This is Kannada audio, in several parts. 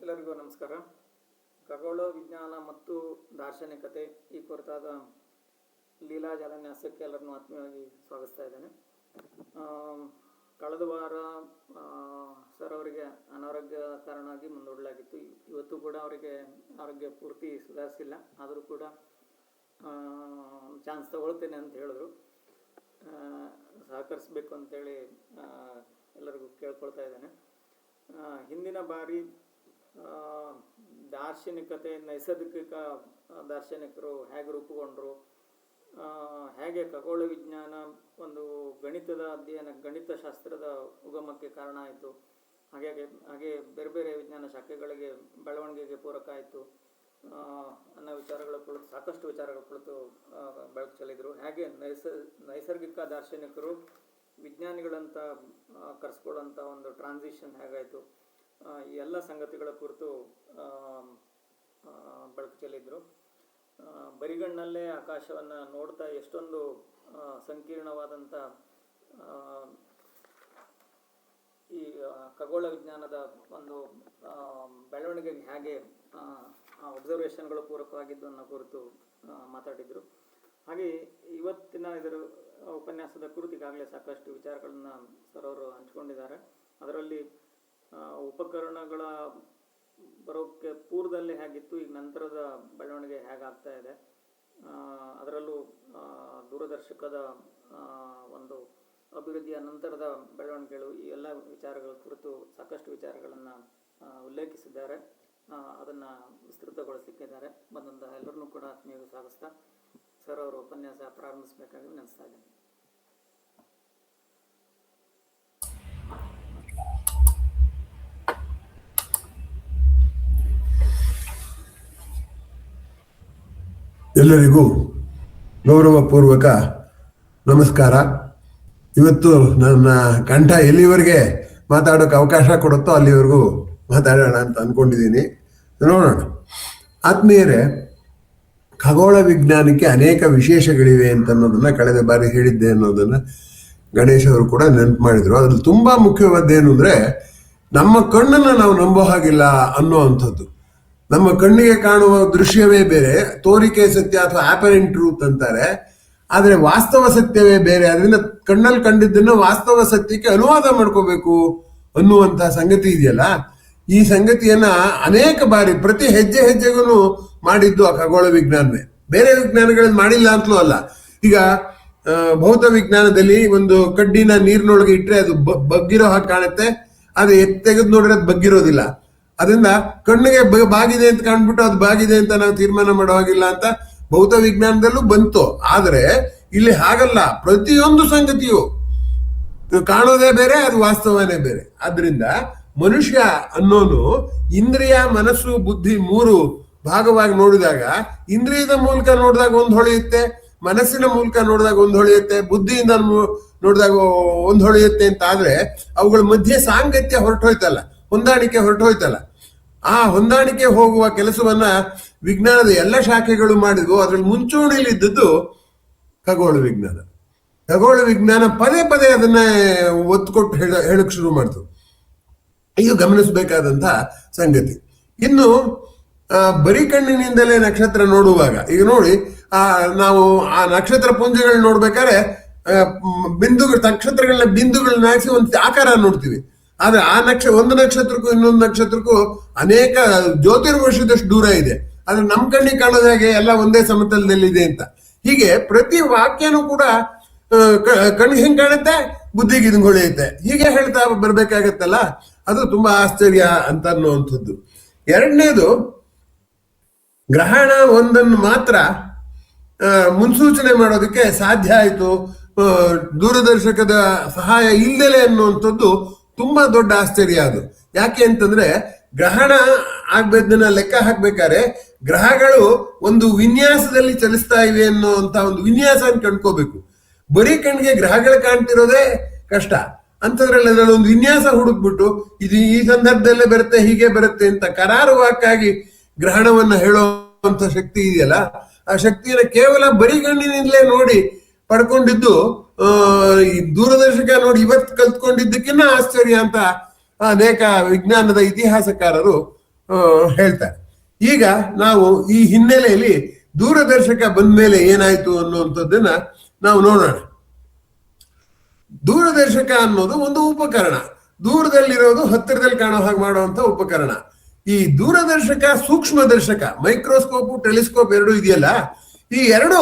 ಎಲ್ಲರಿಗೂ ನಮಸ್ಕಾರ. ಖಗೋಳ ವಿಜ್ಞಾನ ಮತ್ತು ದಾರ್ಶನಿಕತೆ ಈ ಕುರಿತಾದ ಲೀಲಾಜಾಲನ್ಯಾಸಕ್ಕೆ ಎಲ್ಲರನ್ನೂ ಆತ್ಮೀಯವಾಗಿ ಸ್ವಾಗತಿಸ್ತಾ ಇದ್ದೇನೆ. ಕಳೆದ ವಾರ ಸರ್ ಅವರಿಗೆ ಅನಾರೋಗ್ಯ ಕಾರಣವಾಗಿ ಮುಂದೂಡಲಾಗಿತ್ತು. ಇವತ್ತು ಕೂಡ ಅವರಿಗೆ ಆರೋಗ್ಯ ಪೂರ್ತಿ ಸುಧಾರಿಸಿಲ್ಲ, ಆದರೂ ಕೂಡ ಚಾನ್ಸ್ ತಗೊಳ್ತೇನೆ ಅಂತ ಹೇಳಿದ್ರು. ಸಹಕರಿಸಬೇಕು ಅಂತೇಳಿ ಎಲ್ಲರಿಗೂ ಕೇಳ್ಕೊಳ್ತಾ ಇದ್ದೇನೆ. ಹಿಂದಿನ ಬಾರಿ ದಾರ್ಶನಿಕತೆ, ನೈಸರ್ಗಿಕ ದಾರ್ಶನಿಕರು ಹೇಗೆ ರೂಪುಗೊಂಡರು, ಹೇಗೆ ಖಗೋಳ ವಿಜ್ಞಾನ ಒಂದು ಗಣಿತದ ಅಧ್ಯಯನ, ಗಣಿತಶಾಸ್ತ್ರದ ಉಗಮಕ್ಕೆ ಕಾರಣ ಆಯಿತು, ಹಾಗೆ ಬೇರೆ ಬೇರೆ ವಿಜ್ಞಾನ ಶಾಖೆಗಳಿಗೆ ಬೆಳವಣಿಗೆಗೆ ಪೂರಕ ಆಯಿತು ಅನ್ನೋ ವಿಚಾರಗಳ ಕುರಿತು ಸಾಕಷ್ಟು ವಿಚಾರಗಳ ಕುರಿತು ಬೆಳಕು ಚೆಲ್ಲಿದರು. ಹೇಗೆ ನೈಸರ್ಗಿಕ ದಾರ್ಶನಿಕರು ವಿಜ್ಞಾನಿಗಳಂತ ಕರೆಸ್ಕೊಳ್ಳೋಂಥ ಒಂದು ಟ್ರಾನ್ಸಿಷನ್ ಹೇಗಾಯಿತು, ಈ ಎಲ್ಲ ಸಂಗತಿಗಳ ಕುರಿತು ಬೆಳಕು ಚೆಲ್ಲಿದ್ರು. ಬರಿಗಣ್ಣಲ್ಲೇ ಆಕಾಶವನ್ನು ನೋಡ್ತಾ ಎಷ್ಟೊಂದು ಸಂಕೀರ್ಣವಾದಂಥ ಈ ಖಗೋಳ ವಿಜ್ಞಾನದ ಒಂದು ಬೆಳವಣಿಗೆಗೆ ಹೇಗೆ ಅಬ್ಸರ್ವೇಷನ್ಗಳು ಪೂರಕವಾಗಿದ್ದು ಅನ್ನೋ ಕುರಿತು ಮಾತಾಡಿದರು. ಹಾಗೆ ಇವತ್ತಿನ ಇದರ ಉಪನ್ಯಾಸದ ಕುರಿತು ಈಗಾಗಲೇ ಸಾಕಷ್ಟು ವಿಚಾರಗಳನ್ನ ಸರ್ ಅವರು ಹಂಚ್ಕೊಂಡಿದ್ದಾರೆ. ಅದರಲ್ಲಿ ಉಪಕರಣಗಳ ಬರೋಕ್ಕೆ ಪೂರ್ವದಲ್ಲಿ ಹೇಗಿತ್ತು, ಈಗ ನಂತರದ ಬೆಳವಣಿಗೆ ಹೇಗಾಗ್ತಾ ಇದೆ, ಅದರಲ್ಲೂ ದೂರದರ್ಶಕದ ಒಂದು ಅಭಿವೃದ್ಧಿಯ ನಂತರದ ಬೆಳವಣಿಗೆಗಳು, ಈ ಎಲ್ಲ ವಿಚಾರಗಳ ಕುರಿತು ಸಾಕಷ್ಟು ವಿಚಾರಗಳನ್ನು ಉಲ್ಲೇಖಿಸಿದ್ದಾರೆ. ಅದನ್ನು ವಿಸ್ತೃತಗೊಳಿಸಲಿಕ್ಕಿದ್ದಾರೆ. ಬಂದಂಥ ಎಲ್ಲರನ್ನೂ ಕೂಡ ಆತ್ಮೀಯವಾಗಿ ಸ್ವಾಗತಿಸ್ತಾ ಸರ್ ಅವರು ಉಪನ್ಯಾಸ ಪ್ರಾರಂಭಿಸಬೇಕಾಗಿ ವಿನಂತಿಸ್ತಾ ಇದ್ದೇನೆ. ಎಲ್ಲರಿಗೂ ಗೌರವಪೂರ್ವಕ ನಮಸ್ಕಾರ. ಇವತ್ತು ನನ್ನ ಕಂಠ ಎಲ್ಲಿವರೆಗೆ ಮಾತಾಡೋಕೆ ಅವಕಾಶ ಕೊಡುತ್ತೋ ಅಲ್ಲಿವರೆಗೂ ಮಾತಾಡೋಣ ಅಂತ ಅಂದ್ಕೊಂಡಿದ್ದೀನಿ. ನೋಡೋಣ. ಆತ್ಮೀಯರೇ, ಖಗೋಳ ವಿಜ್ಞಾನಕ್ಕೆ ಅನೇಕ ವಿಶೇಷಗಳಿವೆ ಅಂತ ಅನ್ನೋದನ್ನ ಕಳೆದ ಬಾರಿ ಹೇಳಿದ್ದೆ ಅನ್ನೋದನ್ನ ಗಣೇಶ್ ಅವರು ಕೂಡ ನೆನಪು ಮಾಡಿದ್ರು. ಅದ್ರಲ್ಲಿ ತುಂಬಾ ಮುಖ್ಯವಾದ್ದೇನು ಅಂದ್ರೆ, ನಮ್ಮ ಕಣ್ಣನ್ನು ನಾವು ನಂಬೋ ಹಾಗಿಲ್ಲ ಅನ್ನೋ ಅಂಥದ್ದು. ನಮ್ಮ ಕಣ್ಣಿಗೆ ಕಾಣುವ ದೃಶ್ಯವೇ ಬೇರೆ, ತೋರಿಕೆ ಸತ್ಯ ಅಥವಾ ಆಪರೆಂಟ್ ಟ್ರೂತ್ ಅಂತಾರೆ, ಆದ್ರೆ ವಾಸ್ತವ ಸತ್ಯವೇ ಬೇರೆ. ಅದರಿಂದ ಕಣ್ಣಲ್ಲಿ ಕಂಡಿದ್ದನ್ನ ವಾಸ್ತವ ಸತ್ಯಕ್ಕೆ ಅನುವಾದ ಮಾಡ್ಕೋಬೇಕು ಅನ್ನುವಂತ ಸಂಗತಿ ಇದೆಯಲ್ಲ, ಈ ಸಂಗತಿಯನ್ನ ಅನೇಕ ಬಾರಿ ಪ್ರತಿ ಹೆಜ್ಜೆ ಹೆಜ್ಜೆಗೂ ಮಾಡಿದ್ದು ಆ ಖಗೋಳ ವಿಜ್ಞಾನವೇ. ಬೇರೆ ವಿಜ್ಞಾನಗಳಲ್ಲಿ ಮಾಡಿಲ್ಲ ಅಂತಲೂ ಅಲ್ಲ. ಈಗ ಭೌತ ವಿಜ್ಞಾನದಲ್ಲಿ ಒಂದು ಕಡ್ಡಿನ ನೀರಿನೊಳಗೆ ಇಟ್ಟರೆ ಅದು ಬಗ್ಗಿರೋ ಹಾಗೆ ಕಾಣುತ್ತೆ, ಅದು ತೆಗೆದು ನೋಡ್ರೆ ಅದು ಬಗ್ಗಿರೋದಿಲ್ಲ. ಅದರಿಂದ ಕಣ್ಣಿಗೆ ಬಾಗಿದೆ ಅಂತ ಕಾಣ್ಬಿಟ್ಟು ಅದು ಬಾಗಿದೆ ಅಂತ ನಾವು ತೀರ್ಮಾನ ಮಾಡೋ ಹಾಗಿಲ್ಲ ಅಂತ ಭೌತ ವಿಜ್ಞಾನದಲ್ಲೂ ಬಂತು. ಆದ್ರೆ ಇಲ್ಲಿ ಹಾಗಲ್ಲ. ಪ್ರತಿಯೊಂದು ಸಂಗತಿಯು ಕಾಣೋದೇ ಬೇರೆ, ಅದು ವಾಸ್ತವನೇ ಬೇರೆ. ಆದ್ರಿಂದ ಮನುಷ್ಯ ಅನ್ನೋನು ಇಂದ್ರಿಯ, ಮನಸ್ಸು, ಬುದ್ಧಿ ಮೂರು ಭಾಗವಾಗಿ ನೋಡಿದಾಗ, ಇಂದ್ರಿಯದ ಮೂಲಕ ನೋಡಿದಾಗ ಒಂದು ಹೊಳೆಯುತ್ತೆ, ಮನಸ್ಸಿನ ಮೂಲಕ ನೋಡಿದಾಗ ಒಂದು ಹೊಳೆಯುತ್ತೆ, ಬುದ್ಧಿಯಿಂದ ನೋಡಿದಾಗ ಒಂದು ಹೊಳೆಯುತ್ತೆ ಅಂತ ಆದ್ರೆ ಅವುಗಳ ಮಧ್ಯೆ ಸಾಂಗತ್ಯ ಹೊರಟೋಯ್ತಲ್ಲ, ಹೊಂದಾಣಿಕೆ ಹೊರಟೋಯ್ತಲ್ಲ. ಆ ಹೊಂದಾಣಿಕೆ ಹೋಗುವ ಕೆಲಸವನ್ನ ವಿಜ್ಞಾನದ ಎಲ್ಲ ಶಾಖೆಗಳು ಮಾಡಿದ್ವು. ಅದ್ರಲ್ಲಿ ಮುಂಚೂಣಿಲಿದ್ದದ್ದು ಖಗೋಳ ವಿಜ್ಞಾನ. ಖಗೋಳ ವಿಜ್ಞಾನ ಪದೇ ಪದೇ ಅದನ್ನ ಒತ್ತು ಕೊಟ್ಟು ಹೇಳಕ್ ಶುರು ಮಾಡ್ತು. ಇದು ಗಮನಿಸಬೇಕಾದಂತ ಸಂಗತಿ. ಇನ್ನು ಬರೀ ಕಣ್ಣಿನಿಂದಲೇ ನಕ್ಷತ್ರ ನೋಡುವಾಗ, ಈಗ ನೋಡಿ, ನಾವು ಆ ನಕ್ಷತ್ರ ಪುಂಜಗಳನ್ನ ನೋಡ್ಬೇಕಾದ್ರೆ ನಕ್ಷತ್ರಗಳನ್ನ ಬಿಂದುಗಳನ್ನ ಹಾಕಿ ಒಂದು ಆಕಾರ ನೋಡ್ತೀವಿ. ಆದ್ರೆ ಒಂದು ನಕ್ಷತ್ರಕ್ಕೂ ಇನ್ನೊಂದು ನಕ್ಷತ್ರಕ್ಕೂ ಅನೇಕ ಜ್ಯೋತಿರ್ವರ್ಷದಷ್ಟು ದೂರ ಇದೆ. ಆದ್ರೆ ನಮ್ ಕಣ್ಣಿಗೆ ಕಾಣೋದು ಹಾಗೆ ಎಲ್ಲ ಒಂದೇ ಸಮತಲದಲ್ಲಿದೆ ಅಂತ. ಹೀಗೆ ಪ್ರತಿ ವಾಕ್ಯನೂ ಕೂಡ ಕಣ್ಣಿಗೆ ಹೆಂಗ್ ಕಾಣುತ್ತೆ, ಬುದ್ಧಿಗೆ ಇದನ್ನ ಹೊಳೆಯುತ್ತೆ, ಹೀಗೆ ಹೇಳ್ತಾ ಬರ್ಬೇಕಾಗತ್ತಲ್ಲ. ಅದು ತುಂಬಾ ಆಶ್ಚರ್ಯ ಅಂತ ಅನ್ನುವಂಥದ್ದು. ಎರಡನೇದು, ಗ್ರಹಣ ಒಂದನ್ನು ಮಾತ್ರ ಮುನ್ಸೂಚನೆ ಮಾಡೋದಕ್ಕೆ ಸಾಧ್ಯ ಆಯ್ತು ದೂರದರ್ಶಕದ ಸಹಾಯ ಇಲ್ದಲೆ ಅನ್ನುವಂಥದ್ದು ತುಂಬಾ ದೊಡ್ಡ ಆಶ್ಚರ್ಯ. ಅದು ಯಾಕೆ ಅಂತಂದ್ರೆ, ಗ್ರಹಣ ಆಗ್ಬೇದನ್ನ ಲೆಕ್ಕ ಹಾಕ್ಬೇಕಾದ್ರೆ ಗ್ರಹಗಳು ಒಂದು ವಿನ್ಯಾಸದಲ್ಲಿ ಚಲಿಸ್ತಾ ಇವೆ ಅನ್ನೋಂತ ಒಂದು ವಿನ್ಯಾಸ ಕಂಡ್ಕೋಬೇಕು. ಬರೀ ಕಣ್ಣಿಗೆ ಗ್ರಹಗಳು ಕಾಣ್ತಿರೋದೇ ಕಷ್ಟ. ಅಂತದ್ರಲ್ಲಿ ಅದರಲ್ಲೊಂದು ವಿನ್ಯಾಸ ಹುಡುಕ್ಬಿಟ್ಟು ಇದು ಈ ಸಂದರ್ಭದಲ್ಲೇ ಬರುತ್ತೆ, ಹೀಗೆ ಬರುತ್ತೆ ಅಂತ ಕರಾರುವಾಕ್ಕಾಗಿ ಗ್ರಹಣವನ್ನ ಹೇಳುವಂತ ಶಕ್ತಿ ಇದೆಯಲ್ಲ, ಆ ಶಕ್ತಿಯನ್ನ ಕೇವಲ ಬರೀ ಕಣ್ಣಿನಿಂದಲೇ ನೋಡಿ ಪಡ್ಕೊಂಡಿದ್ದು ಈ ದೂರದರ್ಶಕ ನೋಡಿ ಇವತ್ತು ಕಲ್ತ್ಕೊಂಡಿದ್ದಕ್ಕಿನ್ನ ಆಶ್ಚರ್ಯ ಅಂತ ಅನೇಕ ವಿಜ್ಞಾನದ ಇತಿಹಾಸಕಾರರು ಹೇಳ್ತಾರೆ. ಈಗ ನಾವು ಈ ಹಿನ್ನೆಲೆಯಲ್ಲಿ ದೂರದರ್ಶಕ ಬಂದ ಮೇಲೆ ಏನಾಯ್ತು ಅನ್ನುವಂಥದ್ದನ್ನ ನಾವು ನೋಡೋಣ. ದೂರದರ್ಶಕ ಅನ್ನೋದು ಒಂದು ಉಪಕರಣ, ದೂರದಲ್ಲಿರೋದು ಹತ್ತಿರದಲ್ಲಿ ಕಾಣೋ ಹಾಗೆ ಮಾಡುವಂತ ಉಪಕರಣ. ಈ ದೂರದರ್ಶಕ, ಸೂಕ್ಷ್ಮದರ್ಶಕ, ಮೈಕ್ರೋಸ್ಕೋಪ್, ಟೆಲಿಸ್ಕೋಪ್ ಎರಡು ಇದೆಯಲ್ಲ, ಈ ಎರಡು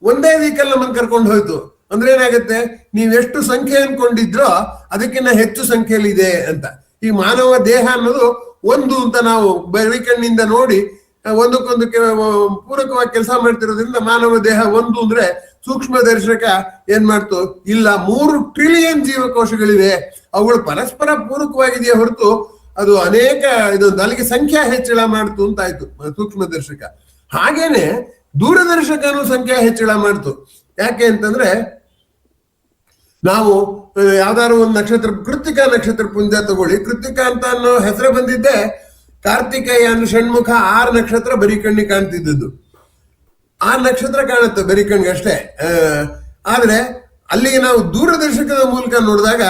ಒಂದೇ ವೀಕಲ್ ನಮ್ಮನ್ನು ಕರ್ಕೊಂಡು ಹೋಯ್ತು. ಅಂದ್ರೆ ಏನಾಗುತ್ತೆ, ನೀವೆಷ್ಟು ಸಂಖ್ಯೆ ಅನ್ಕೊಂಡಿದ್ರೋ ಅದಕ್ಕಿಂತ ಹೆಚ್ಚು ಸಂಖ್ಯೆಯಲ್ಲಿ ಇದೆ ಅಂತ. ಈ ಮಾನವ ದೇಹ ಅನ್ನೋದು ಒಂದು ಅಂತ ನಾವು ಬರಿಕಣ್ಣಿಂದ ನೋಡಿ ಒಂದಕ್ಕೊಂದಕ್ಕೆ ಪೂರಕವಾಗಿ ಕೆಲಸ ಮಾಡ್ತಿರೋದ್ರಿಂದ ಮಾನವ ದೇಹ ಒಂದು ಅಂದ್ರೆ, ಸೂಕ್ಷ್ಮದರ್ಶಕ ಏನ್ ಮಾಡ್ತು, ಇಲ್ಲ 3 ಟ್ರಿಲಿಯನ್ ಜೀವಕೋಶಗಳಿವೆ, ಅವುಗಳು ಪರಸ್ಪರ ಪೂರಕವಾಗಿದೆಯೇ ಹೊರತು ಅದು ಅನೇಕ ಇದು ನನಗೆ ಸಂಖ್ಯಾ ಹೆಚ್ಚಳ ಮಾಡ್ತು ಅಂತ ಆಯ್ತು ಸೂಕ್ಷ್ಮದರ್ಶಕ. ಹಾಗೇನೆ ದೂರದರ್ಶಕನು ಸಂಖ್ಯಾ ಹೆಚ್ಚಳ ಮಾಡ್ತು. ಯಾಕೆ ಅಂತಂದ್ರೆ, ನಾವು ಯಾವ್ದಾದ್ರು ಒಂದು ನಕ್ಷತ್ರ, ಕೃತ್ತಿಕಾ ನಕ್ಷತ್ರ ಪುಂಜ ತಗೊಳ್ಳಿ. ಕೃತ್ತಿಕಾ ಅಂತ ಅನ್ನೋ ಹೆಸರು ಬಂದಿದ್ದೆ ಕಾರ್ತಿಕೇಯ ಷಣ್ಮುಖ 6 ನಕ್ಷತ್ರ ಬರೀ ಕಣ್ಣಿಗೆ ಕಾಣ್ತಿದ್ದದ್ದು. 6 ನಕ್ಷತ್ರ ಕಾಣುತ್ತೆ ಬರೀ ಕಣ್ಣಿಗೆ ಅಷ್ಟೇ. ಆದ್ರೆ ಅಲ್ಲಿಗೆ ನಾವು ದೂರದರ್ಶಕದ ಮೂಲಕ ನೋಡಿದಾಗ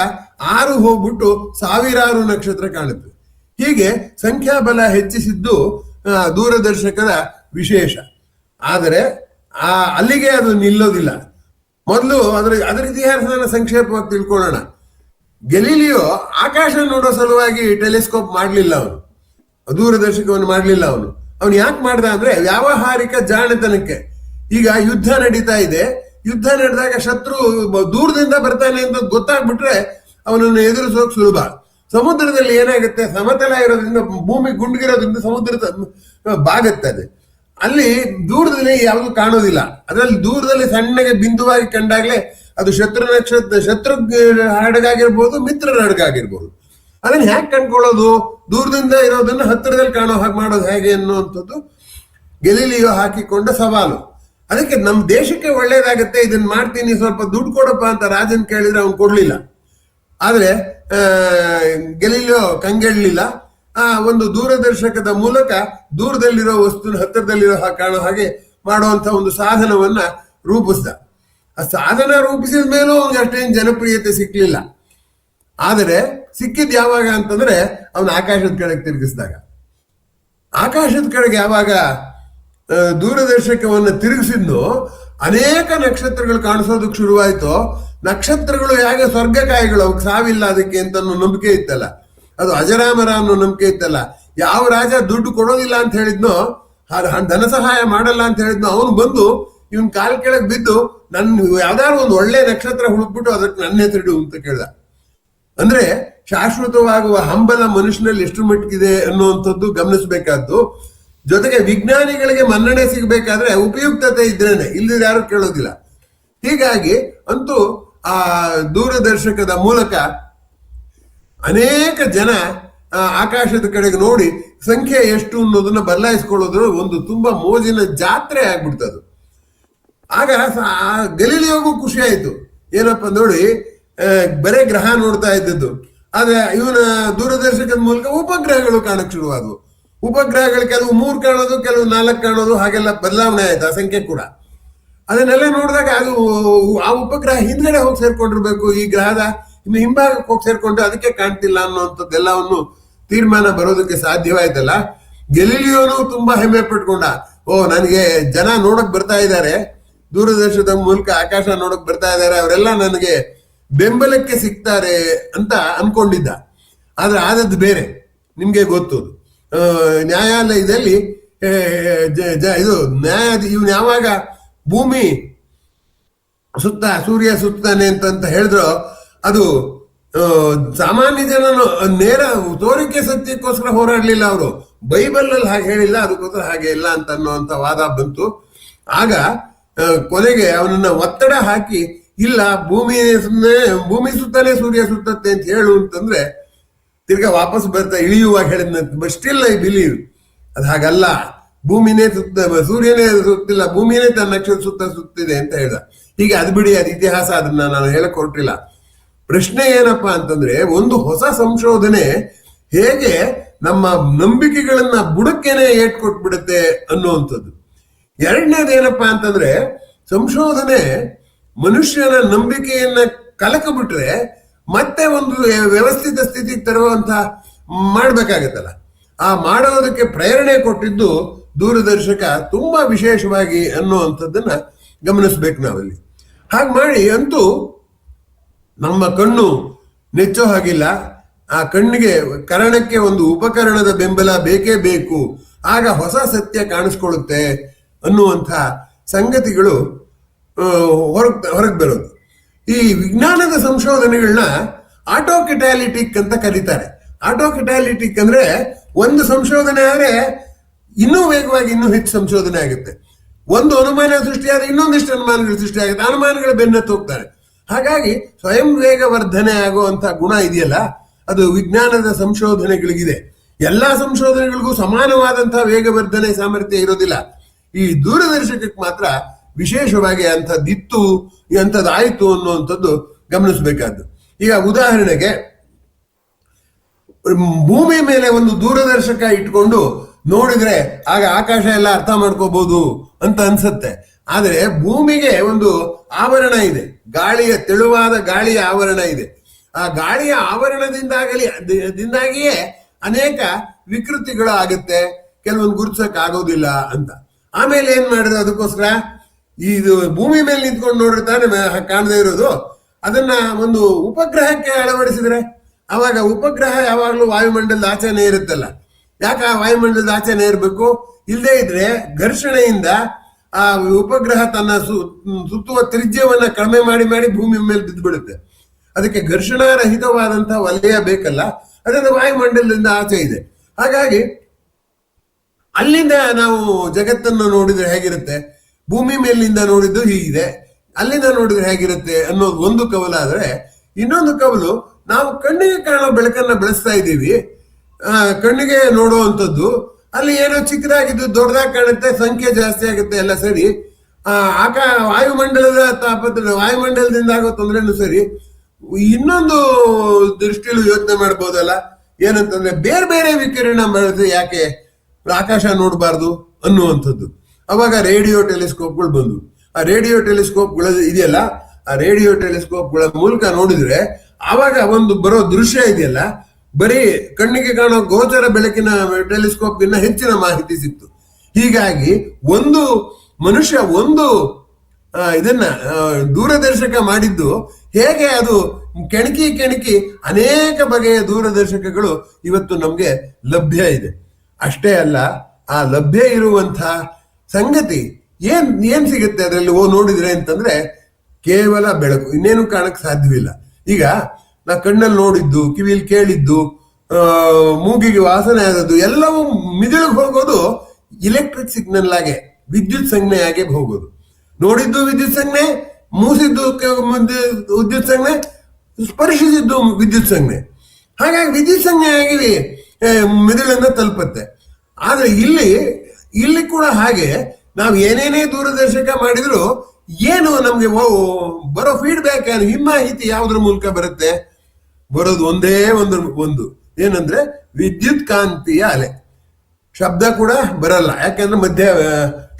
6 ಹೋಗ್ಬಿಟ್ಟು ಸಾವಿರಾರು ನಕ್ಷತ್ರ ಕಾಣುತ್ತೆ. ಹೀಗೆ ಸಂಖ್ಯಾಬಲ ಹೆಚ್ಚಿಸಿದ್ದು ದೂರದರ್ಶಕದ ವಿಶೇಷ. ಆದರೆ ಅಲ್ಲಿಗೆ ಅದು ನಿಲ್ಲೋದಿಲ್ಲ. ಮೊದಲು ಅದರ ಇತಿಹಾಸನ ಸಂಕ್ಷೇಪವಾಗಿ ತಿಳ್ಕೊಳ್ಳೋಣ. ಗೆಲಿಲಿಯೋ ಆಕಾಶ ನೋಡೋ ಸಲುವಾಗಿ ಟೆಲಿಸ್ಕೋಪ್ ಮಾಡಲಿಲ್ಲ, ಅವನು ದೂರದರ್ಶಕವನ್ನು ಮಾಡಲಿಲ್ಲ. ಅವನು ಯಾಕೆ ಮಾಡ್ದ ಅಂದ್ರೆ ವ್ಯಾವಹಾರಿಕ ಜಾಣತನಕ್ಕೆ. ಈಗ ಯುದ್ಧ ನಡೀತಾ ಇದೆ, ಯುದ್ಧ ನಡೆದಾಗ ಶತ್ರು ದೂರದಿಂದ ಬರ್ತಾನೆ ಅಂತ ಗೊತ್ತಾಗ್ಬಿಟ್ರೆ ಅವನನ್ನು ಎದುರಿಸೋಕ್ ಸುಲಭ. ಸಮುದ್ರದಲ್ಲಿ ಏನಾಗುತ್ತೆ, ಸಮತಲ ಇರೋದ್ರಿಂದ, ಭೂಮಿ ಗುಂಡ್ಗಿರೋದ್ರಿಂದ ಸಮುದ್ರದ ಬಾಗತ್ತದೆ. ಅಲ್ಲಿ ದೂರದಲ್ಲಿ ಯಾವುದು ಕಾಣೋದಿಲ್ಲ. ಅದರಲ್ಲಿ ದೂರದಲ್ಲಿ ಸಣ್ಣಗೆ ಬಿಂದುವಾಗಿ ಕಂಡಾಗ್ಲೇ ಅದು ಶತ್ರು ಹಡಗಾಗಿರ್ಬೋದು, ಮಿತ್ರರ ಹಡಗಾಗಿರ್ಬೋದು. ಅದನ್ನ ಹ್ಯಾಕ್ ಕಂಡ್ಕೊಳ್ಳೋದು, ದೂರದಿಂದ ಇರೋದನ್ನ ಹತ್ತಿರದಲ್ಲಿ ಕಾಣೋ ಹಾಗೆ ಮಾಡೋದು ಹೇಗೆ ಅನ್ನುವಂಥದ್ದು ಗೆಲಿಲಿಯೋ ಹಾಕಿಕೊಂಡ ಸವಾಲು. ಅದಕ್ಕೆ ನಮ್ಮ ದೇಶಕ್ಕೆ ಒಳ್ಳೇದಾಗತ್ತೆ, ಇದನ್ನ ಮಾಡ್ತೀನಿ, ಸ್ವಲ್ಪ ದುಡ್ಡು ಕೊಡಪ್ಪ ಅಂತ ರಾಜನ್ ಕೇಳಿದ್ರೆ ಅವ್ನು ಕೊಡ್ಲಿಲ್ಲ. ಆದ್ರೆ ಗೆಲಿಲಿಯೋ ಕಂಗೆಡ್ಲಿಲ್ಲ. ಒಂದು ದೂರದರ್ಶಕದ ಮೂಲಕ ದೂರದಲ್ಲಿರೋ ವಸ್ತುನ ಹತ್ತಿರದಲ್ಲಿರೋ ಕಾಣೋ ಹಾಗೆ ಮಾಡುವಂತ ಒಂದು ಸಾಧನವನ್ನ ರೂಪಿಸ್ದ. ಆ ಸಾಧನ ರೂಪಿಸಿದ ಮೇಲೂ ಅವ್ನಿಗೆ ಅಷ್ಟೇನು ಜನಪ್ರಿಯತೆ ಸಿಕ್ಲಿಲ್ಲ. ಆದರೆ ಸಿಕ್ಕಿದ್ ಯಾವಾಗ ಅಂತಂದ್ರೆ ಅವನ ಆಕಾಶದ ಕಡೆಗೆ ತಿರುಗಿಸಿದಾಗ. ಆಕಾಶದ ಕಡೆಗೆ ಯಾವಾಗ ದೂರದರ್ಶಕವನ್ನು ತಿರುಗಿಸಿದ್ನು, ಅನೇಕ ನಕ್ಷತ್ರಗಳು ಕಾಣಿಸೋದಕ್ಕೆ ಶುರುವಾಯ್ತು. ನಕ್ಷತ್ರಗಳು ಹೇಗೆ ಸ್ವರ್ಗಕಾಯಿಗಳು, ಅವಕ್ಕೆ ಸಾವಿಲ್ಲ ಅದಕ್ಕೆ ಅಂತ ನಂಬಿಕೆ ಇತ್ತಲ್ಲ, ಅದು ಅಜರಾಮರ ಅನ್ನೋ ನಂಬಿಕೆ ಇತ್ತಲ್ಲ. ಯಾವ ರಾಜ ದುಡ್ಡು ಕೊಡೋದಿಲ್ಲ ಅಂತ ಹೇಳಿದ್ನೋ, ಧನ ಸಹಾಯ ಮಾಡಲ್ಲ ಅಂತ ಹೇಳಿದ್ನೋ, ಅವನು ಬಂದು ಇವನ್ ಕಾಲ್ ಕೆಳಗೆ ಬಿದ್ದು ನನ್ ಯಾವ್ದಾದ್ರು ಒಂದು ಒಳ್ಳೆ ನಕ್ಷತ್ರ ಹುಡುಕ್ಬಿಟ್ಟು ಅದಕ್ಕೆ ನನ್ನ ಹೆಸರಿಡು ಅಂತ ಕೇಳ್ದ. ಅಂದ್ರೆ ಶಾಶ್ವತವಾಗುವ ಹಂಬಲ ಮನುಷ್ಯನಲ್ಲಿ ಎಷ್ಟು ಮಟ್ಟಿಗಿದೆ ಅನ್ನುವಂಥದ್ದು ಗಮನಿಸಬೇಕಾದ್ದು. ಜೊತೆಗೆ ವಿಜ್ಞಾನಿಗಳಿಗೆ ಮನ್ನಣೆ ಸಿಗ್ಬೇಕಾದ್ರೆ ಉಪಯುಕ್ತತೆ ಇದ್ರೇನೆ, ಇಲ್ಲದ ಯಾರು ಕೇಳೋದಿಲ್ಲ. ಹೀಗಾಗಿ ಅಂತೂ ಆ ದೂರದರ್ಶಕದ ಮೂಲಕ ಅನೇಕ ಜನ ಆಕಾಶದ ಕಡೆಗೆ ನೋಡಿ ಸಂಖ್ಯೆ ಎಷ್ಟು ಅನ್ನೋದನ್ನ ಬದಲಾಯಿಸ್ಕೊಳ್ಳೋದ್ರ ಒಂದು ತುಂಬಾ ಮೋಜಿನ ಜಾತ್ರೆ ಆಗ್ಬಿಡ್ತದು. ಆಗ ಗೆಲಿಲಿಯೋಗೂ ಖುಷಿ ಆಯ್ತು. ಏನಪ್ಪ ನೋಡಿ, ಬರೇ ಗ್ರಹ ನೋಡ್ತಾ ಇದ್ದದ್ದು, ಆದ್ರೆ ಇವನ ದೂರದರ್ಶಕದ ಮೂಲಕ ಉಪಗ್ರಹಗಳು ಕಾಣಕ್ ಶುರುವಾದವು. ಉಪಗ್ರಹಗಳು ಕೆಲವು 3 ಕಾಣೋದು, ಕೆಲವು 4 ಕಾಣೋದು, ಹಾಗೆಲ್ಲ ಬದಲಾವಣೆ ಆಯ್ತು ಆ ಸಂಖ್ಯೆ ಕೂಡ. ಅದನ್ನೆಲ್ಲ ನೋಡಿದಾಗ ಅದು ಆ ಉಪಗ್ರಹ ಹಿಂದ್ಗಡೆ ಹೋಗಿ ಸೇರ್ಕೊಂಡಿರ್ಬೇಕು, ಈ ಗ್ರಹದ ಇನ್ನು ಹಿಂಭಾಗಕ್ಕೆ ಹೋಗಿ ಸೇರ್ಕೊಂಡು ಅದಕ್ಕೆ ಕಾಣ್ತಿಲ್ಲ ಅನ್ನೋಂಥದ್ದೆಲ್ಲವನ್ನು ತೀರ್ಮಾನ ಬರೋದಕ್ಕೆ ಸಾಧ್ಯವಾಯ್ತಲ್ಲ. ಗೆಲಿಲಿಯೋನು ತುಂಬಾ ಹೆಮ್ಮೆ ಪಟ್ಕೊಂಡ. ನನಗೆ ಜನ ನೋಡಕ್ ಬರ್ತಾ ಇದ್ದಾರೆ, ದೂರದರ್ಶನದ ಮೂಲಕ ಆಕಾಶ ನೋಡಕ್ ಬರ್ತಾ ಇದ್ದಾರೆ, ಅವರೆಲ್ಲ ನನಗೆ ಬೆಂಬಲಕ್ಕೆ ಸಿಗ್ತಾರೆ ಅಂತ ಅನ್ಕೊಂಡಿದ್ದ. ಆದ್ರೆ ಆದದ್ದು ಬೇರೆ. ನಿಮ್ಗೆ ಗೊತ್ತು, ನ್ಯಾಯಾಲಯದಲ್ಲಿ ಇದು ಇವನು ಯಾವಾಗ ಭೂಮಿ ಸುತ್ತ ಸೂರ್ಯ ಸುತ್ತಾನೆ ಅಂತ ಹೇಳಿದ್ರು, ಅದು ಸಾಮಾನ್ಯ ಜನನು ನೇರ ತೋರಿಕೆ ಸತ್ಯಕ್ಕೋಸ್ಕರ ಹೋರಾಡ್ಲಿಲ್ಲ. ಅವರು ಬೈಬಲ್ ಅಲ್ಲಿ ಹಾಗೆ ಹೇಳಿಲ್ಲ, ಅದಕ್ಕೋಸ್ಕರ ಹಾಗೆ ಇಲ್ಲ ಅಂತ ಅನ್ನೋಂಥ ವಾದ ಬಂತು. ಆಗ ಕೊನೆಗೆ ಅವನನ್ನ ಒತ್ತಡ ಹಾಕಿ, ಇಲ್ಲ ಭೂಮಿ ಸುತ್ತಾನೆ ಸೂರ್ಯ ಸುತ್ತತ್ತೆ ಅಂತ ಹೇಳು ಅಂತಂದ್ರೆ ತಿರ್ಗಾ ವಾಪಸ್ ಬರ್ತಾ ಇಳಿಯುವಾಗ ಹೇಳಿದ್ನಂತೆ, ಬಟ್ ಸ್ಟಿಲ್ ಐ ಬಿಲೀವ್, ಅದು ಹಾಗಲ್ಲ, ಭೂಮಿನೇ ಸೂರ್ಯನೇ ಸುತ್ತಿಲ್ಲ, ಭೂಮಿನೇ ತನ್ನ ನಕ್ಷತ್ರ ಸುತ್ತಿದೆ ಅಂತ ಹೇಳ್ದ. ಹೀಗೆ ಅದು ಬಿಡಿ, ಅದು ಇತಿಹಾಸ, ಅದನ್ನ ನಾನು ಹೇಳಕ್ ಹೊರಟಿಲ್ಲ. ಪ್ರಶ್ನೆ ಏನಪ್ಪಾ ಅಂತಂದ್ರೆ, ಒಂದು ಹೊಸ ಸಂಶೋಧನೆ ಹೇಗೆ ನಮ್ಮ ನಂಬಿಕೆಗಳನ್ನ ಬುಡಕ್ಕೇನೆ ಏಟ್ಕೊಟ್ಬಿಡುತ್ತೆ ಅನ್ನುವಂಥದ್ದು. ಎರಡನೇದೇನಪ್ಪಾ ಅಂತಂದ್ರೆ, ಸಂಶೋಧನೆ ಮನುಷ್ಯನ ನಂಬಿಕೆಯನ್ನ ಕಲಕಬಿಟ್ರೆ ಮತ್ತೆ ಒಂದು ವ್ಯವಸ್ಥಿತ ಸ್ಥಿತಿಗೆ ತರುವಂತ ಮಾಡ್ಬೇಕಾಗತ್ತಲ್ಲ. ಆ ಮಾಡೋದಕ್ಕೆ ಪ್ರೇರಣೆ ಕೊಟ್ಟಿದ್ದು ದೂರದರ್ಶಕ ತುಂಬಾ ವಿಶೇಷವಾಗಿ ಅನ್ನುವಂಥದ್ದನ್ನ ಗಮನಿಸ್ಬೇಕು ನಾವಲ್ಲಿ. ಹಾಗೆ ಮಾಡಿ ಅಂತೂ ನಮ್ಮ ಕಣ್ಣು ನೆಚ್ಚೋ ಹಾಗಿಲ್ಲ. ಆ ಕಣ್ಣಿಗೆ ಕರಣಕ್ಕೆ ಒಂದು ಉಪಕರಣದ ಬೆಂಬಲ ಬೇಕೇ ಬೇಕು, ಆಗ ಹೊಸ ಸತ್ಯ ಕಾಣಿಸ್ಕೊಳ್ಳುತ್ತೆ ಅನ್ನುವಂಥ ಸಂಗತಿಗಳು ಹೊರಗೆ ಬರೋದು. ಈ ವಿಜ್ಞಾನದ ಸಂಶೋಧನೆಗಳನ್ನ ಆಟೋಕೆಟಾಲಿಟಿಕ್ ಅಂತ ಕರೀತಾರೆ. ಆಟೋಕೆಟಾಲಿಟಿಕ್ ಅಂದ್ರೆ ಒಂದು ಸಂಶೋಧನೆ ಆದ್ರೆ ಇನ್ನೂ ವೇಗವಾಗಿ ಇನ್ನೂ ಹೆಚ್ಚು ಸಂಶೋಧನೆ ಆಗುತ್ತೆ. ಒಂದು ಅನುಮಾನ ಸೃಷ್ಟಿಯಾದ್ರೆ ಇನ್ನೊಂದಿಷ್ಟು ಅನುಮಾನಗಳು ಸೃಷ್ಟಿಯಾಗುತ್ತೆ, ಅನುಮಾನಗಳ ಬೆನ್ನತ್ತು ಹೋಗ್ತಾರೆ. ಹಾಗಾಗಿ ಸ್ವಯಂ ವೇಗ ವರ್ಧನೆ ಆಗುವಂತ ಗುಣ ಇದೆಯಲ್ಲ, ಅದು ವಿಜ್ಞಾನದ ಸಂಶೋಧನೆಗಳಿಗಿದೆ. ಎಲ್ಲಾ ಸಂಶೋಧನೆಗಳಿಗೂ ಸಮಾನವಾದಂತಹ ವೇಗವರ್ಧನೆ ಸಾಮರ್ಥ್ಯ ಇರೋದಿಲ್ಲ. ಈ ದೂರದರ್ಶಕಕ್ಕೆ ಮಾತ್ರ ವಿಶೇಷವಾಗಿ ಅಂಥದ್ದಿತ್ತು, ಅಂಥದ್ದಾಯ್ತು ಅನ್ನುವಂಥದ್ದು ಗಮನಿಸಬೇಕಾದ್ದು. ಈಗ ಉದಾಹರಣೆಗೆ ಭೂಮಿ ಮೇಲೆ ಒಂದು ದೂರದರ್ಶಕ ಇಟ್ಕೊಂಡು ನೋಡಿದ್ರೆ ಆಗ ಆಕಾಶ ಎಲ್ಲ ಅರ್ಥ ಮಾಡ್ಕೋಬಹುದು ಅಂತ ಅನ್ಸುತ್ತೆ. ಆದ್ರೆ ಭೂಮಿಗೆ ಒಂದು ಆವರಣ ಇದೆ, ತೆಳುವಾದ ಗಾಳಿಯ ಆವರಣ ಇದೆ. ಆ ಗಾಳಿಯ ಆವರಣದಿಂದಾಗಿಯೇ ಅನೇಕ ವಿಕೃತಿಗಳು ಆಗುತ್ತೆ, ಕೆಲವೊಂದು ಗುರುತಿಸಕ್ ಆಗೋದಿಲ್ಲ ಅಂತ. ಆಮೇಲೆ ಏನ್ ಮಾಡಿದ್ರು, ಅದಕ್ಕೋಸ್ಕರ ಇದು ಭೂಮಿ ಮೇಲೆ ನಿಂತ್ಕೊಂಡು ನೋಡಿರ್ತಾನೆ ಕಾಣದೇ ಇರೋದು, ಅದನ್ನ ಒಂದು ಉಪಗ್ರಹಕ್ಕೆ ಅಳವಡಿಸಿದ್ರೆ ಅವಾಗ ಉಪಗ್ರಹ ಯಾವಾಗ್ಲೂ ವಾಯುಮಂಡಲದ ಆಚೆನೇ ಇರುತ್ತಲ್ಲ. ಯಾಕೆ ವಾಯುಮಂಡಲದ ಆಚೆನೇ ಇರಬೇಕು? ಇಲ್ಲದೇ ಇದ್ರೆ ಘರ್ಷಣೆಯಿಂದ ಆ ಉಪಗ್ರಹ ತನ್ನ ಸುತ್ತುವ ತ್ರಿಜ್ಯವನ್ನ ಕಡಿಮೆ ಮಾಡಿ ಮಾಡಿ ಭೂಮಿ ಮೇಲೆ ಬಿದ್ದು ಬಿಡುತ್ತೆ. ಅದಕ್ಕೆ ಘರ್ಷಣಾರಹಿತವಾದಂತಹ ವಲಯ ಬೇಕಲ್ಲ, ಅದರಿಂದ ವಾಯುಮಂಡಲದಿಂದ ಆಚೆ ಇದೆ. ಹಾಗಾಗಿ ಅಲ್ಲಿಂದ ನಾವು ಜಗತ್ತನ್ನು ನೋಡಿದ್ರೆ ಹೇಗಿರುತ್ತೆ, ಭೂಮಿ ಮೇಲಿಂದ ನೋಡಿದ್ದು ಹೀಗಿದೆ, ಅಲ್ಲಿಂದ ನೋಡಿದ್ರೆ ಹೇಗಿರುತ್ತೆ ಅನ್ನೋದು ಒಂದು ಕವಲಾದ್ರೆ, ಇನ್ನೊಂದು ಕವಲು ನಾವು ಕಣ್ಣಿಗೆ ಕಾಣೋ ಬೆಳಕನ್ನ ಬೆಳೆಸ್ತಾ ಇದ್ದೀವಿ. ಕಣ್ಣಿಗೆ ನೋಡುವಂಥದ್ದು ಅಲ್ಲಿ ಏನೋ ಚಿಕ್ಕದಾಗಿದ್ದು ದೊಡ್ಡದಾಗಿ ಕಾಣುತ್ತೆ, ಸಂಖ್ಯೆ ಜಾಸ್ತಿ ಆಗುತ್ತೆ, ಎಲ್ಲ ಸರಿ. ವಾಯುಮಂಡಲದ ವಾಯುಮಂಡಲದಿಂದ ಆಗೋ ತೊಂದರೆನೂ ಸರಿ. ಇನ್ನೊಂದು ದೃಷ್ಟಿಯಲ್ಲೂ ಯೋಚನೆ ಮಾಡ್ಬೋದಲ್ಲ, ಏನಂತಂದ್ರೆ ಬೇರೆ ಬೇರೆ ವಿಕಿರಣ ಮಾಡಿದ್ರೆ ಯಾಕೆ ಆಕಾಶ ನೋಡಬಾರ್ದು ಅನ್ನುವಂಥದ್ದು. ಅವಾಗ ರೇಡಿಯೋ ಟೆಲಿಸ್ಕೋಪ್ಗಳು ಬಂದು, ಆ ರೇಡಿಯೋ ಟೆಲಿಸ್ಕೋಪ್ಗಳ ಇದೆಯಲ್ಲ, ಆ ರೇಡಿಯೋ ಟೆಲಿಸ್ಕೋಪ್ಗಳ ಮೂಲಕ ನೋಡಿದ್ರೆ ಆವಾಗ ಒಂದು ಬರೋ ದೃಶ್ಯ ಇದೆಯಲ್ಲ, ಬರೀ ಕಣ್ಣಿಗೆ ಕಾಣೋ ಗೋಚರ ಬೆಳಕಿನ ಟೆಲಿಸ್ಕೋಪ್ಗಿನ್ನ ಹೆಚ್ಚಿನ ಮಾಹಿತಿ ಸಿಕ್ತು. ಹೀಗಾಗಿ ಒಂದು ಮನುಷ್ಯ ಒಂದು ಇದನ್ನ ದೂರದರ್ಶಕ ಮಾಡಿದ್ದು ಹೇಗೆ ಅದು ಕೆಣಕಿ ಅನೇಕ ಬಗೆಯ ದೂರದರ್ಶಕಗಳು ಇವತ್ತು ನಮ್ಗೆ ಲಭ್ಯ ಇದೆ. ಅಷ್ಟೇ ಅಲ್ಲ, ಆ ಲಭ್ಯ ಇರುವಂತ ಸಂಗತಿ ಏನ್ ಸಿಗುತ್ತೆ ಅದರಲ್ಲಿ ನೋಡಿದ್ರೆ ಅಂತಂದ್ರೆ ಕೇವಲ ಬೆಳಕು, ಇನ್ನೇನು ಕಾಣಕ್ ಸಾಧ್ಯವಿಲ್ಲ. ಈಗ ನಾ ಕಣ್ಣಲ್ಲಿ ನೋಡಿದ್ದು, ಕಿವಿಯಲ್ಲಿ ಕೇಳಿದ್ದು, ಮೂಗಿಗೆ ವಾಸನೆ ಆದದ್ದು ಎಲ್ಲವೂ ಮಿದುಳಿಗೆ ಹೋಗೋದು ಇಲೆಕ್ಟ್ರಿಕ್ ಸಿಗ್ನಲ್ ಆಗಿ, ವಿದ್ಯುತ್ ಸಂಜ್ಞೆಯಾಗಿ ಹೋಗೋದು. ನೋಡಿದ್ದು ವಿದ್ಯುತ್ ಸಂಜ್ಞೆ, ಮೂಸಿದ್ದು ವಿದ್ಯುತ್ ಸಂಜ್ಞೆ, ಸ್ಪರ್ಶಿಸಿದ್ದು ವಿದ್ಯುತ್ ಸಂಜ್ಞೆ. ಹಾಗಾಗಿ ವಿದ್ಯುತ್ ಸಂಜ್ಞೆಯಾಗಿ ಮಿದುಳನ್ನ ತಲುಪುತ್ತೆ. ಆದ್ರೆ ಇಲ್ಲಿ ಕೂಡ ಹಾಗೆ ನಾವು ಏನೇನೇ ದೂರದರ್ಶಕ ಮಾಡಿದ್ರು ಏನು ನಮ್ಗೆ ಬರೋ ಫೀಡ್ಬ್ಯಾಕ್, ಹಿಮ್ಮಾಹಿತಿ ಯಾವುದ್ರ ಮೂಲಕ ಬರುತ್ತೆ? ಬರೋದು ಒಂದೇ ಒಂದು ಏನಂದ್ರೆ ವಿದ್ಯುತ್ ಕಾಂತೀಯ ಅಲೆ. ಶಬ್ದ ಕೂಡ ಬರಲ್ಲ, ಯಾಕೆಂದ್ರೆ ಮಧ್ಯ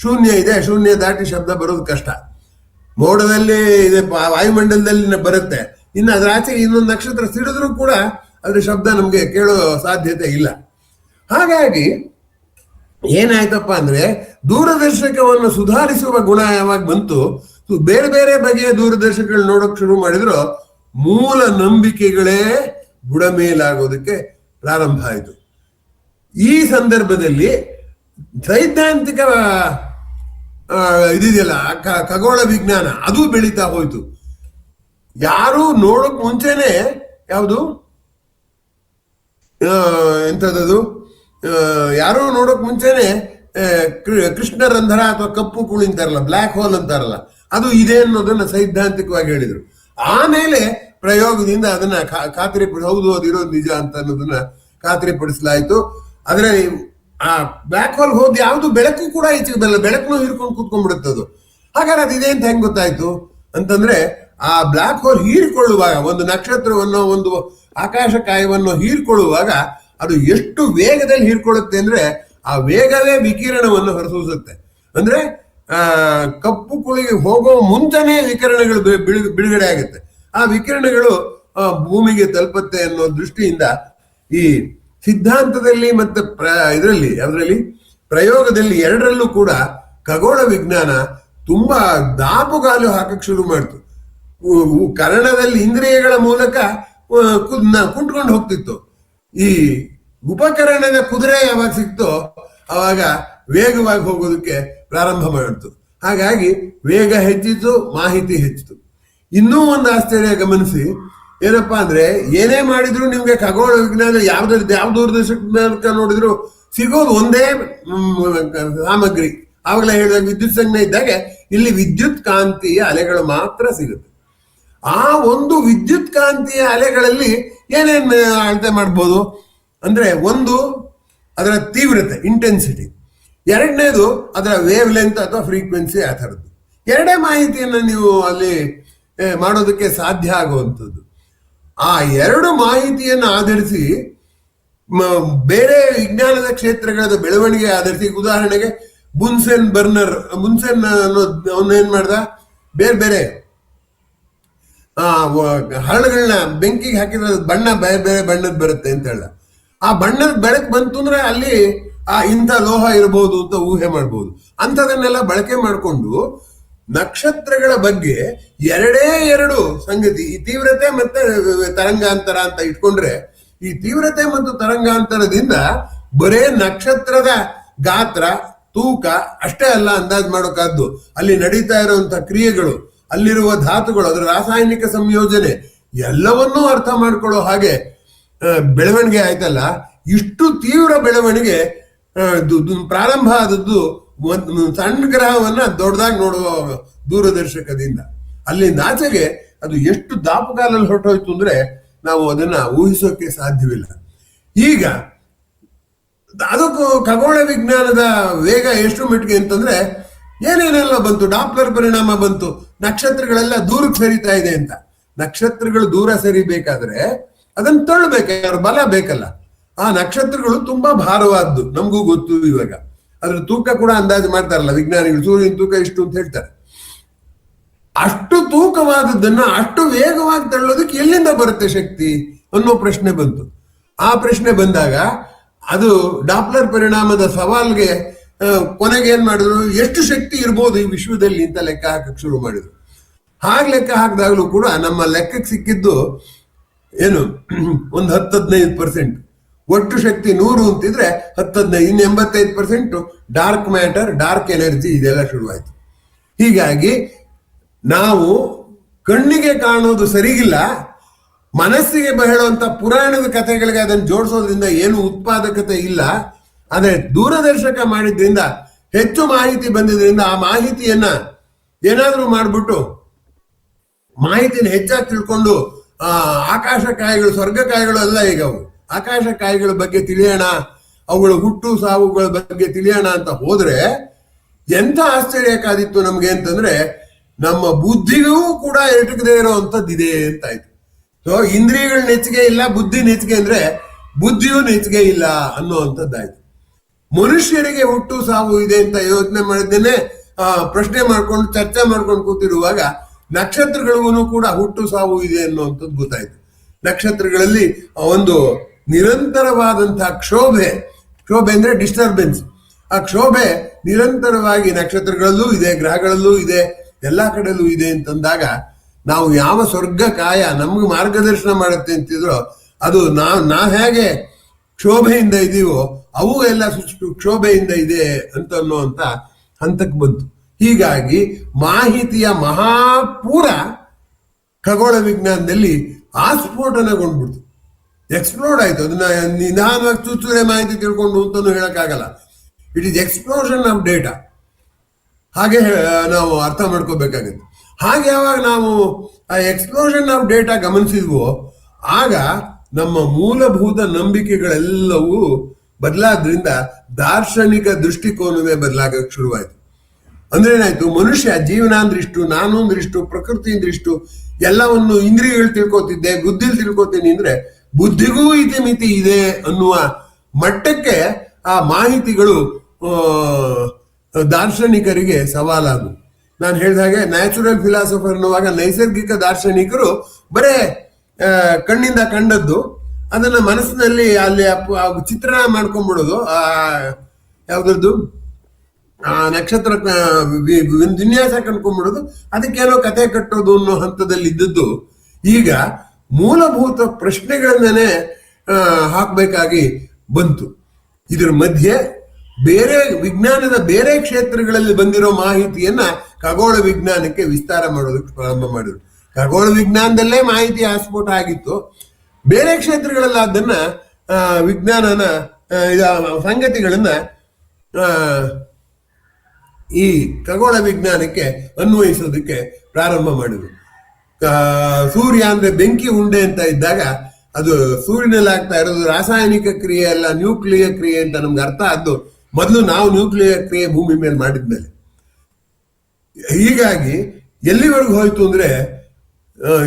ಶೂನ್ಯ ಇದೆ, ಶೂನ್ಯ ದಾಟಿ ಶಬ್ದ ಬರೋದು ಕಷ್ಟ. ಮೋಡದಲ್ಲಿ ಇದೆ, ವಾಯುಮಂಡಲದಲ್ಲಿ ಬರುತ್ತೆ, ಇನ್ನು ಅದ್ರ ಆಚೆ ಇನ್ನೊಂದು ನಕ್ಷತ್ರ ಸಿಡಿದ್ರು ಕೂಡ ಅದ್ರ ಶಬ್ದ ನಮ್ಗೆ ಕೇಳೋ ಸಾಧ್ಯತೆ ಇಲ್ಲ. ಹಾಗಾಗಿ ಏನಾಯ್ತಪ್ಪ ಅಂದ್ರೆ ದೂರದರ್ಶಕವನ್ನು ಸುಧಾರಿಸುವ ಗುಣ ಯಾವಾಗ ಬಂತು, ಬೇರೆ ಬೇರೆ ಬಗೆಯ ದೂರದರ್ಶಕಗಳು ನೋಡೋಕ್ ಶುರು ಮಾಡಿದ್ರು ಮೂಲ ನಂಬಿಕೆಗಳೇ ಬುಡಮೇಲಾಗೋದಕ್ಕೆ ಪ್ರಾರಂಭ ಆಯಿತು. ಈ ಸಂದರ್ಭದಲ್ಲಿ ಸೈದ್ಧಾಂತಿಕ ಇದಿದೆಯಲ್ಲ, ಖಗೋಳ ವಿಜ್ಞಾನ ಅದು ಬೆಳೀತಾ ಹೋಯ್ತು. ಯಾರು ನೋಡೋಕ್ ಮುಂಚೆನೆ ಯಾವುದು ಎಂಥದ್ದು ಯಾರು ನೋಡೋಕ್ ಮುಂಚೆನೆ ಕೃಷ್ಣ ರಂಧ್ರ ಅಥವಾ ಕಪ್ಪು ಕುಳಿ ಅಂತಾರಲ್ಲ, ಬ್ಲ್ಯಾಕ್ ಹೋಲ್ ಅಂತಾರಲ್ಲ, ಅದು ಇದೆ ಅನ್ನೋದನ್ನ ಸೈದ್ಧಾಂತಿಕವಾಗಿ ಹೇಳಿದ್ರು. ಆಮೇಲೆ ಪ್ರಯೋಗದಿಂದ ಅದನ್ನ ಹೌದು ಅದಿರೋದು ನಿಜ ಅಂತ ಅನ್ನೋದನ್ನ ಖಾತ್ರಿಪಡಿಸಲಾಯ್ತು. ಆದ್ರೆ ಆ ಬ್ಲ್ಯಾಕ್ ಹೋಲ್ ಹೋದ್ ಯಾವ್ದು ಬೆಳಕು ಕೂಡ ಈಚೆಗೆ ಬರಲ್ಲ, ಬೆಳಕನ್ನು ಹೀರ್ಕೊಂಡು ಕೂತ್ಕೊಂಡ್ಬಿಡುತ್ತದು. ಹಾಗಾದ್ರೆ ಅದಿದೆ ಅಂತ ಹೆಂಗ್ ಗೊತ್ತಾಯ್ತು ಅಂತಂದ್ರೆ, ಆ ಬ್ಲ್ಯಾಕ್ ಹೋಲ್ ಹೀರಿಕೊಳ್ಳುವಾಗ, ಒಂದು ನಕ್ಷತ್ರವನ್ನು ಒಂದು ಆಕಾಶಕಾಯವನ್ನು ಹೀರ್ಕೊಳ್ಳುವಾಗ ಅದು ಎಷ್ಟು ವೇಗದಲ್ಲಿ ಹೀರ್ಕೊಳ್ಳುತ್ತೆ ಅಂದ್ರೆ ಆ ವೇಗವೇ ವಿಕಿರಣವನ್ನು ಹೊರಸೂಸುತ್ತೆ. ಅಂದ್ರೆ ಕಪ್ಪು ಕುಳಿಗೆ ಹೋಗೋ ಮುಂಚೆನೇ ವಿಕಿರಣಗಳು ಬಿಡುಗಡೆ ಆಗುತ್ತೆ. ಆ ವಿಕಿರಣಗಳು ಭೂಮಿಗೆ ತಲುಪುತ್ತೆ ಅನ್ನೋ ದೃಷ್ಟಿಯಿಂದ ಈ ಸಿದ್ಧಾಂತದಲ್ಲಿ ಮತ್ತೆ ಅದರಲ್ಲಿ ಪ್ರಯೋಗದಲ್ಲಿ ಎರಡರಲ್ಲೂ ಕೂಡ ಖಗೋಳ ವಿಜ್ಞಾನ ತುಂಬಾ ದಾಪುಗಾಲು ಹಾಕಕ್ ಶುರು ಮಾಡ್ತು. ಕರ್ಣದಲ್ಲಿ ಇಂದ್ರಿಯಗಳ ಮೂಲಕ ಕುಂಟ್ಕೊಂಡು ಹೋಗ್ತಿತ್ತು. ಈ ಉಪಕರಣದ ಕುದುರೆ ಯಾವಾಗ ಸಿಕ್ತೋ ಅವಾಗ ವೇಗವಾಗಿ ಹೋಗೋದಕ್ಕೆ ಪ್ರಾರಂಭ ಮಾಡ್ತು. ಹಾಗಾಗಿ ವೇಗ ಹೆಚ್ಚಿತು, ಮಾಹಿತಿ ಹೆಚ್ಚಿತು. ಇನ್ನೂ ಒಂದು ಆಶ್ಚರ್ಯ ಗಮನಿಸಿ, ಏನಪ್ಪಾ ಅಂದ್ರೆ ಏನೇ ಮಾಡಿದ್ರು ನಿಮ್ಗೆ ಖಗೋಳ ವಿಜ್ಞಾನ ಯಾವ ದೂರದರ್ಶಕ ನೋಡಿದ್ರು ಸಿಗೋದು ಒಂದೇ ಸಾಮಗ್ರಿ. ಆವಾಗಲೇ ಹೇಳಿದಾಗ ವಿದ್ಯುತ್ ಸಂಜ್ಞೆ ಇದ್ದಾಗ ಇಲ್ಲಿ ವಿದ್ಯುತ್ ಕಾಂತೀಯ ಅಲೆಗಳು ಮಾತ್ರ ಸಿಗುತ್ತೆ. ಆ ಒಂದು ವಿದ್ಯುತ್ ಕಾಂತೀಯ ಅಲೆಗಳಲ್ಲಿ ಏನೇನ್ ಅಳತೆ ಮಾಡ್ಬೋದು ಅಂದ್ರೆ, ಒಂದು ಅದರ ತೀವ್ರತೆ ಇಂಟೆನ್ಸಿಟಿ, ಎರಡನೇದು ಅದರ ವೇವ್ ಲೆಂತ್ ಅಥವಾ ಫ್ರೀಕ್ವೆನ್ಸಿ, ಆ ಥರದ್ದು ಎರಡೇ ಮಾಹಿತಿಯನ್ನು ನೀವು ಅಲ್ಲಿ ಮಾಡೋದಕ್ಕೆ ಸಾಧ್ಯ ಆಗುವಂಥದ್ದು. ಆ ಎರಡು ಮಾಹಿತಿಯನ್ನು ಆಧರಿಸಿ ಬೇರೆ ವಿಜ್ಞಾನದ ಕ್ಷೇತ್ರಗಳ ಬೆಳವಣಿಗೆ ಆಧರಿಸಿ, ಉದಾಹರಣೆಗೆ ಬುನ್ಸೆನ್ ಅವನೇನ್ ಮಾಡ್ದ, ಬೇರೆ ಬೇರೆ ಹರಳುಗಳನ್ನ ಬೆಂಕಿಗೆ ಹಾಕಿದ್ರೆ ಬಣ್ಣ ಬೇರೆ ಬೇರೆ ಬಣ್ಣದ ಬರುತ್ತೆ ಅಂತ ಹೇಳ. ಆ ಬಣ್ಣದ ಬೆಳಕು ಬಂತು ಅಂದ್ರೆ ಅಲ್ಲಿ ಇಂಥ ಲೋಹ ಇರಬಹುದು ಅಂತ ಊಹೆ ಮಾಡ್ಬೋದು. ಅಂಥದನ್ನೆಲ್ಲ ಬಳಕೆ ಮಾಡಿಕೊಂಡು ನಕ್ಷತ್ರಗಳ ಬಗ್ಗೆ ಎರಡೇ ಎರಡು ಸಂಗತಿ, ಈ ತೀವ್ರತೆ ಮತ್ತೆ ತರಂಗಾಂತರ ಅಂತ ಇಟ್ಕೊಂಡ್ರೆ, ಈ ತೀವ್ರತೆ ಮತ್ತು ತರಂಗಾಂತರದಿಂದ ಬರೇ ನಕ್ಷತ್ರದ ಗಾತ್ರ, ತೂಕ ಅಷ್ಟೇ ಅಲ್ಲ ಅಂದಾಜು ಮಾಡೋಕಾದ್ದು, ಅಲ್ಲಿ ನಡೀತಾ ಇರುವಂತಹ ಕ್ರಿಯೆಗಳು, ಅಲ್ಲಿರುವ ಧಾತುಗಳು, ಅದರ ರಾಸಾಯನಿಕ ಸಂಯೋಜನೆ ಎಲ್ಲವನ್ನೂ ಅರ್ಥ ಮಾಡ್ಕೊಳ್ಳೋ ಹಾಗೆ ಬೆಳವಣಿಗೆ ಆಯ್ತಲ್ಲ. ಇಷ್ಟು ತೀವ್ರ ಬೆಳವಣಿಗೆ ಪ್ರಾರಂಭ ಆದದ್ದು ಸಣ್ಣ ಗ್ರಹವನ್ನ ದೊಡ್ಡದಾಗಿ ನೋಡುವ ದೂರದರ್ಶಕದಿಂದ. ಅಲ್ಲಿಂದ ಆಚೆಗೆ ಅದು ಎಷ್ಟು ದಾಪುಗಾಲಲ್ಲಿ ಹೊರಟೋಯ್ತು ಅಂದ್ರೆ ನಾವು ಅದನ್ನ ಊಹಿಸೋಕೆ ಸಾಧ್ಯವಿಲ್ಲ. ಈಗ ಅದಕ್ಕೂ ಖಗೋಳ ವಿಜ್ಞಾನದ ವೇಗ ಎಷ್ಟು ಮಟ್ಟಿಗೆ ಅಂತಂದ್ರೆ, ಏನೇನೆಲ್ಲ ಬಂತು, ಡಾಪ್ಲರ್ ಪರಿಣಾಮ ಬಂತು, ನಕ್ಷತ್ರಗಳೆಲ್ಲ ದೂರಕ್ಕೆ ಸರಿತಾ ಇದೆ ಅಂತ. ನಕ್ಷತ್ರಗಳು ದೂರ ಸರಿಬೇಕಾದ್ರೆ ಅದನ್ನ ತಳ್ಳಬೇಕು, ಬಲ ಬೇಕಲ್ಲ. ಆ ನಕ್ಷತ್ರಗಳು ತುಂಬಾ ಭಾರವಾದ್ದು, ನಮಗೂ ಗೊತ್ತು. ಇವಾಗ ಅದ್ರ ತೂಕ ಕೂಡ ಅಂದಾಜು ಮಾಡ್ತಾರಲ್ಲ ವಿಜ್ಞಾನಿಗಳು, ಸೂರ್ಯನ ತೂಕ ಇಷ್ಟು ಅಂತ ಹೇಳ್ತಾರೆ. ಅಷ್ಟು ತೂಕವಾದದ್ದನ್ನ ಅಷ್ಟು ವೇಗವಾಗಿ ತಳ್ಳೋದಕ್ಕೆ ಎಲ್ಲಿಂದ ಬರುತ್ತೆ ಶಕ್ತಿ ಅನ್ನೋ ಪ್ರಶ್ನೆ ಬಂತು. ಆ ಪ್ರಶ್ನೆ ಬಂದಾಗ ಅದು ಡಾಪ್ಲರ್ ಪರಿಣಾಮದ ಸವಾಲ್ಗೆ ಕೊನೆಗೆ ಏನ್ ಮಾಡಿದ್ರು, ಎಷ್ಟು ಶಕ್ತಿ ಇರ್ಬೋದು ಈ ವಿಶ್ವದಲ್ಲಿ ಅಂತ ಲೆಕ್ಕ ಹಾಕಕ್ ಶುರು ಮಾಡಿದ್ರು. ಹಾಗೆ ಲೆಕ್ಕ ಹಾಕಿದಾಗಲೂ ಕೂಡ ನಮ್ಮ ಲೆಕ್ಕಕ್ಕೆ ಸಿಕ್ಕಿದ್ದು ಏನು, ಒಂದು 10-15%. ಒಟ್ಟು ಶಕ್ತಿ 100 ಅಂತಿದ್ರೆ 10-15, ಇನ್ನು 85% ಡಾರ್ಕ್ ಮ್ಯಾಟರ್, ಡಾರ್ಕ್ ಎನರ್ಜಿ, ಇದೆಲ್ಲ ಶುರುವಾಯ್ತು. ಹೀಗಾಗಿ ನಾವು ಕಣ್ಣಿಗೆ ಕಾಣೋದು ಸರಿಗಿಲ್ಲ, ಮನಸ್ಸಿಗೆ ಹೇಳುವಂತ ಪುರಾಣದ ಕಥೆಗಳಿಗೆ ಅದನ್ನು ಜೋಡಿಸೋದ್ರಿಂದ ಏನು ಉತ್ಪಾದಕತೆ ಇಲ್ಲ. ಆದ್ರೆ ದೂರದರ್ಶಕ ಮಾಡಿದ್ರಿಂದ ಹೆಚ್ಚು ಮಾಹಿತಿ ಬಂದಿದ್ರಿಂದ ಆ ಮಾಹಿತಿಯನ್ನ ಏನಾದ್ರೂ ಮಾಡ್ಬಿಟ್ಟು ಮಾಹಿತಿನ ಹೆಚ್ಚಾಗಿ ತಿಳ್ಕೊಂಡು ಆಕಾಶ ಕಾಯಿಗಳು, ಸ್ವರ್ಗ ಕಾಯಿಗಳು ಅಲ್ಲ ಈಗ ಅವು, ಆಕಾಶ ಕಾಯಿಗಳ ಬಗ್ಗೆ ತಿಳಿಯೋಣ, ಅವುಗಳ ಹುಟ್ಟು ಸಾವುಗಳ ಬಗ್ಗೆ ತಿಳಿಯೋಣ ಅಂತ ಹೋದ್ರೆ ಎಂಥ ಆಶ್ಚರ್ಯಕ್ಕಾದಿತ್ತು ನಮ್ಗೆ ಅಂತಂದ್ರೆ, ನಮ್ಮ ಬುದ್ಧಿಗೂ ಕೂಡ ಎಟಕದೇ ಇರೋವಂಥದ್ದಿದೆ ಅಂತಾಯ್ತು. ಸೊ ಇಂದ್ರಿಯಗಳ ನೆಚ್ಚಿಗೆ ಇಲ್ಲ, ಬುದ್ಧಿ ನೆಚ್ಚಿಗೆ ಅಂದ್ರೆ ಬುದ್ಧಿಯೂ ನೆಚ್ಚಿಗೆ ಇಲ್ಲ ಅನ್ನುವಂಥದ್ದಾಯ್ತು. ಮನುಷ್ಯರಿಗೆ ಹುಟ್ಟು ಸಾವು ಇದೆ ಅಂತ ಯೋಚನೆ ಮಾಡಿದ್ದೇನೆ, ಪ್ರಶ್ನೆ ಮಾಡ್ಕೊಂಡು ಚರ್ಚೆ ಮಾಡ್ಕೊಂಡು ಕೂತಿರುವಾಗ ನಕ್ಷತ್ರಗಳಿಗೂ ಕೂಡ ಹುಟ್ಟು ಸಾವು ಇದೆ ಅನ್ನುವಂಥದ್ದು ಗೊತ್ತಾಯ್ತು. ನಕ್ಷತ್ರಗಳಲ್ಲಿ ಒಂದು ನಿರಂತರವಾದಂತಹ ಕ್ಷೋಭೆ ಅಂದ್ರೆ ಡಿಸ್ಟರ್ಬೆನ್ಸ್, ಆ ಕ್ಷೋಭೆ ನಿರಂತರವಾಗಿ ನಕ್ಷತ್ರಗಳಲ್ಲೂ ಇದೆ, ಗ್ರಹಗಳಲ್ಲೂ ಇದೆ, ಎಲ್ಲಾ ಕಡೆಯಲ್ಲೂ ಇದೆ ಅಂತಂದಾಗ ನಾವು ಯಾವ ಸ್ವರ್ಗ ಕಾಯ ನಮ್ಗೆ ಮಾರ್ಗದರ್ಶನ ಮಾಡುತ್ತೆ ಅಂತಿದ್ರೋ ಅದು ನಾ ಹೇಗೆ ಕ್ಷೋಭೆಯಿಂದ ಇದೀವೋ ಅವು ಎಲ್ಲ ಕ್ಷೋಭೆಯಿಂದ ಇದೆ ಅಂತ ಅನ್ನುವಂತ ಹಂತಕ್ಕೆ ಬಂತು. ಹೀಗಾಗಿ ಮಾಹಿತಿಯ ಮಹಾಪೂರ ಖಗೋಳ ವಿಜ್ಞಾನದಲ್ಲಿ ಆಸ್ಫೋಟನಗೊಂಡ್ಬಿಡ್ತು, ಎಕ್ಸ್ಪ್ಲೋಡ್ ಆಯ್ತು. ಅದನ್ನ ನಿಧಾನವಾಗಿ ಚುಚ್ಚುರೆ ಮಾಹಿತಿ ತಿಳ್ಕೊಂಡು ಅಂತಾನು ಹೇಳಕ್ಕಾಗಲ್ಲ. It is explosion of data. ಹಾಗೆ ನಾವು ಅರ್ಥ ಮಾಡ್ಕೋಬೇಕಾಗುತ್ತೆ. ಹಾಗೆ ಯಾವಾಗ ನಾವು ಆ ಎಕ್ಸ್ಪ್ಲೋಷನ್ ಆಫ್ ಡೇಟಾ ಗಮನಿಸಿದ್ವೋ ಆಗ ನಮ್ಮ ಮೂಲಭೂತ ನಂಬಿಕೆಗಳೆಲ್ಲವೂ ಬದಲಾದ್ರಿಂದ ದಾರ್ಶನಿಕ ದೃಷ್ಟಿಕೋನವೇ ಬದಲಾಗಕ್ಕೆ ಶುರುವಾಯಿತು. ಅಂದ್ರೆ ಏನಾಯ್ತು, ಮನುಷ್ಯ ಜೀವನ ಅಂದ್ರಿಷ್ಟು, ನಾನು ಅಂದ್ರಿಷ್ಟು, ಪ್ರಕೃತಿ ಅಂದ್ರಿಷ್ಟು ಎಲ್ಲವನ್ನು ಇಂದ್ರಿಯಗಳು ತಿಳ್ಕೊತಿದ್ದೆ, ಬುದ್ಧಿಲಿ ತಿಳ್ಕೊತೀನಿ ಅಂದ್ರೆ ಬುದ್ಧಿಗೂ ಇತಿಮಿತಿ ಇದೆ ಅನ್ನುವ ಮಟ್ಟಕ್ಕೆ ಆ ಮಾಹಿತಿಗಳು ದಾರ್ಶನಿಕರಿಗೆ ಸವಾಲಾಗು. ನಾನು ಹೇಳಿದ ಹಾಗೆ ನ್ಯಾಚುರಲ್ ಫಿಲಾಸಫರ್ ಅನ್ನುವಾಗ ನೈಸರ್ಗಿಕ ದಾರ್ಶನಿಕರು ಬರೇ ಕಣ್ಣಿಂದ ಕಂಡದ್ದು ಅದನ್ನ ಮನಸ್ಸಿನಲ್ಲಿ ಅಲ್ಲಿ ಚಿತ್ರಣ ಮಾಡ್ಕೊಂಡ್ಬಿಡೋದು, ಯಾವ್ದದ್ದು ಆ ನಕ್ಷತ್ರ ವಿನ್ಯಾಸ ಕಂಡ್ಕೊಂಡ್ಬಿಡೋದು, ಅದಕ್ಕೇನೋ ಕತೆ ಕಟ್ಟೋದು ಅನ್ನೋ ಹಂತದಲ್ಲಿ ಇದ್ದದ್ದು ಈಗ ಮೂಲಭೂತ ಪ್ರಶ್ನೆಗಳನ್ನೇ ಹಾಕ್ಬೇಕಾಗಿ ಬಂತು. ಇದ್ರ ಮಧ್ಯೆ ಬೇರೆ ವಿಜ್ಞಾನದ ಬೇರೆ ಕ್ಷೇತ್ರಗಳಲ್ಲಿ ಬಂದಿರೋ ಮಾಹಿತಿಯನ್ನ ಖಗೋಳ ವಿಜ್ಞಾನಕ್ಕೆ ವಿಸ್ತಾರ ಮಾಡೋದಕ್ಕೆ ಪ್ರಾರಂಭ ಮಾಡಿದ್ರು. ಖಗೋಳ ವಿಜ್ಞಾನದಲ್ಲೇ ಮಾಹಿತಿ ಆಸ್ಫೋಟ ಆಗಿತ್ತು, ಬೇರೆ ಕ್ಷೇತ್ರಗಳೆಲ್ಲ ಅದನ್ನ ವಿಜ್ಞಾನನ ಸಂಗತಿಗಳನ್ನ ಈ ಖಗೋಳ ವಿಜ್ಞಾನಕ್ಕೆ ಅನ್ವಯಿಸೋದಕ್ಕೆ ಪ್ರಾರಂಭ ಮಾಡಿದ್ರು. ಸೂರ್ಯ ಅಂದ್ರೆ ಬೆಂಕಿ ಉಂಡೆ ಅಂತ ಇದ್ದಾಗ ಅದು ಸೂರ್ಯನಲ್ಲಿ ಆಗ್ತಾ ಇರೋದು ರಾಸಾಯನಿಕ ಕ್ರಿಯೆ ಅಲ್ಲ, ನ್ಯೂಕ್ಲಿಯರ್ ಕ್ರಿಯೆ ಅಂತ ನಮ್ಗೆ ಅರ್ಥ ಆದ್ದು ಮೊದಲು ನಾವು ನ್ಯೂಕ್ಲಿಯರ್ ಕ್ರಿಯೆ ಭೂಮಿ ಮೇಲೆ ಮಾಡಿದ್ಮೇಲೆ. ಹೀಗಾಗಿ ಎಲ್ಲಿವರೆಗೂ ಹೋಯ್ತು ಅಂದ್ರೆ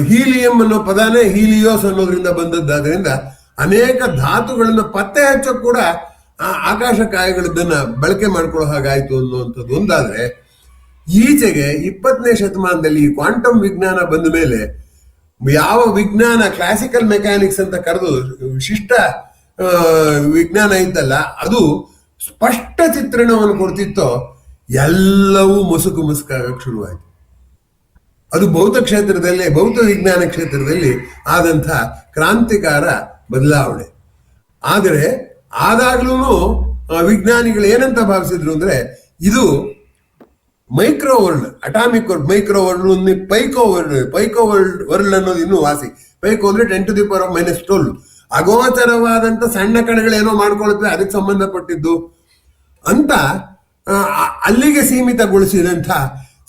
ಹೀಲಿಯಂ ಅನ್ನೋ ಪದಾನೇ ಹೀಲಿಯೋಸ್ ಅನ್ನೋದ್ರಿಂದ ಬಂದದ್ದಾದ್ರಿಂದ ಅನೇಕ ಧಾತುಗಳನ್ನ ಪತ್ತೆ ಹಚ್ಚೋಕ್ ಕೂಡ ಆಕಾಶಕಾಯಗಳನ್ನ ಬಳಕೆ ಮಾಡ್ಕೊಳ್ಳೋ ಹಾಗಾಯ್ತು ಅನ್ನುವಂಥದ್ದು ಒಂದಾದ್ರೆ, ಈಚೆಗೆ 20ನೇ ಶತಮಾನದಲ್ಲಿ ಕ್ವಾಂಟಮ್ ವಿಜ್ಞಾನ ಬಂದ ಮೇಲೆ ಯಾವ ವಿಜ್ಞಾನ ಕ್ಲಾಸಿಕಲ್ ಮೆಕ್ಯಾನಿಕ್ಸ್ ಅಂತ ಕರೆದು ವಿಶಿಷ್ಟ ವಿಜ್ಞಾನ ಇದ್ದಲ್ಲ, ಅದು ಸ್ಪಷ್ಟ ಚಿತ್ರಣವನ್ನು ಕೊಡ್ತಿತ್ತೋ ಎಲ್ಲವೂ ಮುಸುಕಾಗಕ್ಕೆ ಶುರುವಾಯಿತು. ಅದು ಭೌತ ಕ್ಷೇತ್ರದಲ್ಲಿ, ಭೌತ ವಿಜ್ಞಾನ ಕ್ಷೇತ್ರದಲ್ಲಿ ಆದಂಥ ಕ್ರಾಂತಿಕಾರ ಬದಲಾವಣೆ. ಆದರೆ ಆದಾಗ್ಲೂ ವಿಜ್ಞಾನಿಗಳು ಏನಂತ ಭಾವಿಸಿದ್ರು ಅಂದ್ರೆ ಇದು micro world, atomic world, micro world, pico world ಅನ್ನೋದು ಇನ್ನೂ ವಾಸಿ. ಪೈಕೋ ಅಂದ್ರೆ 10⁻⁻12 ಅಗೋಚರವಾದಂತ ಸಣ್ಣ ಕಣಗಳೇನೋ ಮಾಡ್ಕೊಳ್ತವೆ, ಅದಕ್ಕೆ ಸಂಬಂಧಪಟ್ಟಿದ್ದು ಅಂತ ಅಲ್ಲಿಗೆ ಸೀಮಿತಗೊಳಿಸಿದಂಥ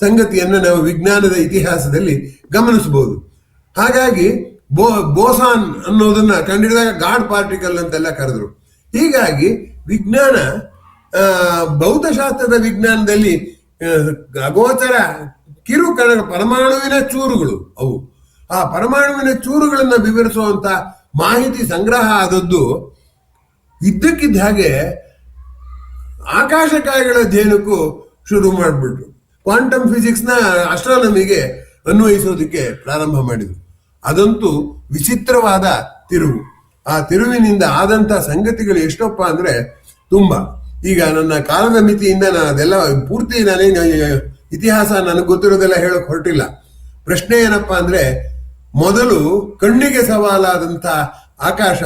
ಸಂಗತಿಯನ್ನು ನಾವು ವಿಜ್ಞಾನದ ಇತಿಹಾಸದಲ್ಲಿ ಗಮನಿಸಬಹುದು. ಹಾಗಾಗಿ ಬೋಸಾನ್ ಅನ್ನೋದನ್ನ ಕಂಡಿಡಿದಾಗ ಗಾಡ್ ಪಾರ್ಟಿಕಲ್ ಅಂತೆಲ್ಲ ಕರೆದ್ರು. ಹೀಗಾಗಿ ವಿಜ್ಞಾನ, ಭೌತಶಾಸ್ತ್ರದ ವಿಜ್ಞಾನದಲ್ಲಿ ಅಗೋಚರ ಕಿರು ಕಣ ಪರಮಾಣುವಿನ ಚೂರುಗಳು, ಅವು ಆ ಪರಮಾಣುವಿನ ಚೂರುಗಳನ್ನ ವಿವರಿಸುವಂತ ಮಾಹಿತಿ ಸಂಗ್ರಹ ಆದದ್ದು ಇದ್ದಕ್ಕಿದ್ದ ಹಾಗೆ ಆಕಾಶಕಾಯಗಳ ಅಧ್ಯಯನಕ್ಕೂ ಶುರು ಮಾಡಿಬಿಟ್ರು. ಕ್ವಾಂಟಮ್ ಫಿಸಿಕ್ಸ್ನ ಆಸ್ಟ್ರಾನಮಿಗೆ ಅನ್ವಯಿಸೋದಕ್ಕೆ ಪ್ರಾರಂಭ ಮಾಡಿದ್ರು. ಅದಂತೂ ವಿಚಿತ್ರವಾದ ತಿರುವು. ಆ ತಿರುವಿನಿಂದ ಆದಂತ ಸಂಗತಿಗಳು ಎಷ್ಟಪ್ಪ ಅಂದ್ರೆ ತುಂಬಾ. ಈಗ ನನ್ನ ಕಾಲದ ಮಿತಿಯಿಂದ ನಾನು ಅದೆಲ್ಲ ಪೂರ್ತಿ ಇತಿಹಾಸ ನನಗೆ ಗೊತ್ತಿರೋದೆಲ್ಲ ಹೇಳಕ್ ಹೊರಟಿಲ್ಲ. ಪ್ರಶ್ನೆ ಏನಪ್ಪಾ ಅಂದ್ರೆ, ಮೊದಲು ಕಣ್ಣಿಗೆ ಸವಾಲಾದಂತ ಆಕಾಶ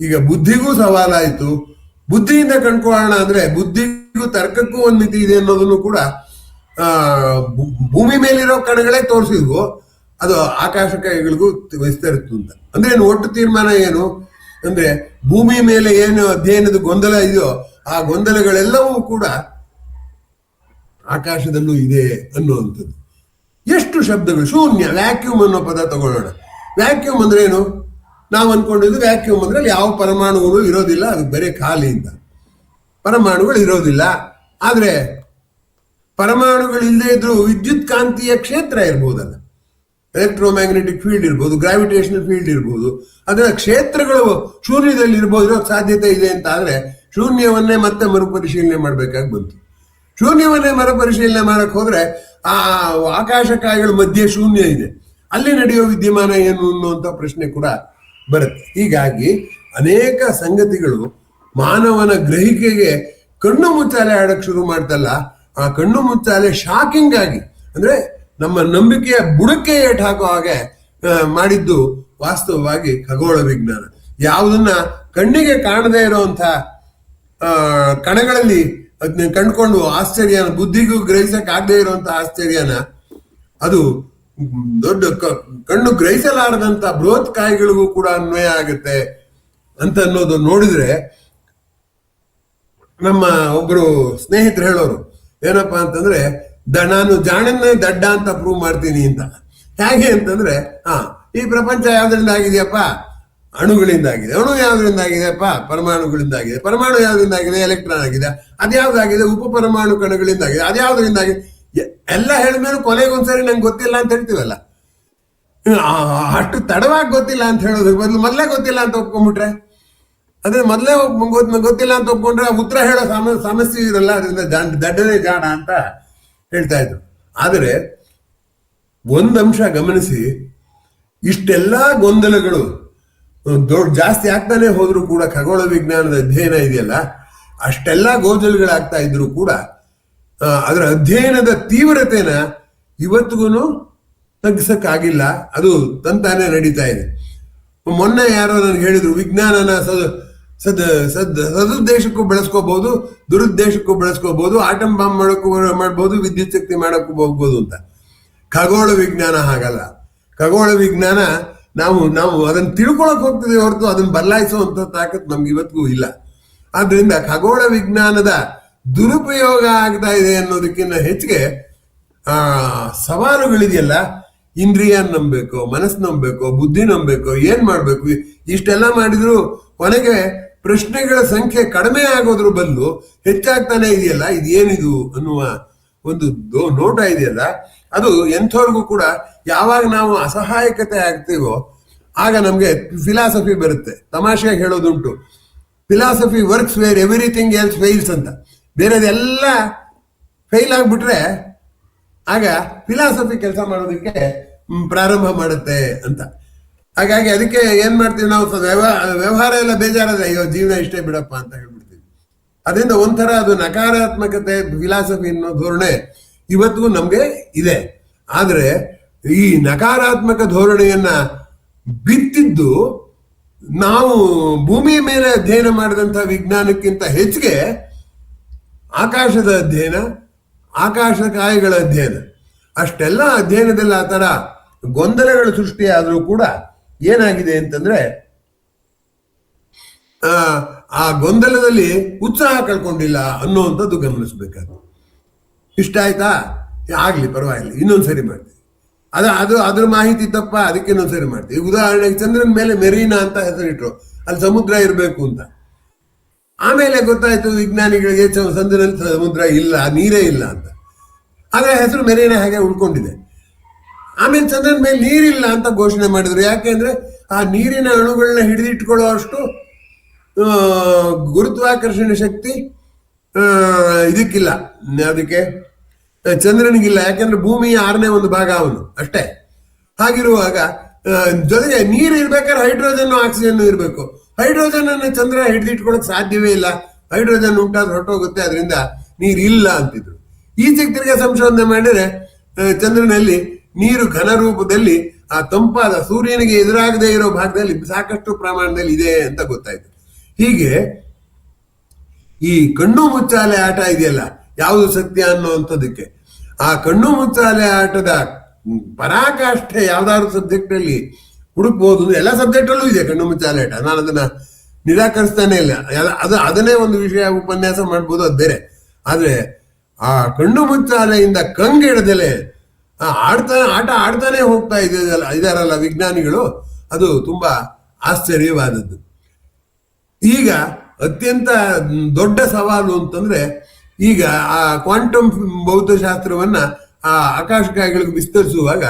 ಈಗ ಬುದ್ಧಿಗೂ ಸವಾಲಾಯಿತು. ಬುದ್ಧಿಯಿಂದ ಕಂಡ್ಕೊಳ್ಳೋಣ ಅಂದ್ರೆ ಬುದ್ಧಿಗೂ ತರ್ಕಕ್ಕೂ ಒಂದು ಮಿತಿ ಇದೆ ಅನ್ನೋದನ್ನು ಕೂಡ ಭೂಮಿ ಮೇಲಿರೋ ಕಣಗಳೇ ತೋರಿಸಿದ್ವು. ಅದು ಆಕಾಶಕಾಯಗಳಿಗೂ ವಿಸ್ತರಿತು ಅಂತ ಅಂದ್ರೆ ಒಟ್ಟು ತೀರ್ಮಾನ ಏನು ಅಂದ್ರೆ, ಭೂಮಿ ಮೇಲೆ ಏನು ಅಧ್ಯಯನದ ಗೊಂದಲ ಇದೆಯೋ ಆ ಗೊಂದಲಗಳೆಲ್ಲವೂ ಕೂಡ ಆಕಾಶದಲ್ಲೂ ಇದೆ ಅನ್ನುವಂಥದ್ದು. ಎಷ್ಟು ಶಬ್ದಗಳು, ಶೂನ್ಯ, ವ್ಯಾಕ್ಯೂಮ್ ಅನ್ನೋ ಪದ ತಗೊಳ್ಳೋಣ. ವ್ಯಾಕ್ಯೂಮ್ ಅಂದ್ರೆ ಏನು? ನಾವು ಅನ್ಕೊಂಡಿದ್ದು ವ್ಯಾಕ್ಯೂಮ್ ಅಂದ್ರೆ ಅಲ್ಲಿ ಯಾವ ಪರಮಾಣುಗಳು ಇರೋದಿಲ್ಲ, ಅದು ಬರೀ ಖಾಲಿ ಅಂತ. ಪರಮಾಣುಗಳು ಇರೋದಿಲ್ಲ. ಆದ್ರೆ ಪರಮಾಣುಗಳು ಇಲ್ಲದೆ ಇದ್ರು ವಿದ್ಯುತ್ ಕಾಂತೀಯ ಕ್ಷೇತ್ರ ಇರ್ಬೋದಲ್ಲ, ಎಲೆಕ್ಟ್ರೋಮ್ಯಾಗ್ನೆಟಿಕ್ ಫೀಲ್ಡ್ ಇರ್ಬೋದು, ಗ್ರಾವಿಟೇಷನಲ್ ಫೀಲ್ಡ್ ಇರ್ಬೋದು. ಅದರ ಕ್ಷೇತ್ರಗಳು ಶೂನ್ಯದಲ್ಲಿ ಇರ್ಬೋದು, ಸಾಧ್ಯತೆ ಇದೆ ಅಂತ ಆದ್ರೆ ಶೂನ್ಯವನ್ನೇ ಮತ್ತೆ ಮರುಪರಿಶೀಲನೆ ಮಾಡ್ಬೇಕಾಗಿ ಬಂತು. ಶೂನ್ಯವನ್ನೇ ಮರುಪರಿಶೀಲನೆ ಮಾಡಕ್ ಹೋದ್ರೆ ಆ ಆಕಾಶಕಾಯಗಳ ಮಧ್ಯೆ ಶೂನ್ಯ ಇದೆ, ಅಲ್ಲಿ ನಡೆಯೋ ವಿದ್ಯಮಾನ ಏನು ಅನ್ನುವಂಥ ಪ್ರಶ್ನೆ ಕೂಡ ಬರುತ್ತೆ. ಹೀಗಾಗಿ ಅನೇಕ ಸಂಗತಿಗಳು ಮಾನವನ ಗ್ರಹಿಕೆಗೆ ಕಣ್ಣು ಮುಚ್ಚಾಲೆ ಆಡಕ್ ಶುರು ಮಾಡ್ತಲ್ಲ, ಆ ಕಣ್ಣು ಮುಚ್ಚಾಲೆ ಶಾಕಿಂಗ್ ಆಗಿ ಅಂದ್ರೆ ನಮ್ಮ ನಂಬಿಕೆಯ ಬುಡಕ್ಕೆ ಏಟ್ ಹಾಕೋ ಹಾಗೆ ಮಾಡಿದ್ದು ವಾಸ್ತವವಾಗಿ ಖಗೋಳ ವಿಜ್ಞಾನ. ಯಾವುದನ್ನ ಕಣ್ಣಿಗೆ ಕಾಣದೇ ಇರುವಂತ ಕಣಗಳಲ್ಲಿ ಅದನ್ನ ಕಂಡುಕೊಂಡು ಆಶ್ಚರ್ಯನ, ಬುದ್ಧಿಗೂ ಗ್ರಹಿಸಕ್ ಆಗದೆ ಇರುವಂತ ಆಶ್ಚರ್ಯನ ಅದು ದೊಡ್ಡ ಕಣ್ಣು ಗ್ರಹಿಸಲಾರದಂತ ಬೃಹತ್ ಕಾಯಿಗಳಿಗೂ ಕೂಡ ಅನ್ವಯ ಆಗುತ್ತೆ ಅಂತ ಅನ್ನೋದು ನೋಡಿದ್ರೆ, ನಮ್ಮ ಒಬ್ರು ಸ್ನೇಹಿತರು ಹೇಳೋರು ಏನಪ್ಪಾ ಅಂತಂದ್ರೆ, ನಾನು ಜಾಣನ್ನೇ ದಡ್ಡ ಅಂತ ಪ್ರೂವ್ ಮಾಡ್ತೀನಿ ಅಂತ. ಹೇಗೆ ಅಂತಂದ್ರೆ, ಈ ಪ್ರಪಂಚ ಯಾವ್ದ್ರಿಂದ ಆಗಿದೆಯಪ್ಪ? ಅಣುಗಳಿಂದ ಆಗಿದೆ. ಅಣು ಯಾವ್ದ್ರಿಂದ ಆಗಿದೆಯಪ್ಪ? ಪರಮಾಣುಗಳಿಂದ ಆಗಿದೆ. ಪರಮಾಣು ಯಾವ್ದ್ರಿಂದ ಆಗಿದೆ? ಎಲೆಕ್ಟ್ರಾನ್ ಆಗಿದೆ. ಅದ್ಯಾವ್ದಾಗಿದೆ? ಉಪ ಪರಮಾಣು ಕಣಗಳಿಂದ ಆಗಿದೆ. ಅದ್ಯಾವ್ದ್ರಿಂದ ಆಗಿದೆ? ಎಲ್ಲ ಹೇಳಿದ್ಮೇಲೆ ಕೊನೆಗೊಂದ್ಸರಿ ನಂಗೆ ಗೊತ್ತಿಲ್ಲ ಅಂತ ಹೇಳ್ತೀವಲ್ಲ, ಅಷ್ಟು ತಡವಾಗಿ ಗೊತ್ತಿಲ್ಲ ಅಂತ ಹೇಳೋದ್ರ ಬದಲು ಮೊದಲೇ ಗೊತ್ತಿಲ್ಲ ಅಂತ ಒಪ್ಕೊಂಡ್ಬಿಟ್ರೆ, ಅದೇ ಮೊದಲೇ ಗೊತ್ತಿಲ್ಲ ಅಂತ ಒಪ್ಕೊಂಡ್ರೆ ಉತ್ತರ ಹೇಳೋ ಸಮಸ್ಯೆ ಇರಲ್ಲ. ಅದರಿಂದ ದಡ್ಡನೇ ಜಾಣ ಅಂತ ಹೇಳ್ತಾ ಇದ್ರು. ಆದರೆ ಒಂದಂಶ ಗಮನಿಸಿ, ಇಷ್ಟೆಲ್ಲಾ ಗೊಂದಲಗಳು ಜಾಸ್ತಿ ಆಗ್ತಾನೆ ಹೋದ್ರು ಕೂಡ ಖಗೋಳ ವಿಜ್ಞಾನದ ಅಧ್ಯಯನ ಇದೆಯಲ್ಲ, ಅಷ್ಟೆಲ್ಲ ಗೋಜಲುಗಳಾಗ್ತಾ ಇದ್ರು ಕೂಡ ಅದರ ಅಧ್ಯಯನದ ತೀವ್ರತೆನ ಇವತ್ತಿಗೂ ತಗ್ಗಿಸಕ್ಕಾಗಿಲ್ಲ. ಅದು ತಂತಾನೆ ನಡೀತಾ ಇದೆ. ಮೊನ್ನೆ ಯಾರೋ ನನಗೆ ಹೇಳಿದ್ರು, ವಿಜ್ಞಾನನ ಸದುದ್ದೇಶಕ್ಕೂ ಬೆಳೆಸ್ಕೋಬಹುದು, ದುರುದ್ದೇಶಕ್ಕೂ ಬೆಳೆಸ್ಕೋಬಹುದು, ಆಟಮ್ ಬಾಂಬ್ ಮಾಡೋಕ್ಕೂ ಮಾಡ್ಬೋದು, ವಿದ್ಯುತ್ ಶಕ್ತಿ ಮಾಡೋಕ್ಕೂ ಹೋಗ್ಬೋದು ಅಂತ. ಖಗೋಳ ವಿಜ್ಞಾನ ಹಾಗಲ್ಲ. ಖಗೋಳ ವಿಜ್ಞಾನ ನಾವು ಅದನ್ನು ತಿಳ್ಕೊಳಕ್ ಹೋಗ್ತಿದೆ ಹೊರತು ಅದನ್ನು ಬದಲಾಯಿಸುವಂತ ತಾಕತ್ ನಮ್ಗೆ ಇವತ್ತಿಗೂ ಇಲ್ಲ. ಆದ್ರಿಂದ ಖಗೋಳ ವಿಜ್ಞಾನದ ದುರುಪಯೋಗ ಆಗ್ತಾ ಇದೆ ಅನ್ನೋದಕ್ಕಿಂತ ಹೆಚ್ಚಿಗೆ ಸವಾಲುಗಳಿದೆಯಲ್ಲ, ಇಂದ್ರಿಯ ನಂಬಬೇಕು, ಮನಸ್ಸು ನಂಬಬೇಕು, ಬುದ್ಧಿ ನಂಬಬೇಕು, ಏನ್ ಮಾಡ್ಬೇಕು, ಇಷ್ಟೆಲ್ಲ ಮಾಡಿದ್ರು ಕೊನೆಗೆ ಪ್ರಶ್ನೆಗಳ ಸಂಖ್ಯೆ ಕಡಿಮೆ ಆಗೋದ್ರ ಬದಲು ಹೆಚ್ಚಾಗ್ತಾನೆ ಇದೆಯಲ್ಲ, ಇದೇನಿದು ಅನ್ನುವ ಒಂದು ನೋಟ ಇದೆಯಲ್ಲ, ಅದು ಎಂಥವ್ರಿಗೂ ಕೂಡ ಯಾವಾಗ ನಾವು ಅಸಹಾಯಕತೆ ಆಗ್ತೀವೋ ಆಗ ನಮ್ಗೆ ಫಿಲಾಸಫಿ ಬರುತ್ತೆ. ತಮಾಷೆಯಾಗಿ ಹೇಳೋದುಂಟು, philosophy works where everything else fails ಅಂತ. ಬೇರೆದೆಲ್ಲ ಫೇಲ್ ಆಗ್ಬಿಟ್ರೆ ಆಗ ಫಿಲಾಸಫಿ ಕೆಲಸ ಮಾಡೋದಕ್ಕೆ ಪ್ರಾರಂಭ ಮಾಡುತ್ತೆ ಅಂತ. ಹಾಗಾಗಿ ಅದಕ್ಕೆ ಏನ್ ಮಾಡ್ತೀವಿ ನಾವು, ವ್ಯವಹಾರ ಎಲ್ಲ ಬೇಜಾರಾದ್ರೆ ಅಯ್ಯೋ ಜೀವನ ಇಷ್ಟೇ ಬಿಡಪ್ಪ ಅಂತ ಹೇಳ್ಬಿಡ್ತೀವಿ. ಅದರಿಂದ ಒಂಥರ ಅದು ನಕಾರಾತ್ಮಕತೆ ಫಿಲಾಸಫಿ ಅನ್ನೋ ಧೋರಣೆ ಇವತ್ತಿಗೂ ನಮ್ಗೆ ಇದೆ. ಆದ್ರೆ ಈ ನಕಾರಾತ್ಮಕ ಧೋರಣೆಯನ್ನ ಬಿತ್ತಿದ್ದು ನಾವು ಭೂಮಿಯ ಮೇಲೆ ಅಧ್ಯಯನ ಮಾಡಿದಂಥ ವಿಜ್ಞಾನಕ್ಕಿಂತ ಹೆಚ್ಚಿಗೆ ಆಕಾಶದ ಅಧ್ಯಯನ, ಆಕಾಶಕಾಯಗಳ ಅಧ್ಯಯನ, ಅಷ್ಟೆಲ್ಲ ಅಧ್ಯಯನದಲ್ಲಿ ಆ ತರ ಗೊಂದಲಗಳು ಸೃಷ್ಟಿಯಾದರೂ ಕೂಡ ಏನಾಗಿದೆ ಅಂತಂದ್ರೆ ಆ ಗೊಂದಲದಲ್ಲಿ ಉತ್ಸಾಹ ಕಳ್ಕೊಂಡಿಲ್ಲ ಅನ್ನುವಂಥದ್ದು ಗಮನಿಸ್ಬೇಕಾದ್ರು. ಇಷ್ಟ ಆಯ್ತಾ, ಆಗ್ಲಿ ಪರವಾಗಿಲ್ಲ, ಇನ್ನೊಂದ್ಸರಿ ಮಾಡ್ತೀವಿ. ಅದ್ರ ಮಾಹಿತಿ ತಪ್ಪ, ಅದಕ್ಕೆ ಇನ್ನೊಂದ್ಸರಿ ಮಾಡ್ತೀವಿ. ಉದಾಹರಣೆಗೆ ಚಂದ್ರನ ಮೇಲೆ ಮೆರೀನಾ ಅಂತ ಹೆಸರಿಟ್ರು, ಅಲ್ಲಿ ಸಮುದ್ರ ಇರಬೇಕು ಅಂತ. ಆಮೇಲೆ ಗೊತ್ತಾಯ್ತು ವಿಜ್ಞಾನಿಗಳಿಗೆ ಚಂದ್ರನಲ್ಲಿ ಸಮುದ್ರ ಇಲ್ಲ, ನೀರೇ ಇಲ್ಲ ಅಂತ. ಆದ್ರೆ ಹೆಸರು ಮೆರೀನಾ ಹಾಗೆ ಉಳ್ಕೊಂಡಿದೆ. ಆಮೇಲೆ ಚಂದ್ರನ ಮೇಲೆ ನೀರಿಲ್ಲ ಅಂತ ಘೋಷಣೆ ಮಾಡಿದ್ರು. ಯಾಕೆಂದ್ರೆ ಆ ನೀರಿನ ಅಣುಗಳನ್ನ ಹಿಡಿದಿಟ್ಕೊಳ್ಳೋ ಅಷ್ಟು ಗುರುತ್ವಾಕರ್ಷಣೆ ಶಕ್ತಿ ಇದಕ್ಕಿಲ್ಲ, ಅದಕ್ಕೆ ಚಂದ್ರನಿಗಿಲ್ಲ. ಯಾಕೆಂದ್ರೆ ಭೂಮಿಯ 6ನೇ ಒಂದು ಭಾಗ ಅವನು ಅಷ್ಟೇ. ಹಾಗಿರುವಾಗ ಜೊತೆಗೆ ನೀರು ಇರ್ಬೇಕಾದ್ರೆ ಹೈಡ್ರೋಜನ್ ಆಕ್ಸಿಜನ್ ಇರಬೇಕು. ಹೈಡ್ರೋಜನ್ ಅನ್ನು ಚಂದ್ರ ಹಿಡಿದಿಟ್ಕೊಳಕ್ ಸಾಧ್ಯವೇ ಇಲ್ಲ. ಹೈಡ್ರೋಜನ್ ಉಂಟಾದ್ರೆ ಹೊರಟೋಗುತ್ತೆ, ಅದರಿಂದ ನೀರು ಇಲ್ಲ ಅಂತಿದ್ರು. ಈಚೆಗೆ ತಿರ್ಗಿ ಸಂಶೋಧನೆ ಮಾಡಿದ್ರೆ ಚಂದ್ರನಲ್ಲಿ ನೀರು ಘನ ರೂಪದಲ್ಲಿ ಆ ತಂಪಾದ ಸೂರ್ಯನಿಗೆ ಎದುರಾಗದೇ ಇರೋ ಭಾಗದಲ್ಲಿ ಸಾಕಷ್ಟು ಪ್ರಮಾಣದಲ್ಲಿ ಇದೆ ಅಂತ ಗೊತ್ತಾಯ್ತು. ಹೀಗೆ ಈ ಕಣ್ಣು ಮುಚ್ಚಾಲೆ ಆಟ ಇದೆಯಲ್ಲ, ಯಾವುದು ಸತ್ಯ ಅನ್ನುವಂಥದ್ದಕ್ಕೆ, ಆ ಕಣ್ಣು ಮುಚ್ಚಾಲೆ ಆಟದ ಪರಾಕಾಷ್ಠೆ ಯಾವ್ದಾದ್ರು ಸಬ್ಜೆಕ್ಟ್ ಅಲ್ಲಿ ಹುಡುಕ್ಬೋದು. ಎಲ್ಲ ಸಬ್ಜೆಕ್ಟ್ ಅಲ್ಲೂ ಇದೆ ಕಣ್ಣು ಮುಚ್ಚಾಲೆ ಆಟ, ನಾನು ಅದನ್ನ ನಿರಾಕರಿಸ್ತಾನೆ ಇಲ್ಲ. ಅದನ್ನೇ ಒಂದು ವಿಷಯ ಉಪನ್ಯಾಸ ಮಾಡ್ಬೋದು, ಅದು ಬೇರೆ. ಆದ್ರೆ ಆ ಕಣ್ಣು ಮುಚ್ಚಾಲೆಯಿಂದ ಕಂಗೆಡದಲೆ ಆಟ ಆಡ್ತಾನೆ ಹೋಗ್ತಾ ಇದಾರಲ್ಲ ವಿಜ್ಞಾನಿಗಳು, ಅದು ತುಂಬಾ ಆಶ್ಚರ್ಯವಾದದ್ದು. ಈಗ ಅತ್ಯಂತ ದೊಡ್ಡ ಸವಾಲು ಅಂತಂದ್ರೆ, ಈಗ ಆ ಕ್ವಾಂಟಮ್ ಭೌತಶಾಸ್ತ್ರವನ್ನ ಆ ಆಕಾಶಕಾಯಗಳಿಗೆ ವಿಸ್ತರಿಸುವಾಗ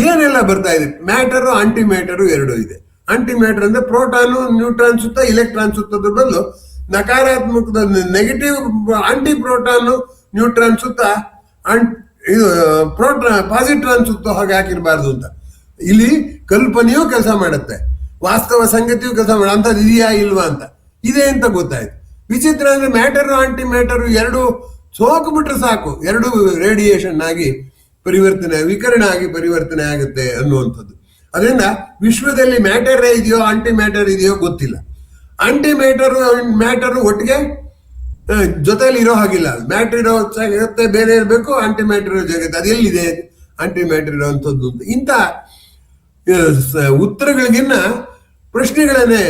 ಏನೆಲ್ಲ ಬರ್ತಾ ಇದೆ. ಮ್ಯಾಟರು ಆಂಟಿ ಮ್ಯಾಟರು ಎರಡು ಇದೆ. ಆಂಟಿ ಮ್ಯಾಟರ್ ಅಂದ್ರೆ ಪ್ರೋಟಾನು ನ್ಯೂಟ್ರಾನ್ ಸುತ್ತ ಇಲೆಕ್ಟ್ರಾನ್ ಸುತ್ತದ ಬದಲು ನಕಾರಾತ್ಮಕದ ನೆಗೆಟಿವ್ ಆಂಟಿ ಪ್ರೋಟಾನು ನ್ಯೂಟ್ರಾನ್ ಸುತ್ತ ಇದು ಪಾಸಿಟ್ರಾನ್ ಸುತ್ತ ಹಾಗೆ ಹಾಕಿರಬಾರ್ದು ಅಂತ. ಇಲ್ಲಿ ಕಲ್ಪನೆಯೂ ಕೆಲಸ ಮಾಡುತ್ತೆ, ವಾಸ್ತವ ಸಂಗತಿಯೂ ಕೆಲಸ ಮಾಡ, ಅಂಥದ್ದು ಇದೆಯಾ ಇಲ್ವಾ ಅಂತ ಇದೆ ಅಂತ ಗೊತ್ತಾಯ್ತು. ವಿಚಿತ್ರ ಅಂದ್ರೆ ಮ್ಯಾಟರ್ ಆಂಟಿ ಮ್ಯಾಟರ್ ಎರಡು ಸೋಕ್ಬಿಟ್ರೆ ಸಾಕು, ಎರಡು ರೇಡಿಯೇಷನ್ ಆಗಿ ವಿಕರಣ ಆಗಿ ಪರಿವರ್ತನೆ ಆಗುತ್ತೆ ಅನ್ನುವಂಥದ್ದು. ಅದರಿಂದ ವಿಶ್ವದಲ್ಲಿ ಮ್ಯಾಟರ್ ಇದೆಯೋ ಆಂಟಿ ಮ್ಯಾಟರ್ ಇದೆಯೋ ಗೊತ್ತಿಲ್ಲ. ಆಂಟಿ ಮ್ಯಾಟರ್ ಒಟ್ಟಿಗೆ ಜೊತೆಲಿ ಇರೋ ಹಾಗಿಲ್ಲ. ಮ್ಯಾಟರ್ ಇರೋ ಜಗತ್ತೆ ಬೇರೆ ಇರಬೇಕು, ಆಂಟಿ ಮ್ಯಾಟರ್ ಇರೋ ಜಗತ್ತು ಅದೆಲ್ಲಿದೆ ಆಂಟಿ ಮ್ಯಾಟರ್ ಇರೋವಂಥದ್ದು ಅಂತ. ಇಂಥ ಉತ್ತರಗಳಿಗಿನ್ನ ಪ್ರಶ್ನೆಗಳನ್ನೇ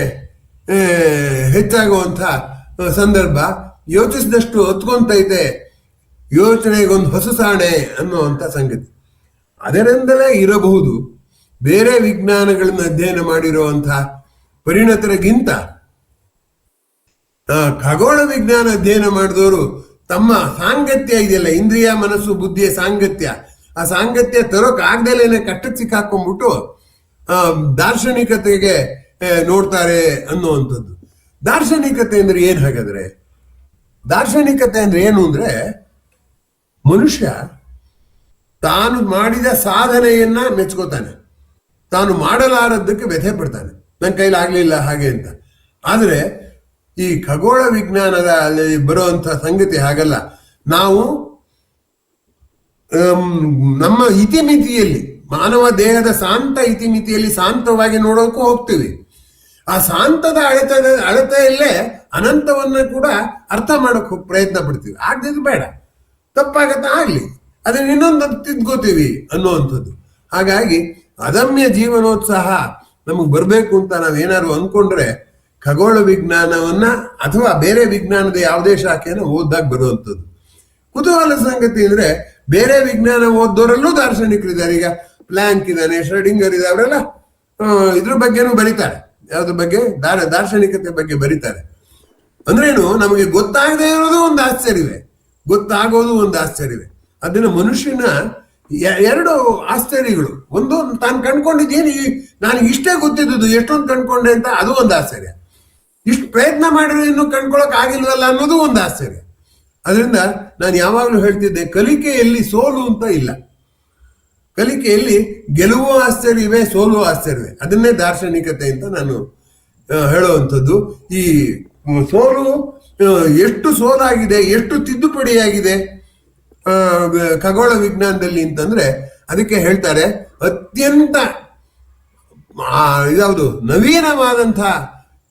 ಹೆಚ್ಚಾಗುವಂಥ ಸಂದರ್ಭ. ಯೋಚಿಸಿದಷ್ಟು ಹೊತ್ಕೊಂತೈತೆ ಯೋಚನೆಗೊಂದು ಹೊಸ ಸಾಣೆ ಅನ್ನುವಂಥ ಸಂಗತಿ. ಅದರಿಂದಲೇ ಇರಬಹುದು ಬೇರೆ ವಿಜ್ಞಾನಗಳನ್ನ ಅಧ್ಯಯನ ಮಾಡಿರುವಂತಹ ಪರಿಣತರಿಗಿಂತ ಖಗೋಳ ವಿಜ್ಞಾನ ಅಧ್ಯಯನ ಮಾಡಿದವರು ತಮ್ಮ ಸಾಂಗತ್ಯ ಇದೆಯಲ್ಲ, ಇಂದ್ರಿಯ ಮನಸ್ಸು ಬುದ್ಧಿಯ ಸಾಂಗತ್ಯ, ಆ ಸಾಂಗತ್ಯ ತರೋಕ್ ಆಗ್ದಲೇನೆ ಕಷ್ಟಕ್ಕೆ ಸಿಕ್ಕಾಕೊಂಡ್ಬಿಟ್ಟು ದಾರ್ಶನಿಕತೆಗೆ ನೋಡ್ತಾರೆ ಅನ್ನುವಂಥದ್ದು. ದಾರ್ಶನಿಕತೆ ಅಂದ್ರೆ ಏನ್ ಹಾಗಾದ್ರೆ? ದಾರ್ಶನಿಕತೆ ಅಂದ್ರೆ ಏನು ಅಂದ್ರೆ, ಮನುಷ್ಯ ತಾನು ಮಾಡಿದ ಸಾಧನೆಯನ್ನ ಮೆಚ್ಕೋತಾನೆ, ತಾನು ಮಾಡಲಾರದ್ದಕ್ಕೆ ವ್ಯಥೆ ಪಡ್ತಾನೆ. ನನ್ನ ಕೈಲಿ ಆಗ್ಲಿಲ್ಲ ಹಾಗೆ ಅಂತ. ಆದ್ರೆ ಈ ಖಗೋಳ ವಿಜ್ಞಾನದ ಅಲ್ಲಿ ಬರುವಂತ ಸಂಗತಿ ಹಾಗಲ್ಲ. ನಾವು ನಮ್ಮ ಇತಿಮಿತಿಯಲ್ಲಿ, ಮಾನವ ದೇಹದ ಶಾಂತ ಇತಿಮಿತಿಯಲ್ಲಿ ಶಾಂತವಾಗಿ ನೋಡೋಕ್ಕೂ ಹೋಗ್ತೀವಿ. ಆ ಶಾಂತದ ಅಳತೆಯಲ್ಲೇ ಅನಂತವನ್ನ ಕೂಡ ಅರ್ಥ ಮಾಡೋಕೆ ಪ್ರಯತ್ನ ಪಡ್ತೀವಿ. ಆಗದಿದ್ದು ಬೇಡ, ತಪ್ಪಾಗತ್ತ ಆಗ್ಲಿ, ಅದನ್ನ ಇನ್ನೊಂದು ತಿದ್ಕೋತೀವಿ ಅನ್ನುವಂಥದ್ದು. ಹಾಗಾಗಿ ಅದಮ್ಯ ಜೀವನೋತ್ಸಾಹ ನಮಗೆ ಬರಬೇಕು ಅಂತ ನಾವೇನಾದ್ರು ಅಂದ್ಕೊಂಡ್ರೆ ಖಗೋಳ ವಿಜ್ಞಾನವನ್ನ ಅಥವಾ ಬೇರೆ ವಿಜ್ಞಾನದ ಯಾವುದೇ ಶಾಖೆಯನ್ನು ಓದ್ದಾಗ ಬರುವಂಥದ್ದು. ಕುತೂಹಲ ಸಂಗತಿ ಅಂದ್ರೆ ಬೇರೆ ವಿಜ್ಞಾನ ಓದೋರಲ್ಲೂ ದಾರ್ಶನಿಕರಿದ್ದಾರೆ. ಈಗ ಪ್ಲಾಂಕ್ ಇದ್ದಾನೆ, ಶ್ರೆಡಿಂಗರ್ ಇದೆ, ಅವರೆಲ್ಲ ಇದ್ರ ಬಗ್ಗೆನೂ ಬರೀತಾರೆ. ಯಾವ್ದ್ರ ಬಗ್ಗೆ? ದಾರ್ಶನಿಕತೆ ಬಗ್ಗೆ ಬರೀತಾರೆ. ಅಂದ್ರೇನು, ನಮಗೆ ಗೊತ್ತಾಗದೇ ಇರೋದು ಒಂದು ಆಶ್ಚರ್ಯವೇ, ಗೊತ್ತಾಗೋದು ಒಂದು ಆಶ್ಚರ್ಯವೇ. ಅದನ್ನ ಮನುಷ್ಯನ ಎರಡು ಆಶ್ಚರ್ಯಗಳು. ಒಂದು, ತಾನು ಕಂಡ್ಕೊಂಡಿದ್ದೇನು, ನನಗೆ ಇಷ್ಟೇ ಗೊತ್ತಿದ್ದು ಎಷ್ಟೊಂದು ಕಂಡ್ಕೊಂಡೆ ಅಂತ, ಅದು ಒಂದು ಆಶ್ಚರ್ಯ. ಇಷ್ಟು ಪ್ರಯತ್ನ ಮಾಡಿದ್ರೆ ಇನ್ನೂ ಕಂಡ್ಕೊಳಕ್ ಆಗಿಲ್ವಲ್ಲ ಅನ್ನೋದು ಒಂದು ಆಶ್ಚರ್ಯ. ಅದರಿಂದ ನಾನು ಯಾವಾಗಲೂ ಹೇಳ್ತಿದ್ದೆ, ಕಲಿಕೆಯಲ್ಲಿ ಸೋಲು ಅಂತ ಇಲ್ಲ. ಕಲಿಕೆಯಲ್ಲಿ ಗೆಲುವು ಆಶ್ಚರ್ಯವೇ, ಸೋಲು ಆಶ್ಚರ್ಯವೇ. ಅದನ್ನೇ ದಾರ್ಶನಿಕತೆ ಅಂತ ನಾನು ಹೇಳುವಂಥದ್ದು. ಈ ಸೋಲು ಎಷ್ಟು ಸೋಲಾಗಿದೆ, ಎಷ್ಟು ತಿದ್ದುಪಡಿಯಾಗಿದೆ ಖಗೋಳ ವಿಜ್ಞಾನದಲ್ಲಿ ಅಂತಂದ್ರೆ, ಅದಕ್ಕೆ ಹೇಳ್ತಾರೆ ಅತ್ಯಂತ ಯಾವುದು ನವೀನವಾದಂಥ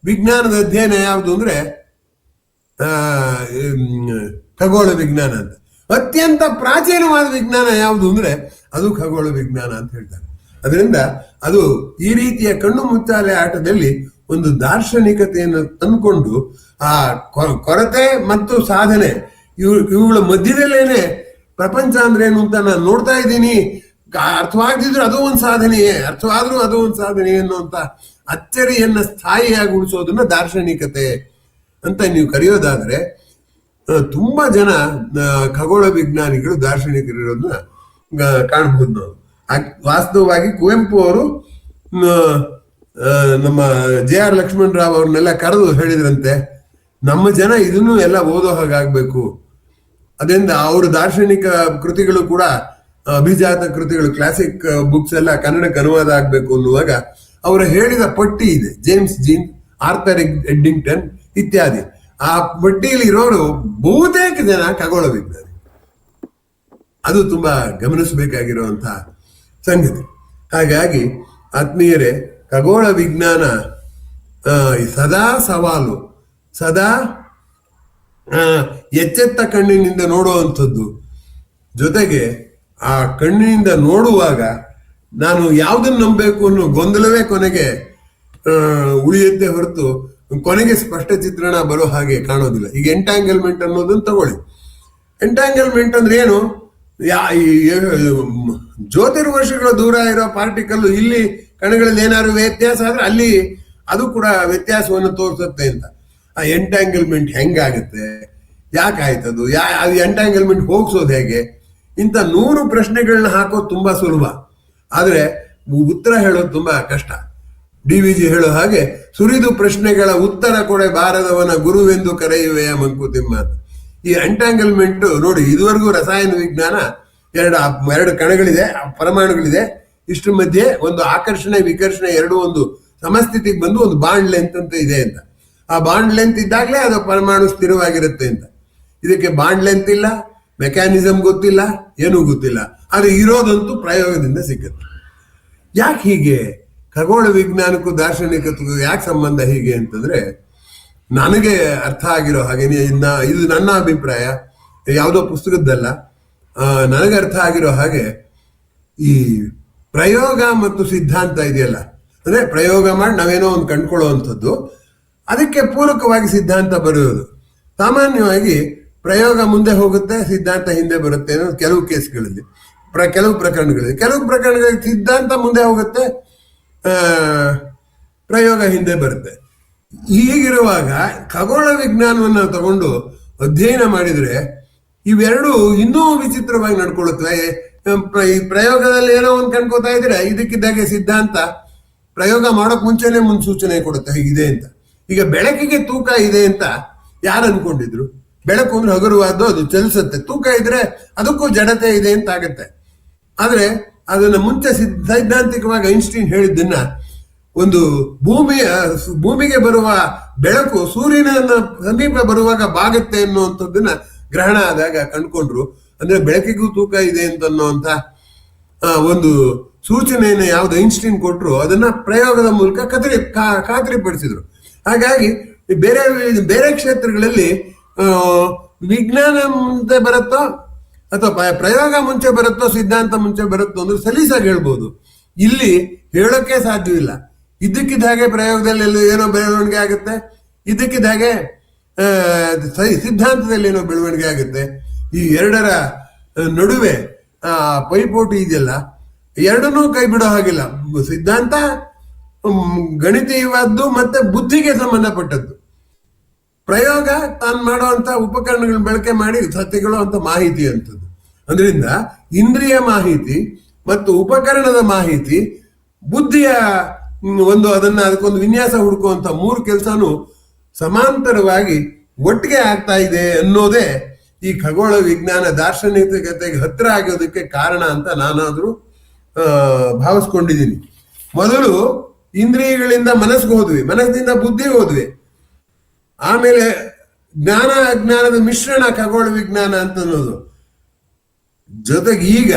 ವಿಜ್ಞಾನದ ಅಧ್ಯಯನ ಯಾವುದು ಅಂದ್ರೆ ಖಗೋಳ ವಿಜ್ಞಾನ ಅಂತ. ಅತ್ಯಂತ ಪ್ರಾಚೀನವಾದ ವಿಜ್ಞಾನ ಯಾವುದು ಅಂದ್ರೆ ಅದು ಖಗೋಳ ವಿಜ್ಞಾನ ಅಂತ ಹೇಳ್ತಾರೆ. ಅದರಿಂದ ಅದು ಈ ರೀತಿಯ ಕಣ್ಣು ಮುಚ್ಚಾಲೆ ಆಟದಲ್ಲಿ ಒಂದು ದಾರ್ಶನಿಕತೆಯನ್ನು ತಂದುಕೊಂಡು ಆ ಕೊರತೆ ಮತ್ತು ಸಾಧನೆ ಇವುಗಳ ಮಧ್ಯದಲ್ಲೇನೆ ಪ್ರಪಂಚ ಅಂದ್ರೆ ಏನು ಅಂತ ನಾನು ನೋಡ್ತಾ ಇದ್ದೀನಿ, ಅರ್ಥವಾಗದಿದ್ರು ಅದು ಒಂದು ಸಾಧನೆಯೇ, ಅರ್ಥವಾದ್ರೂ ಅದು ಒಂದು ಸಾಧನೆ ಅನ್ನುವಂತ ಅಚ್ಚರಿಯನ್ನ ಸ್ಥಾಯಿಯಾಗಿ ಉಳಿಸೋದನ್ನ ದಾರ್ಶನಿಕತೆ ಅಂತ ನೀವು ಕರೆಯೋದಾದ್ರೆ, ತುಂಬಾ ಜನ ಖಗೋಳ ವಿಜ್ಞಾನಿಗಳು ದಾರ್ಶನಿಕರಿರೋದನ್ನ ಕಾಣಬಹುದು ನಾವು. ವಾಸ್ತವವಾಗಿ ಕುವೆಂಪು ಅವರು ನಮ್ಮ JR ಲಕ್ಷ್ಮಣ್ ರಾವ್ ಅವ್ರನ್ನೆಲ್ಲ ಕರೆದು ಹೇಳಿದ್ರಂತೆ, ನಮ್ಮ ಜನ ಇದನ್ನು ಎಲ್ಲ ಓದೋ ಹಾಗಾಗ್ಬೇಕು. ಅದರಿಂದ ಅವರು ದಾರ್ಶನಿಕ ಕೃತಿಗಳು ಕೂಡ ಅಭಿಜಾತ ಕೃತಿಗಳು, ಕ್ಲಾಸಿಕ್ ಬುಕ್ಸ್ ಎಲ್ಲ ಕನ್ನಡಕ್ಕೆ ಅನುವಾದ ಆಗ್ಬೇಕು ಅನ್ನುವಾಗ ಅವರು ಹೇಳಿದ ಪಟ್ಟಿ ಇದೆ. ಜೇಮ್ಸ್ ಜೀನ್, ಆರ್ಥರ್ ಎಡ್ಡಿಂಗ್ಟನ್ ಇತ್ಯಾದಿ. ಆ ಪಟ್ಟಿಯಲ್ಲಿ ಇರೋರು ಬಹುತೇಕ ಜನ ಖಗೋಳ ವಿಜ್ಞಾನಿ. ಅದು ತುಂಬಾ ಗಮನಿಸಬೇಕಾಗಿರುವಂತಹ ಸಂಗತಿ. ಹಾಗಾಗಿ ಆತ್ಮೀಯರೇ, ಖಗೋಳ ವಿಜ್ಞಾನ ಸದಾ ಸವಾಲು, ಸದಾ ಎಚ್ಚೆತ್ತ ಕಣ್ಣಿನಿಂದ ನೋಡುವಂಥದ್ದು. ಜೊತೆಗೆ ಆ ಕಣ್ಣಿನಿಂದ ನೋಡುವಾಗ ನಾನು ಯಾವುದನ್ನು ನಂಬಬೇಕು ಅನ್ನೋ ಗೊಂದಲವೇ ಕೊನೆಗೆ ಉಳಿಯುತ್ತೆ ಹೊರತು ಕೊನೆಗೆ ಸ್ಪಷ್ಟ ಚಿತ್ರಣ ಬರೋ ಹಾಗೆ ಕಾಣೋದಿಲ್ಲ. ಈಗ ಎಂಟ್ಯಾಂಗಲ್ಮೆಂಟ್ ಅನ್ನೋದನ್ನ ತಗೊಳ್ಳಿ. ಎಂಟ್ಯಾಂಗಲ್ಮೆಂಟ್ ಅಂದ್ರೆ ಏನು? ಜ್ಯೋತಿರ್ವರ್ಷಗಳ ದೂರ ಇರೋ ಪಾರ್ಟಿಕಲ್ ಇಲ್ಲಿ ಕಣಗಳಲ್ಲಿ ಏನಾದ್ರು ವ್ಯತ್ಯಾಸ ಆದ್ರೆ ಅಲ್ಲಿ ಅದು ಕೂಡ ವ್ಯತ್ಯಾಸವನ್ನು ತೋರಿಸುತ್ತೆ ಅಂತ. ಆ ಎಂಟ್ಯಾಂಗಲ್ಮೆಂಟ್ ಹೆಂಗಾಗುತ್ತೆ, ಯಾಕಾಯ್ತದು, ಅದು ಎಂಟ್ಯಾಂಗಲ್ಮೆಂಟ್ ಹೋಗ್ಸೋದು ಹೇಗೆ, ಇಂಥ 100 ಪ್ರಶ್ನೆಗಳನ್ನ ಹಾಕೋದು ತುಂಬಾ ಸುಲಭ, ಆದ್ರೆ ಉತ್ತರ ಹೇಳೋದು ತುಂಬಾ ಕಷ್ಟ. DVG ಹೇಳೋ ಹಾಗೆ, ಸುರಿದು ಪ್ರಶ್ನೆಗಳ ಉತ್ತರ ಕೊಡೆ ಬಾರದವನ ಗುರುವೆಂದು ಕರೆಯುವೆಯ ಮಂಕುತಿಮ್ಮ ಅಂತ. ಈ ಎಂಟ್ಯಾಂಗಲ್ಮೆಂಟ್ ನೋಡಿ, ಇದುವರೆಗೂ ರಸಾಯನ ವಿಜ್ಞಾನ ಎರಡು ಕಣಗಳಿದೆ, ಪರಮಾಣುಗಳಿದೆ, ಇಷ್ಟ್ರ ಮಧ್ಯೆ ಒಂದು ಆಕರ್ಷಣೆ ವಿಕರ್ಷಣೆ ಎರಡು ಒಂದು ಸಮಸ್ಥಿತಿಗೆ ಬಂದು ಒಂದು ಬಾಂಡ್ ಲೆಂತ್ ಅಂತ ಇದೆ ಅಂತ. ಆ ಬಾಂಡ್ ಲೆಂತ್ ಇದ್ದಾಗಲೇ ಅದು ಪರಮಾಣು ಸ್ಥಿರವಾಗಿರುತ್ತೆ ಅಂತ. ಇದಕ್ಕೆ ಬಾಂಡ್ ಲೆಂತ್ ಇಲ್ಲ, ಮೆಕ್ಯಾನಿಸಮ್ ಗೊತ್ತಿಲ್ಲ, ಏನೂ ಗೊತ್ತಿಲ್ಲ, ಆದ್ರೆ ಇರೋದಂತೂ ಪ್ರಯೋಗದಿಂದ ಸಿಕ್ಕುತ್ತೆ. ಯಾಕೆ ಹೀಗೆ? ಖಗೋಳ ವಿಜ್ಞಾನಕ್ಕೂ ದಾರ್ಶನಿಕತೆಗೂ ಯಾಕೆ ಸಂಬಂಧ ಹೀಗೆ ಅಂತಂದ್ರೆ, ನನಗೆ ಅರ್ಥ ಆಗಿರೋ ಹಾಗೆ, ಇದು ನನ್ನ ಅಭಿಪ್ರಾಯ, ಯಾವುದೋ ಪುಸ್ತಕದ್ದಲ್ಲ, ನನಗೆ ಅರ್ಥ ಆಗಿರೋ ಹಾಗೆ, ಈ ಪ್ರಯೋಗ ಮತ್ತು ಸಿದ್ಧಾಂತ ಇದೆಯಲ್ಲ, ಅಂದ್ರೆ ಪ್ರಯೋಗ ಮಾಡಿ ನಾವೇನೋ ಒಂದು ಕಂಡುಕೊಳ್ಳುವಂಥದ್ದು, ಅದಕ್ಕೆ ಪೂರಕವಾಗಿ ಸಿದ್ಧಾಂತ ಬರೆಯೋದು. ಸಾಮಾನ್ಯವಾಗಿ ಪ್ರಯೋಗ ಮುಂದೆ ಹೋಗುತ್ತೆ, ಸಿದ್ಧಾಂತ ಹಿಂದೆ ಬರುತ್ತೆ ಅನ್ನೋ ಕೆಲವು ಕೇಸ್ಗಳಲ್ಲಿ, ಕೆಲವು ಪ್ರಕರಣಗಳಲ್ಲಿ ಸಿದ್ಧಾಂತ ಮುಂದೆ ಹೋಗುತ್ತೆ, ಪ್ರಯೋಗ ಹಿಂದೆ ಬರುತ್ತೆ. ಹೀಗಿರುವಾಗ ಖಗೋಳ ವಿಜ್ಞಾನವನ್ನು ತಗೊಂಡು ಅಧ್ಯಯನ ಮಾಡಿದ್ರೆ ಇವೆರಡು ಇನ್ನೂ ವಿಚಿತ್ರವಾಗಿ ನಡ್ಕೊಳ್ಳುತ್ತವೆ. ಈ ಪ್ರಯೋಗದಲ್ಲಿ ಏನೋ ಒಂದು ಕಂಡ್ಕೋತಾ ಇದ್ರೆ ಇದಕ್ಕಿದ್ದಾಗೆ ಸಿದ್ಧಾಂತ ಪ್ರಯೋಗ ಮಾಡೋಕ್ ಮುಂಚೆನೆ ಮುನ್ಸೂಚನೆ ಕೊಡುತ್ತೆ ಹೀಗಿದೆ ಅಂತ. ಈಗ ಬೆಳಕಿಗೆ ತೂಕ ಇದೆ ಅಂತ ಯಾರು ಅನ್ಕೊಂಡಿದ್ರು? ಬೆಳಕು ಅಂದ್ರೆ ಹಗುರವಾದ್ದು, ಅದು ಚಲಿಸುತ್ತೆ. ತೂಕ ಇದ್ರೆ ಅದಕ್ಕೂ ಜಡತೆ ಇದೆ ಅಂತ ಆಗತ್ತೆ. ಆದ್ರೆ ಅದನ್ನ ಮುಂಚೆ ಸೈದ್ಧಾಂತಿಕವಾಗಿ ಐನ್ಸ್ಟೀನ್ ಹೇಳಿದ್ದನ್ನ ಒಂದು ಭೂಮಿಗೆ ಬರುವ ಬೆಳಕು ಸೂರ್ಯನ ಸಮೀಪ ಬರುವಾಗ ಬಾಗುತ್ತೆ ಅನ್ನುವಂಥದ್ದನ್ನ ಗ್ರಹಣ ಆದಾಗ ಕಂಡುಕೊಂಡ್ರು. ಅಂದ್ರೆ ಬೆಳಕಿಗೂ ತೂಕ ಇದೆ ಅಂತನ್ನುವಂತ ಒಂದು ಸೂಚನೆಯನ್ನು ಯಾವ್ದು ಐನ್ಸ್ಟೀನ್ ಕೊಟ್ಟರು ಅದನ್ನ ಪ್ರಯೋಗದ ಮೂಲಕ ಖಾತರಿಪಡಿಸಿದ್ರು. ಹಾಗಾಗಿ ಬೇರೆ ಬೇರೆ ಕ್ಷೇತ್ರಗಳಲ್ಲಿ ವಿಜ್ಞಾನ ಮುಂಚೆ ಬರುತ್ತೋ ಅಥವಾ ಪ್ರಯೋಗ ಮುಂಚೆ ಬರುತ್ತೋ ಸಿದ್ಧಾಂತ ಮುಂಚೆ ಬರುತ್ತೋ ಅಂದ್ರೆ ಸಲೀಸಾಗಿ ಹೇಳ್ಬೋದು. ಇಲ್ಲಿ ಹೇಳೋಕೆ ಸಾಧ್ಯವಿಲ್ಲ. ಇದ್ದಕ್ಕಿದ್ದ ಹಾಗೆ ಪ್ರಯೋಗದಲ್ಲಿ ಏನೋ ಬೆಳವಣಿಗೆ ಆಗುತ್ತೆ, ಇದ್ದಕ್ಕಿದ್ದ ಹಾಗೆ ಸಿದ್ಧಾಂತದಲ್ಲಿ ಏನೋ ಬೆಳವಣಿಗೆ ಆಗುತ್ತೆ. ಈ ಎರಡರ ನಡುವೆ ಪೈಪೋಟಿ ಇದೆಯಲ್ಲ, ಎರಡನ್ನೂ ಕೈ ಬಿಡೋ ಹಾಗಿಲ್ಲ. ಸಿದ್ಧಾಂತ ಗಣಿತೀಯವಾದ್ದು ಮತ್ತೆ ಬುದ್ಧಿಗೆ ಸಂಬಂಧಪಟ್ಟದ್ದು. ಪ್ರಯೋಗ ತಾನು ಮಾಡುವಂತ ಉಪಕರಣಗಳನ್ನ ಬಳಕೆ ಮಾಡಿ ಸತ್ಯಗಳು ಅಂತ ಮಾಹಿತಿ ಅಂತದ್ದು. ಅದರಿಂದ ಇಂದ್ರಿಯ ಮಾಹಿತಿ ಮತ್ತು ಉಪಕರಣದ ಮಾಹಿತಿ, ಬುದ್ಧಿಯ ಅದಕ್ಕೊಂದು ವಿನ್ಯಾಸ ಹುಡುಕುವಂತ ಮೂರು ಕೆಲಸನೂ ಸಮಾಂತರವಾಗಿ ಒಟ್ಟಿಗೆ ಆಗ್ತಾ ಇದೆ ಅನ್ನೋದೇ ಈ ಖಗೋಳ ವಿಜ್ಞಾನ ದಾರ್ಶನಿಕತೆಗೆ ಹತ್ತಿರ ಆಗೋದಕ್ಕೆ ಕಾರಣ ಅಂತ ನಾನಾದ್ರೂ ಭಾವಿಸ್ಕೊಂಡಿದ್ದೀನಿ. ಮೊದಲು ಇಂದ್ರಿಯಗಳಿಂದ ಮನಸ್ಸಿಗೆ ಹೋದ್ವಿ, ಮನಸ್ಸಿನಿಂದ ಬುದ್ಧಿಗೆ ಹೋದ್ವಿ, ಆಮೇಲೆ ಜ್ಞಾನ ಅಜ್ಞಾನದ ಮಿಶ್ರಣ ಖಗೋಳ ವಿಜ್ಞಾನ ಅಂತ ಅನ್ನೋದು. ಜೊತೆಗೆ ಈಗ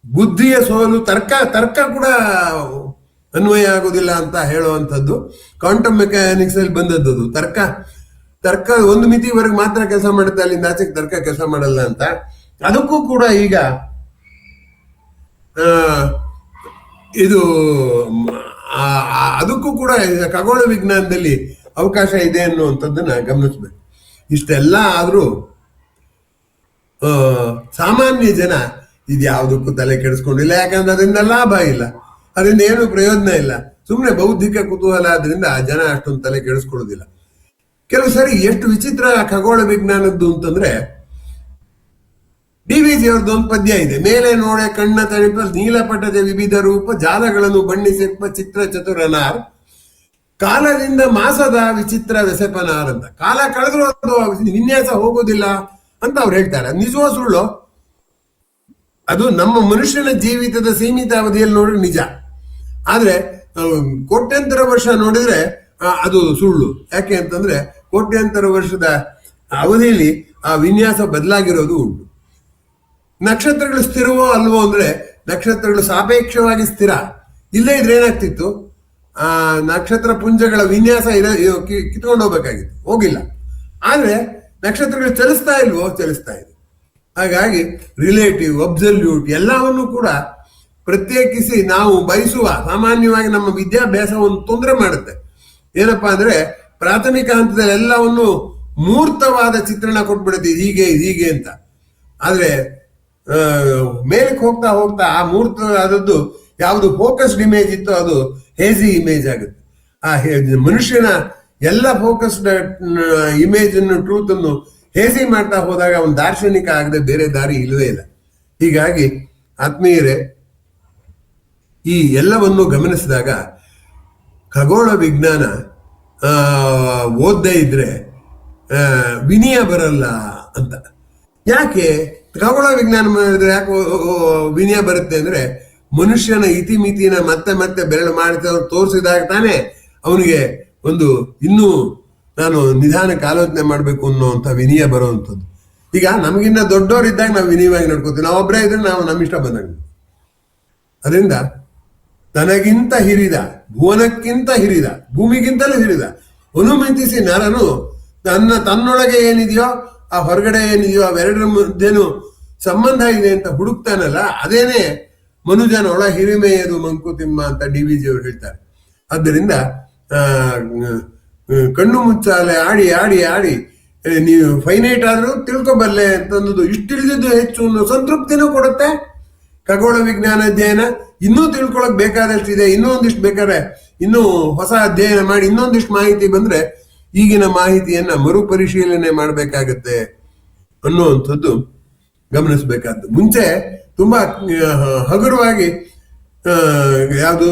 ಬುದ್ಧಿಯ ಸೋಲು ತರ್ಕ ಕೂಡ ಅನ್ವಯ ಆಗೋದಿಲ್ಲ ಅಂತ ಹೇಳುವಂಥದ್ದು ಕ್ವಾಂಟಮ್ ಮೆಕ್ಯಾನಿಕ್ಸ್ ಅಲ್ಲಿ ಬಂದದ್ದು. ತರ್ಕ ಒಂದು ಮಿತಿವರೆಗೆ ಮಾತ್ರ ಕೆಲಸ ಮಾಡುತ್ತೆ, ಅಲ್ಲಿಂದ ಆಚೆಗೆ ತರ್ಕ ಕೆಲಸ ಮಾಡಲ್ಲ ಅಂತ. ಅದಕ್ಕೂ ಕೂಡ ಈಗ ಅದಕ್ಕೂ ಕೂಡ ಖಗೋಳ ವಿಜ್ಞಾನದಲ್ಲಿ ಅವಕಾಶ ಇದೆ ಅನ್ನುವಂಥದ್ದನ್ನ ಗಮನಿಸ್ಬೇಕು. ಇಷ್ಟೆಲ್ಲ ಆದ್ರೂ ಸಾಮಾನ್ಯ ಜನ ಇದ್ಯಾವುದಕ್ಕೂ ತಲೆ ಕೆಡಿಸ್ಕೊಂಡಿಲ್ಲ. ಯಾಕಂದ್ರೆ ಅದರಿಂದ ಲಾಭ ಇಲ್ಲ, ಅದರಿಂದ ಏನು ಪ್ರಯೋಜನ ಇಲ್ಲ. ಸುಮ್ಮನೆ ಬೌದ್ಧಿಕ ಕುತೂಹಲ ಆದ್ರಿಂದ ಜನ ಅಷ್ಟೊಂದು ತಲೆ ಕೆಡಿಸ್ಕೊಳ್ಳೋದಿಲ್ಲ. ಕೆಲವು ಸರಿ ಎಷ್ಟು ವಿಚಿತ್ರ ಖಗೋಳ ವಿಜ್ಞಾನದ್ದು ಅಂತಂದ್ರೆ, ಡಿ.ವಿ.ಜಿ ಅವ್ರದ್ದು ಒಂದು ಪದ್ಯ ಇದೆ. ಮೇಲೆ ನೋಡೆ ಕಣ್ಣ ತಣಿಪ ನೀಲಪಟದ ವಿವಿಧ ರೂಪ ಜಾಲಗಳನ್ನು ಬಣ್ಣಿಸಿರುವ ಚಿತ್ರ ಚತುರನಾರ್, ಕಾಲದಿಂದ ಮಾಸದ ವಿಚಿತ್ರ ವ್ಯಸಪನಾರ್ ಅಂತ. ಕಾಲ ಕಳೆದ್ರು ಅದು ವಿನ್ಯಾಸ ಹೋಗೋದಿಲ್ಲ ಅಂತ ಅವ್ರು ಹೇಳ್ತಾರೆ. ನಿಜವೋ ಸುಳ್ಳು? ಅದು ನಮ್ಮ ಮನುಷ್ಯನ ಜೀವಿತದ ಸೀಮಿತ ಅವಧಿಯಲ್ಲಿ ನೋಡಿದ್ರೆ ನಿಜ, ಆದ್ರೆ ಕೋಟ್ಯಂತರ ವರ್ಷ ನೋಡಿದ್ರೆ ಅದು ಸುಳ್ಳು. ಯಾಕೆ ಅಂತಂದ್ರೆ ಕೋಟ್ಯಂತರ ವರ್ಷದ ಅವಧಿಯಲ್ಲಿ ಆ ವಿನ್ಯಾಸ ಬದಲಾಗಿರೋದು ಉಂಟು. ನಕ್ಷತ್ರಗಳು ಸ್ಥಿರವೋ ಅಲ್ವೋ ಅಂದ್ರೆ ನಕ್ಷತ್ರಗಳು ಸಾಪೇಕ್ಷವಾಗಿ ಸ್ಥಿರ. ಇಲ್ಲೇ ಇದ್ರೆ ಏನಾಗ್ತಿತ್ತು, ಆ ನಕ್ಷತ್ರ ಪುಂಜಗಳ ವಿನ್ಯಾಸ ಕಿತ್ಕೊಂಡು ಹೋಗ್ಬೇಕಾಗಿತ್ತು, ಹೋಗಿಲ್ಲ. ಆದ್ರೆ ನಕ್ಷತ್ರಗಳು ಚಲಿಸ್ತಾ ಇಲ್ವೋ? ಚಲಿಸ್ತಾ ಇದೆ. ಹಾಗಾಗಿ ರಿಲೇಟಿವ್, ಅಬ್ಸಲ್ಯೂಟ್ ಎಲ್ಲವನ್ನು ಕೂಡ ಪ್ರತ್ಯೇಕಿಸಿ ನಾವು ಬಯಸುವ ಸಾಮಾನ್ಯವಾಗಿ ನಮ್ಮ ವಿದ್ಯಾಭ್ಯಾಸವನ್ನು ತೊಂದರೆ ಮಾಡುತ್ತೆ. ಏನಪ್ಪಾ ಅಂದ್ರೆ ಪ್ರಾಥಮಿಕ ಹಂತದಲ್ಲಿ ಎಲ್ಲವನ್ನು ಮೂರ್ತವಾದ ಚಿತ್ರಣ ಕೊಟ್ಬಿಡುತ್ತೆ, ಹೀಗೆ ಅಂತ. ಆದ್ರೆ ಮೇಲಕ್ಕೆ ಹೋಗ್ತಾ ಹೋಗ್ತಾ ಆ ಮೂರ್ತವಾದದ್ದು ಯಾವುದು ಫೋಕಸ್ಡ್ ಇಮೇಜ್ ಇತ್ತು ಅದು ಹೇಜಿ ಇಮೇಜ್ ಆಗುತ್ತೆ. ಆ ಮನುಷ್ಯನ ಎಲ್ಲ ಫೋಕಸ್ಡ್ ಇಮೇಜ್ ಅನ್ನು, ಟ್ರೂತ್ ಅನ್ನು ಹೇಸಿ ಮಾಡ್ತಾ ಹೋದಾಗ ಅವನು ದಾರ್ಶನಿಕ ಆಗದೆ ಬೇರೆ ದಾರಿ ಇಲ್ಲವೇ ಇಲ್ಲ. ಹೀಗಾಗಿ ಆತ್ಮೀಯರೇ, ಈ ಎಲ್ಲವನ್ನು ಗಮನಿಸಿದಾಗ ಖಗೋಳ ವಿಜ್ಞಾನ ಓದದೇ ಇದ್ರೆ ವಿನಯ ಬರಲ್ಲ ಅಂತ. ಯಾಕೆ ಖಗೋಳ ವಿಜ್ಞಾನ ಮಾಡಿದ್ರೆ ಯಾಕೆ ವಿನಯ ಬರುತ್ತೆ ಅಂದ್ರೆ, ಮನುಷ್ಯನ ಇತಿಮಿತಿನ ಮತ್ತೆ ಮತ್ತೆ ಬೆರಳು ಮಾಡಿ ತೋರಿಸಿದಾಗ ತಾನೇ ಅವನಿಗೆ ಒಂದು ಇನ್ನೂ ನಾನು ನಿಧಾನಕ್ಕೆ ಆಲೋಚನೆ ಮಾಡ್ಬೇಕು ಅನ್ನೋಂಥ ವಿನಯ ಬರುವಂಥದ್ದು. ಈಗ ನಮಗಿನ್ನ ದೊಡ್ಡವರಿದ್ದಾಗ ನಾವು ವಿನಯವಾಗಿ ನಡ್ಕೋತೀವಿ, ನಾವೊಬ್ಬರೇ ಇದ್ರೆ ನಾವು ನಮ್ಮ ಇಷ್ಟ ಬಂದಾಗ. ಅದರಿಂದ ತನಗಿಂತ ಹಿರಿದ, ಭುವನಕ್ಕಿಂತ ಹಿರಿದ, ಭೂಮಿಗಿಂತಲೂ ಹಿರಿದ ಅನುಮಿತಿಸಿ ನರನು ತನ್ನೊಳಗೆ ಏನಿದೆಯೋ ಆ ಹೊರಗಡೆ ಏನಿದೆಯೋ ಅವೆರಡರ ಮಧ್ಯೇನು ಸಂಬಂಧ ಇದೆ ಅಂತ ಹುಡುಕ್ತಾನಲ್ಲ, ಅದೇನೆ ಮನುಜನ ಒಳ ಹಿರಿಮೆಯದು ಮಂಕುತಿಮ್ಮ ಅಂತ ಡಿ.ವಿ.ಜಿ ಅವರು ಹೇಳ್ತಾರೆ. ಆದ್ದರಿಂದ ಕಣ್ಣು ಮುಚ್ಚಾಲೆ ಆಡಿ ಆಡಿ ಆಡಿ ನೀವು ಫೈನೈಟ್ ಆದ್ರೂ ತಿಳ್ಕೊಬಲ್ಲೆ ಅಂತಂದು ಇಷ್ಟಿಳಿದಿದ್ದು ಹೆಚ್ಚು ಅನ್ನೋ ಸಂತೃಪ್ತಿನೂ ಕೊಡುತ್ತೆ ಖಗೋಳ ವಿಜ್ಞಾನ ಅಧ್ಯಯನ. ಇನ್ನೂ ತಿಳ್ಕೊಳಕ್ ಬೇಕಾದಷ್ಟಿದೆ, ಇನ್ನೂ ಒಂದಿಷ್ಟು ಬೇಕಾದ್ರೆ ಇನ್ನೂ ಹೊಸ ಅಧ್ಯಯನ ಮಾಡಿ ಇನ್ನೊಂದಿಷ್ಟು ಮಾಹಿತಿ ಬಂದ್ರೆ ಈಗಿನ ಮಾಹಿತಿಯನ್ನ ಮರುಪರಿಶೀಲನೆ ಮಾಡಬೇಕಾಗತ್ತೆ ಅನ್ನುವಂಥದ್ದು ಗಮನಿಸ್ಬೇಕಾದ್ದು. ಮುಂಚೆ ತುಂಬಾ ಹಗುರವಾಗಿ ಯಾವುದು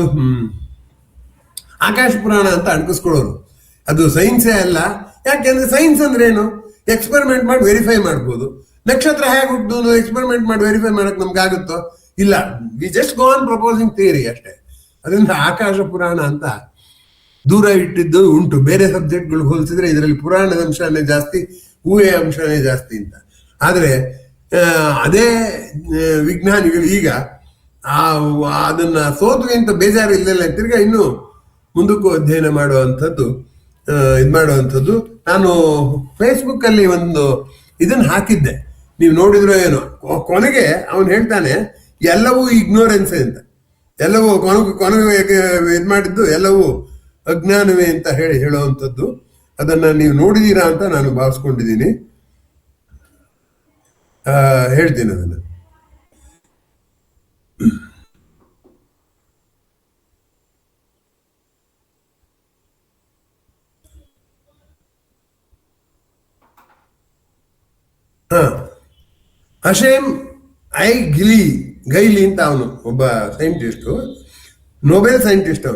ಆಕಾಶ ಪುರಾಣ ಅಂತ ಅನ್ಕಿಸ್ಕೊಳ್ಳೋರು. ಅದು ಸೈನ್ಸೇ ಅಲ್ಲ. ಯಾಕೆಂದ್ರೆ ಸೈನ್ಸ್ ಅಂದ್ರೆ ಏನು? ಎಕ್ಸ್ಪೆರಿಮೆಂಟ್ ಮಾಡಿ ವೆರಿಫೈ ಮಾಡ್ಬೋದು. ನಕ್ಷತ್ರ ಹೇಗೆ ಹುಟ್ಟುದು ಎಕ್ಸ್ಪೆರಿಮೆಂಟ್ ಮಾಡಿ ವೆರಿಫೈ ಮಾಡಕ್ ನಮ್ಗೆ ಆಗುತ್ತೋ? ಇಲ್ಲ. We just go on proposing theory ಅಷ್ಟೇ. ಅದರಿಂದ ಆಕಾಶ ಪುರಾಣ ಅಂತ ದೂರ ಇಟ್ಟಿದ್ದು ಉಂಟು. ಬೇರೆ ಸಬ್ಜೆಕ್ಟ್ಗಳು ಹೋಲಿಸಿದ್ರೆ ಇದರಲ್ಲಿ ಪುರಾಣದ ಅಂಶನೇ ಜಾಸ್ತಿ, ಊಹೆಯ ಅಂಶನೇ ಜಾಸ್ತಿ ಅಂತ. ಆದರೆ ಅದೇ ವಿಜ್ಞಾನಿಗಳು ಈಗ ಅದನ್ನ ಸೋತ್ವಿ ಅಂತ ಬೇಜಾರು ಇಲ್ಲಲ್ಲ, ತಿರ್ಗಾ ಇನ್ನು ಮುಂದಕ್ಕೂ ಅಧ್ಯಯನ ಮಾಡುವಂಥದ್ದು ಇದು ಮಾಡುವಂಥದ್ದು. ನಾನು ಫೇಸ್ಬುಕ್ ಅಲ್ಲಿ ಒಂದು ಇದನ್ನ ಹಾಕಿದ್ದೆ, ನೀವು ನೋಡಿದ್ರೋ ಏನೋ. ಕೊನೆಗೆ ಅವನು ಹೇಳ್ತಾನೆ ಎಲ್ಲವೂ ಇಗ್ನೋರೆನ್ಸೇ ಅಂತ, ಎಲ್ಲವೂ ಕೊನೆಗೆ ಇದು ಮಾಡಿದ್ದು ಎಲ್ಲವೂ ಅಜ್ಞಾನವೇ ಅಂತ ಹೇಳುವಂಥದ್ದು. ಅದನ್ನ ನೀವು ನೋಡಿದೀರಾ ಅಂತ ನಾನು ಭಾವಿಸ್ಕೊಂಡಿದ್ದೀನಿ. ಹೇಳ್ತೀನಿ ಅದನ್ನ. ಅಶೇಮ್ ಗೈಲಿ ಅಂತ ಅವನು ಒಬ್ಬ ಸೈಂಟಿಸ್ಟು, ನೊಬೆಲ್ ಸೈಂಟಿಸ್ಟ್.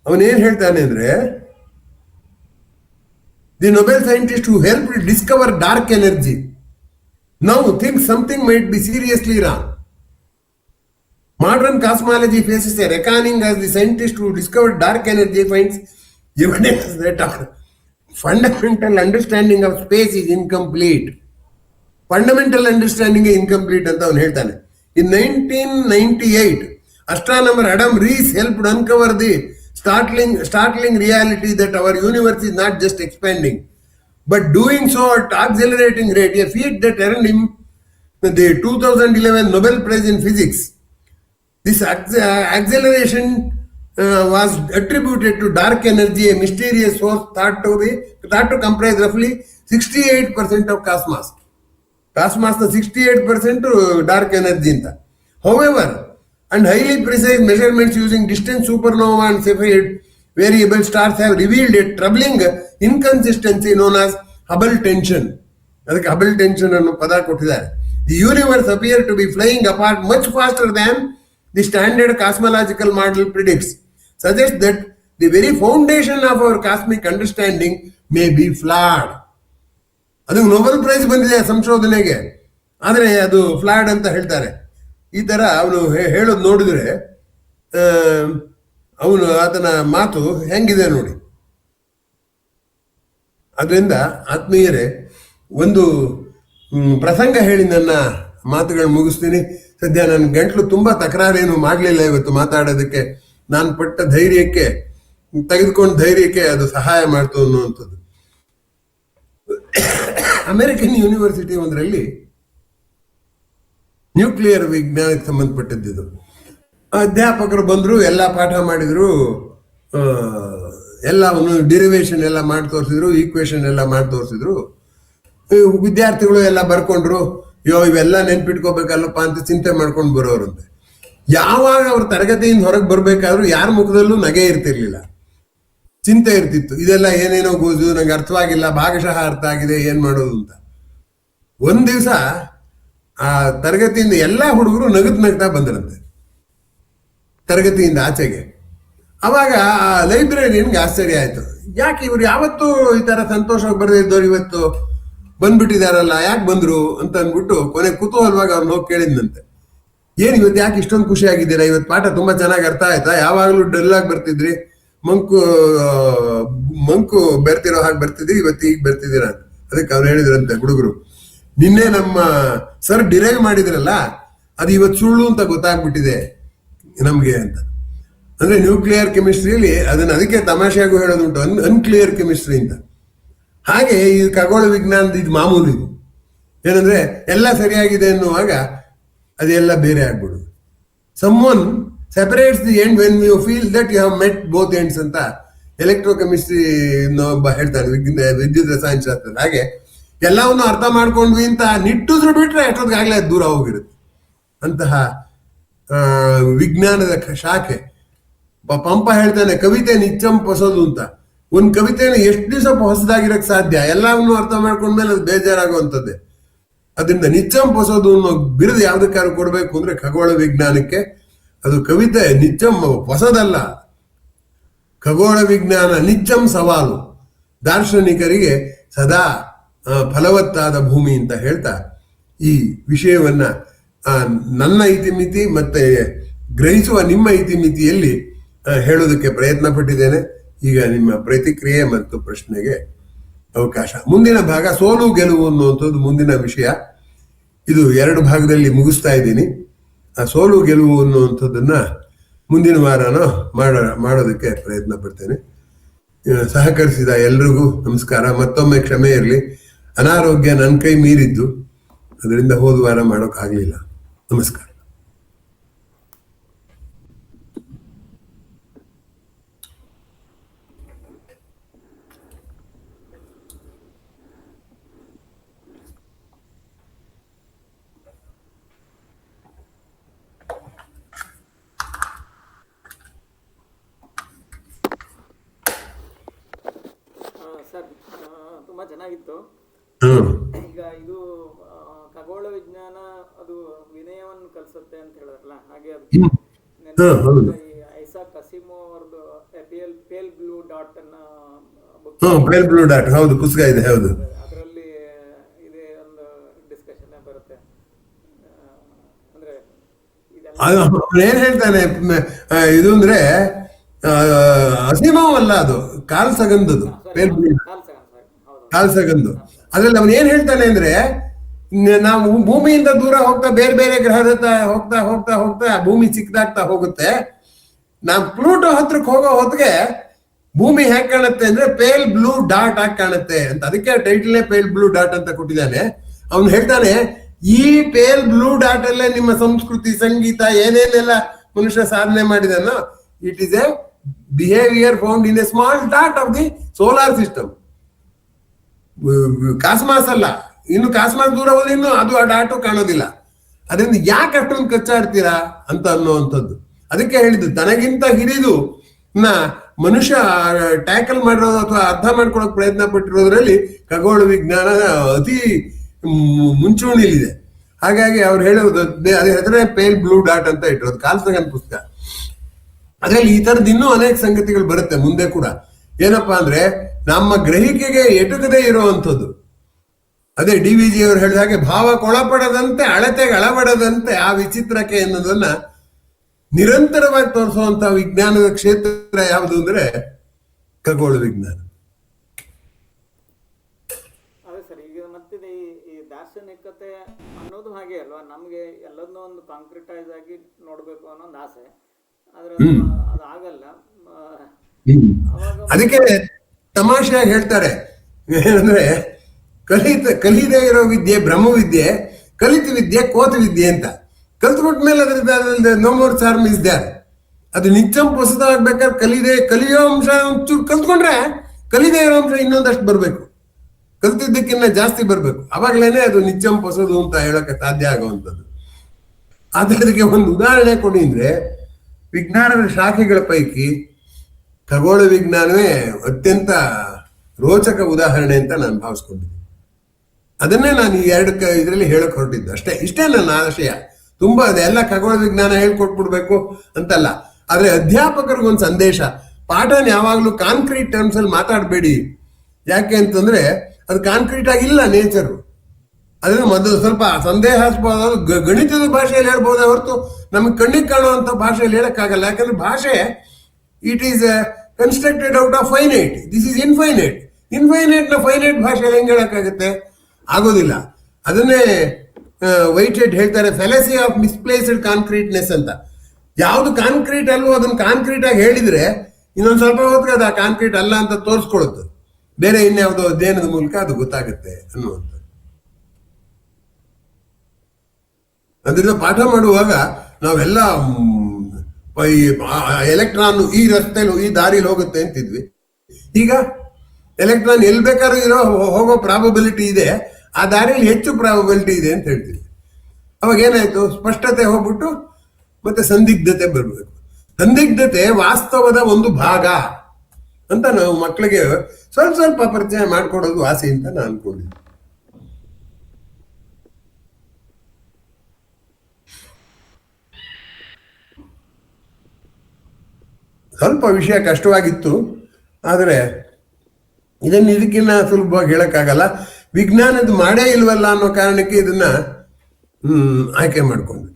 ಅವನೇನ್ ಹೇಳ್ತಾನೆ ಅಂದ್ರೆ, the Nobel scientist who help Discover dark energy now thinks something might be seriously wrong. Modern cosmology faces a reckoning as the scientist who discovered dark energy finds evidence that our fundamental understanding of space is incomplete. Fundamental understanding is incomplete ಅಂತ ಅವನು ಹೇಳ್ತಾನೆ. In 1998, astronomer Adam Rees helped uncover the startling reality that our universe is not just expanding, but doing so at accelerating rate, a feat that earned him the 2011 Nobel Prize in Physics. This acceleration was attributed to dark energy, a mysterious force thought to comprise roughly 68% of cosmos. Cosmos the 68% dark energy. However, and highly precise measurements using distant supernova and Cepheid variable stars have revealed a troubling inconsistency known as Hubble tension. ಅದಕ್ಕೆ Hubble tension ಅನ್ನೋ ಪದ ಕೊಟ್ಟಿದ್ದಾರೆ. The universe appears to be flying apart much faster than the standard cosmological model predicts, suggests that the very foundation of our cosmic understanding may be flawed. ಅದಕ್ಕೆ ನೊಬೆಲ್ ಪ್ರೈಸ್ ಬಂದಿದೆ ಸಂಶೋಧನೆಗೆ, ಆದರೆ ಅದು ಫ್ಲಾಡ್ ಅಂತ ಹೇಳ್ತಾರೆ. ಈ ತರ ಅವನು ಹೇಳೋದು ನೋಡಿದ್ರೆ ಅವನು ಆತನ ಮಾತು ಹೆಂಗಿದೆ ನೋಡಿ. ಅದರಿಂದ ಆತ್ಮೀಯರೇ, ಒಂದು ಪ್ರಸಂಗ ಹೇಳಿ ನನ್ನ ಮಾತುಗಳನ್ನು ಮುಗಿಸ್ತೀನಿ. ಸದ್ಯ ನನ್ನ ಗಂಟ್ಲು ತುಂಬಾ ತಕರಾರೇನು ಮಾಡಲಿಲ್ಲ ಇವತ್ತು ಮಾತಾಡೋದಕ್ಕೆ. ನಾನು ಪಟ್ಟ ಧೈರ್ಯಕ್ಕೆ, ತೆಗೆದುಕೊಂಡ ಧೈರ್ಯಕ್ಕೆ ಅದು ಸಹಾಯ ಮಾಡ್ತು ಅನ್ನುವಂಥದ್ದು. ಅಮೆರಿಕನ್ ಯೂನಿವರ್ಸಿಟಿ ಒಂದರಲ್ಲಿ ನ್ಯೂಕ್ಲಿಯರ್ ವಿಜ್ಞಾನಕ್ಕೆ ಸಂಬಂಧಪಟ್ಟದ್ದು. ಅಧ್ಯಾಪಕರು ಬಂದರು, ಎಲ್ಲ ಪಾಠ ಮಾಡಿದ್ರು, ಎಲ್ಲವನ್ನು ಡಿರಿವೇಶನ್ ಎಲ್ಲ ಮಾಡಿ ತೋರಿಸಿದ್ರು, ಈಕ್ವೇಶನ್ ಎಲ್ಲ ಮಾಡಿ ತೋರಿಸಿದ್ರು. ವಿದ್ಯಾರ್ಥಿಗಳು ಎಲ್ಲ ಬರ್ಕೊಂಡ್ರು. ಇವೆಲ್ಲ ನೆನ್ಪಿಟ್ಕೋಬೇಕಲ್ಲಪ್ಪ ಅಂತ ಚಿಂತೆ ಮಾಡ್ಕೊಂಡು ಬರೋರಂತೆ. ಯಾವಾಗ ಅವ್ರ ತರಗತಿಯಿಂದ ಹೊರಗೆ ಬರ್ಬೇಕಾದ್ರೂ ಯಾರ ಮುಖದಲ್ಲೂ ನಗೆ ಇರ್ತಿರ್ಲಿಲ್ಲ, ಚಿಂತೆ ಇರ್ತಿತ್ತು. ಇದೆಲ್ಲ ಏನೇನೋ ಗೋಜು, ನಂಗೆ ಅರ್ಥವಾಗಿಲ್ಲ, ಭಾಗಶಃ ಅರ್ಥ ಆಗಿದೆ, ಏನ್ ಮಾಡೋದು ಅಂತ. ಒಂದ್ ದಿವಸ ಆ ತರಗತಿಯಿಂದ ಎಲ್ಲಾ ಹುಡುಗರು ನಗ್ತಾ ಬಂದ್ರಂತೆ ತರಗತಿಯಿಂದ ಆಚೆಗೆ. ಅವಾಗ ಆ ಲೈಬ್ರರಿಯನ್ಗೆ ಆಶ್ಚರ್ಯ ಆಯ್ತು, ಯಾಕೆ ಇವ್ರು ಯಾವತ್ತೂ ಈ ತರ ಸಂತೋಷವಾಗಿ ಬರೆದಿದ್ದವ್ರು ಇವತ್ತು ಬಂದ್ಬಿಟ್ಟಿದಾರಲ್ಲ, ಯಾಕೆ ಬಂದ್ರು ಅಂತ ಅಂದ್ಬಿಟ್ಟು ಕೊನೆ ಕುತೂಹಲವಾಗಿ ಅವ್ರನ್ನ ಹೋಗಿ ಕೇಳಿದ್ನಂತೆ, ಏನ್ ಇವತ್ತು ಯಾಕೆ ಇಷ್ಟೊಂದು ಖುಷಿ ಆಗಿದ್ದೀರಾ, ಇವತ್ತು ಪಾಠ ತುಂಬಾ ಚೆನ್ನಾಗಿ ಅರ್ಥ ಆಯ್ತಾ, ಯಾವಾಗ್ಲೂ ಡಲ್ ಆಗಿ ಬರ್ತಿದ್ರಿ, ಮಂಕು ಬೆರ್ತಿರೋ ಹಾಗೆ ಬರ್ತಿದ್ರಿ, ಇವತ್ತು ಈಗ ಬರ್ತಿದ್ದೀರಾ ಅಂತ. ಅದಕ್ಕೆ ಅವ್ರು ಹೇಳಿದ್ರಂತೆ ಹುಡುಗರು, ನಿನ್ನೆ ನಮ್ಮ ಸರ್ ಡಿರೈವ್ ಮಾಡಿದ್ರಲ್ಲ ಅದು ಇವತ್ತು ಸುಳ್ಳು ಅಂತ ಗೊತ್ತಾಗ್ಬಿಟ್ಟಿದೆ ನಮ್ಗೆ ಅಂತ. ಅಂದ್ರೆ ನ್ಯೂಕ್ಲಿಯರ್ ಕೆಮಿಸ್ಟ್ರಿಯಲ್ಲಿ ಅದನ್ನ ಅದಕ್ಕೆ ತಮಾಷೆಯಾಗೂ ಹೇಳೋದುಂಟು, ಅನ್ಕ್ಲಿಯರ್ ಕೆಮಿಸ್ಟ್ರಿ ಅಂತ. ಹಾಗೆ ಈ ಖಗೋಳ ವಿಜ್ಞಾನದ ಇದು ಮಾಮೂಲು. ಇದು ಏನಂದ್ರೆ ಎಲ್ಲ ಸರಿಯಾಗಿದೆ ಅನ್ನುವಾಗ ಅದೆಲ್ಲ ಬೇರೆ ಆಗ್ಬಿಡುದು. Someone separates the end when you feel that you have met both ends ಅಂತ ಎಲೆಕ್ಟ್ರೋಕೆಮಿಸ್ಟ್ರಿ ಒಬ್ಬ ಹೇಳ್ತಾನೆ, ವಿದ್ಯುತ್ ರಸಾಯನಶಾಸ್ತ್ರ. ಹಾಗೆ ಎಲ್ಲವನ್ನು ಅರ್ಥ ಮಾಡ್ಕೊಂಡ್ವಿ ಅಂತ ನಿಟ್ಟುದ್ರು ಬಿಟ್ರೆ ಎಷ್ಟೊತ್ತಿಗಾಗ್ಲೇ ದೂರ ಹೋಗಿರುತ್ತೆ. ಅಂತಹ ವಿಜ್ಞಾನದ ಶಾಖೆ. ಪಂಪ ಹೇಳ್ತಾನೆ, ಕವಿತೆ ನಿಚ್ಚಂ ಹೊಸದು ಅಂತ. ಒಂದ್ ಕವಿತೆನ ಎಷ್ಟು ದಿವಸ ಹೊಸದಾಗಿರಕ್ ಸಾಧ್ಯ, ಎಲ್ಲವನ್ನೂ ಅರ್ಥ ಮಾಡ್ಕೊಂಡ್ಮೇಲೆ ಅದು ಬೇಜಾರಾಗುವಂಥದ್ದೇ. ಅದರಿಂದ ನಿಚ್ಚಂ ಹೊಸದು ಅನ್ನೋ ಬಿರುದು ಯಾವ್ದಕ್ಕಾದ್ರು ಕೊಡ್ಬೇಕು ಅಂದ್ರೆ ಖಗೋಳ ವಿಜ್ಞಾನಕ್ಕೆ. ಅದು ಕವಿತೆ ನಿಚ್ಚಂ ಹೊಸದಲ್ಲ, ಖಗೋಳ ವಿಜ್ಞಾನ ನಿಚ್ಚಂ ಸವಾಲು, ದಾರ್ಶನಿಕರಿಗೆ ಸದಾ ಫಲವತ್ತಾದ ಭೂಮಿ ಅಂತ ಹೇಳ್ತಾ ಈ ವಿಷಯವನ್ನ ನನ್ನ ಇತಿಮಿತಿ ಮತ್ತೆ ಗ್ರಹಿಸುವ ನಿಮ್ಮ ಇತಿಮಿತಿಯಲ್ಲಿ ಹೇಳೋದಕ್ಕೆ ಪ್ರಯತ್ನ ಪಟ್ಟಿದ್ದೇನೆ. ಈಗ ನಿಮ್ಮ ಪ್ರತಿಕ್ರಿಯೆ ಮತ್ತು ಪ್ರಶ್ನೆಗೆ ಅವಕಾಶ. ಮುಂದಿನ ಭಾಗ ಸೋಲು ಗೆಲುವು ಅನ್ನುವಂಥದ್ದು ಮುಂದಿನ ವಿಷಯ. ಇದು 2 ಭಾಗದಲ್ಲಿ ಮುಗಿಸ್ತಾ ಇದ್ದೀನಿ. ಆ ಸೋಲು ಗೆಲುವು ಅನ್ನುವಂಥದ್ದನ್ನ ಮುಂದಿನ ವಾರನೋ ಮಾಡೋದಕ್ಕೆ ಪ್ರಯತ್ನ ಪಡ್ತೇನೆ. ಸಹಕರಿಸಿದ ಎಲ್ರಿಗೂ ನಮಸ್ಕಾರ. ಮತ್ತೊಮ್ಮೆ ಕ್ಷಮೆ ಇರಲಿ. ಅನಾರೋಗ್ಯ ನನ್ನ ಕೈ ಮೀರಿದ್ದು, ಅದರಿಂದ ಹೋದ ವಾರ ಮಾಡೋಕ್ಕಾಗಲಿಲ್ಲ. ನಮಸ್ಕಾರ. ಸರ್, ತುಂಬ ಚೆನ್ನಾಗಿತ್ತು. ಈಗ ಇದು ಖಗೋಳ ವಿಜ್ಞಾನ ಅದು ವಿನಯವನ್ನು ಕಲಿಸುತ್ತೆ ಅಂತ ಹೇಳಿದ್ರಲ್ಲ, ಹಾಗೆ ಅದು ಐಸಾಕ್ ಅಸಿಮೋವ್ ಅವ್ರದ್ದು ಪೇಲ್ ಬ್ಲೂ ಡಾಟ್ ಅನ್ನ ಪೇಲ್ ಬ್ಲೂ ಡಾಟ್ ಹೌದು ಪುಸ್ತಕ ಇದೆ. ಹೌದು, ಅದರಲ್ಲಿ ಇದೇ ಒಂದು ಡಿಸ್ಕಷನ್ ಬರುತ್ತೆ. ಅಂದ್ರೆ ಏನ್ ಹೇಳ್ತಾನೆ ಇದು ಅಂದ್ರೆ ಅಸಿಮೋವ್ ಅಲ್ಲ, ಅದು ಕಾರ್ಲ್ ಸಗನ್ದು. ಪೇಲ್ ಬ್ಲೂ ಕಾರ್ಲ್ ಸಗನ್ದು. ಅದ್ರಲ್ಲಿ ಅವನು ಏನ್ ಹೇಳ್ತಾನೆ ಅಂದ್ರೆ, ನಾವು ಭೂಮಿಯಿಂದ ದೂರ ಹೋಗ್ತಾ ಬೇರೆ ಬೇರೆ ಗ್ರಹದ ಹೋಗ್ತಾ ಹೋಗ್ತಾ ಹೋಗ್ತಾ ಭೂಮಿ ಚಿಕ್ಕದಾಗ್ತಾ ಹೋಗುತ್ತೆ. ನಾವು ಪ್ಲೂಟೋ ಹತ್ರಕ್ಕೆ ಹೋಗೋ ಹೊತ್ತಿಗೆ ಭೂಮಿ ಹೇಗೆ ಕಾಣುತ್ತೆ ಅಂದ್ರೆ ಪೇಲ್ ಬ್ಲೂ ಡಾಟ್ ಆಗಿ ಕಾಣುತ್ತೆ ಅಂತ. ಅದಕ್ಕೆ ಟೈಟಲ್ನೇ ಪೇಲ್ ಬ್ಲೂ ಡಾಟ್ ಅಂತ ಕೊಟ್ಟಿದ್ದಾನೆ. ಅವನು ಹೇಳ್ತಾನೆ, ಈ ಪೇಲ್ ಬ್ಲೂ ಡಾಟ್ ಅಲ್ಲೇ ನಿಮ್ಮ ಸಂಸ್ಕೃತಿ, ಸಂಗೀತ, ಏನೇನೆಲ್ಲ ಮನುಷ್ಯ ಸಾಧನೆ ಮಾಡಿದಾನೋ, it is a behaviour found in a small dot of the solar system. Cosmos ಅಲ್ಲ, ಇನ್ನು ಕಾಸ್ಮಾಸ್ ದೂರ ಹೋದ್ರೆ ಇನ್ನು ಅದು ಆ ಡಾಟು ಕಾಣೋದಿಲ್ಲ. ಅದರಿಂದ ಯಾಕೆ ಅಷ್ಟೊಂದು ಕಚ್ಚಾಡ್ತೀರಾ ಅಂತ ಅನ್ನುವಂಥದ್ದು. ಅದಕ್ಕೆ ಹೇಳಿದ್ದು, ತನಗಿಂತ ಹಿರಿದು ಮನುಷ್ಯ ಟ್ಯಾಕಲ್ ಮಾಡಿರೋದು ಅಥವಾ ಅರ್ಥ ಮಾಡ್ಕೊಳಕ್ ಪ್ರಯತ್ನ ಪಟ್ಟಿರೋದ್ರಲ್ಲಿ ಖಗೋಳ ವಿಜ್ಞಾನ ಅತಿ ಮುಂಚೂಣಿಲಿದೆ. ಹಾಗಾಗಿ ಅವ್ರು ಹೇಳೋದು ಅದ್ರ ಹೆಸರೇ ಪೇಲ್ ಬ್ಲೂ ಡಾಟ್ ಅಂತ ಇಟ್ಟಿರೋದು, ಕಾರ್ಲ್ ಸಗನ್ ಪುಸ್ತಕ. ಅದ್ರಲ್ಲಿ ಈ ತರದ್ ಇನ್ನೂ ಅನೇಕ ಸಂಗತಿಗಳು ಬರುತ್ತೆ ಮುಂದೆ ಕೂಡ. ಏನಪ್ಪಾ ಅಂದ್ರೆ, ನಮ್ಮ ಗ್ರಹಿಕೆಗೆ ಎಟುಕದೇ ಇರುವಂಥದ್ದು. ಅದೇ DVG ಅವರು ಹೇಳಿದ ಹಾಗೆ, ಭಾವಕ್ಕೊಳಪಡದಂತೆ ಅಳತೆಗೆ ಅಳಬಡದಂತೆ ಆ ವಿಚಿತ್ರಕ್ಕೆ ಎನ್ನುವುದನ್ನ ನಿರಂತರವಾಗಿ ತೋರಿಸುವಂತಹ ವಿಜ್ಞಾನದ ಕ್ಷೇತ್ರ ಯಾವುದು ಅಂದ್ರೆ ಖಗೋಳ ವಿಜ್ಞಾನ. ಅದೇ ಸರ್, ಈಗ ಮತ್ತಿದೆ ಈ ದಾರ್ಶನಿಕತೆ ಅನ್ನೋದು ಹಾಗೆ ಅಲ್ವಾ, ನಮ್ಗೆ ಎಲ್ಲದನ್ನೂ ಒಂದು ಕಾಂಕ್ರಿಟೈಸ್ ಆಗಿ ನೋಡ್ಬೇಕು ಅನ್ನೋ ಒಂದು ಆಸೆ, ಆದ್ರೆ ಅದು ಆಗಲ್ಲ. ಅದಕ್ಕೆ ತಮಾಷೆಯಾಗಿ ಹೇಳ್ತಾರೆ ಏನಂದ್ರೆ, ಕಲಿಯದೇ ಇರೋ ವಿದ್ಯೆ ಬ್ರಹ್ಮವಿದ್ಯೆ, ಕಲಿತ ವಿದ್ಯೆ ಕೋತ ವಿದ್ಯೆ ಅಂತ. ಕಲ್ತ್ಬಿಟ್ಮೇಲೆ ಅದ್ರದ್ದು no more charm is there. ಅದು ನಿಚ್ಚಂ ಹೊಸದಾಗ್ಬೇಕಾದ್ರೆ ಕಲಿಯೋ ಅಂಶ ಒಂಚೂರು ಕಲ್ತ್ಕೊಂಡ್ರೆ, ಕಲಿದೇ ಇರೋ ಅಂಶ ಇನ್ನೊಂದಷ್ಟು ಬರ್ಬೇಕು, ಕಲ್ತಿದ್ದಕ್ಕಿನ್ನ ಜಾಸ್ತಿ ಬರ್ಬೇಕು. ಅವಾಗ್ಲೇನೆ ಅದು ನಿಚ್ಚಂ ಹೊಸದು ಅಂತ ಹೇಳಕ್ಕೆ ಸಾಧ್ಯ ಆಗುವಂಥದ್ದು. ಆದ್ರೆ ಅದಕ್ಕೆ ಒಂದು ಉದಾಹರಣೆ ಕೊಡಿ ಅಂದ್ರೆ, ವಿಜ್ಞಾನದ ಶಾಖೆಗಳ ಪೈಕಿ ಖಗೋಳ ವಿಜ್ಞಾನವೇ ಅತ್ಯಂತ ರೋಚಕ ಉದಾಹರಣೆ ಅಂತ ನಾನು ಭಾವಿಸ್ಕೊಂಡಿದ್ದೀನಿ. ಅದನ್ನೇ ನಾನು ಈ ಇದರಲ್ಲಿ ಹೇಳಕ್ ಹೊರಟಿದ್ದು. ಇಷ್ಟೇ ನನ್ನ ಆಶಯ. ತುಂಬಾ ಅದೆಲ್ಲ ಖಗೋಳ ವಿಜ್ಞಾನ ಹೇಳ್ಕೊಟ್ಬಿಡ್ಬೇಕು ಅಂತಲ್ಲ. ಆದ್ರೆ ಅಧ್ಯಾಪಕರಿಗೊಂದು ಸಂದೇಶ, ಪಾಠನ ಯಾವಾಗ್ಲೂ ಕಾಂಕ್ರೀಟ್ ಟರ್ಮ್ಸ್ ಅಲ್ಲಿ ಮಾತಾಡಬೇಡಿ. ಯಾಕೆ ಅಂತಂದ್ರೆ ಅದು ಕಾಂಕ್ರೀಟ್ ಆಗಿಲ್ಲ ನೇಚರು. ಅದನ್ನ ಮೊದಲು ಸ್ವಲ್ಪ ಸಂದೇಹಾಸ್ಪದ ಗಣಿತದ ಭಾಷೆಯಲ್ಲಿ ಹೇಳ್ಬೋದೇ ಹೊರತು ನಮ್ಗೆ ಕಣ್ಣಿಗೆ ಕಾಣುವಂತ ಭಾಷೆಯಲ್ಲಿ ಹೇಳಕ್ಕಾಗಲ್ಲ. ಯಾಕಂದ್ರೆ ಭಾಷೆ it is constructed out of finite. This is infinite. Infinite ನ ಫೈನೈಟ್ ಭಾಷೆಯಲ್ಲಿ ಹೆಂಗ್ ಹೇಳಕ್ಕಾಗತ್ತೆ? ಆಗೋದಿಲ್ಲ. ಅದನ್ನೇ ವೈಟೆಡ್ ಹೇಳ್ತಾರೆ, ಫೆಲಸಿ ಆಫ್ ಮಿಸ್ಪ್ಲೇಸ್ಡ್ ಕಾಂಕ್ರೀಟ್ನೆಸ್ ಅಂತ. ಯಾವ್ದು ಕಾಂಕ್ರೀಟ್ ಅಲ್ವೋ ಅದನ್ನ ಕಾಂಕ್ರೀಟ್ ಆಗಿ ಹೇಳಿದ್ರೆ ಇನ್ನೊಂದು ಸ್ವಲ್ಪ ಹೊತ್ತಿಗೆ ಅದು ಆ ಕಾಂಕ್ರೀಟ್ ಅಲ್ಲ ಅಂತ ತೋರಿಸ್ಕೊಳುತ್ತೆ. ಬೇರೆ ಇನ್ಯಾವುದೋ ಅಧ್ಯಯನದ ಮೂಲಕ ಅದು ಗೊತ್ತಾಗುತ್ತೆ ಅನ್ನುವಂಥದ್ದು. ಅದರಿಂದ ಪಾಠ ಮಾಡುವಾಗ ನಾವೆಲ್ಲ ಎಲೆಕ್ಟ್ರಾನ್ ಈ ರಸ್ತೆಯಲ್ಲಿ ಈ ದಾರಿಲಿ ಹೋಗುತ್ತೆ ಅಂತಿದ್ವಿ. ಈಗ ಎಲೆಕ್ಟ್ರಾನ್ ಎಲ್ಲಿ ಬೇಕಾದ್ರೂ ಹೋಗೋ ಪ್ರಾಬಬಿಲಿಟಿ ಇದೆ, ಆ ದಾರಿಯಲ್ಲಿ ಹೆಚ್ಚು ಪ್ರಾಬಬಿಲಿಟಿ ಇದೆ ಅಂತ ಹೇಳ್ತೀವಿ. ಅವಾಗ ಏನಾಯ್ತು? ಸ್ಪಷ್ಟತೆ ಹೋಗ್ಬಿಟ್ಟು ಮತ್ತೆ ಸಂದಿಗ್ಧತೆ ಬರಬೇಕು. ಸಂದಿಗ್ಧತೆ ವಾಸ್ತವದ ಒಂದು ಭಾಗ ಅಂತ ನಾವು ಮಕ್ಕಳಿಗೆ ಸ್ವಲ್ಪ ಸ್ವಲ್ಪ ಪರಿಚಯ ಮಾಡ್ಕೊಡೋದು ಆಸೆ ಅಂತ ನಾನು ಅನ್ಕೊಂಡಿದ್ದೆ. ಸ್ವಲ್ಪ ವಿಷಯ ಕಷ್ಟವಾಗಿತ್ತು, ಆದರೆ ಇದಕ್ಕಿನ್ನ ಸುಲಭವಾಗಿ ಹೇಳಕ್ಕಾಗಲ್ಲ. ವಿಜ್ಞಾನದ ಮಾಡೇ ಇಲ್ವಲ್ಲ ಅನ್ನೋ ಕಾರಣಕ್ಕೆ ಇದನ್ನ ಆಯ್ಕೆ ಮಾಡ್ಕೊಂಡ್ವಿ.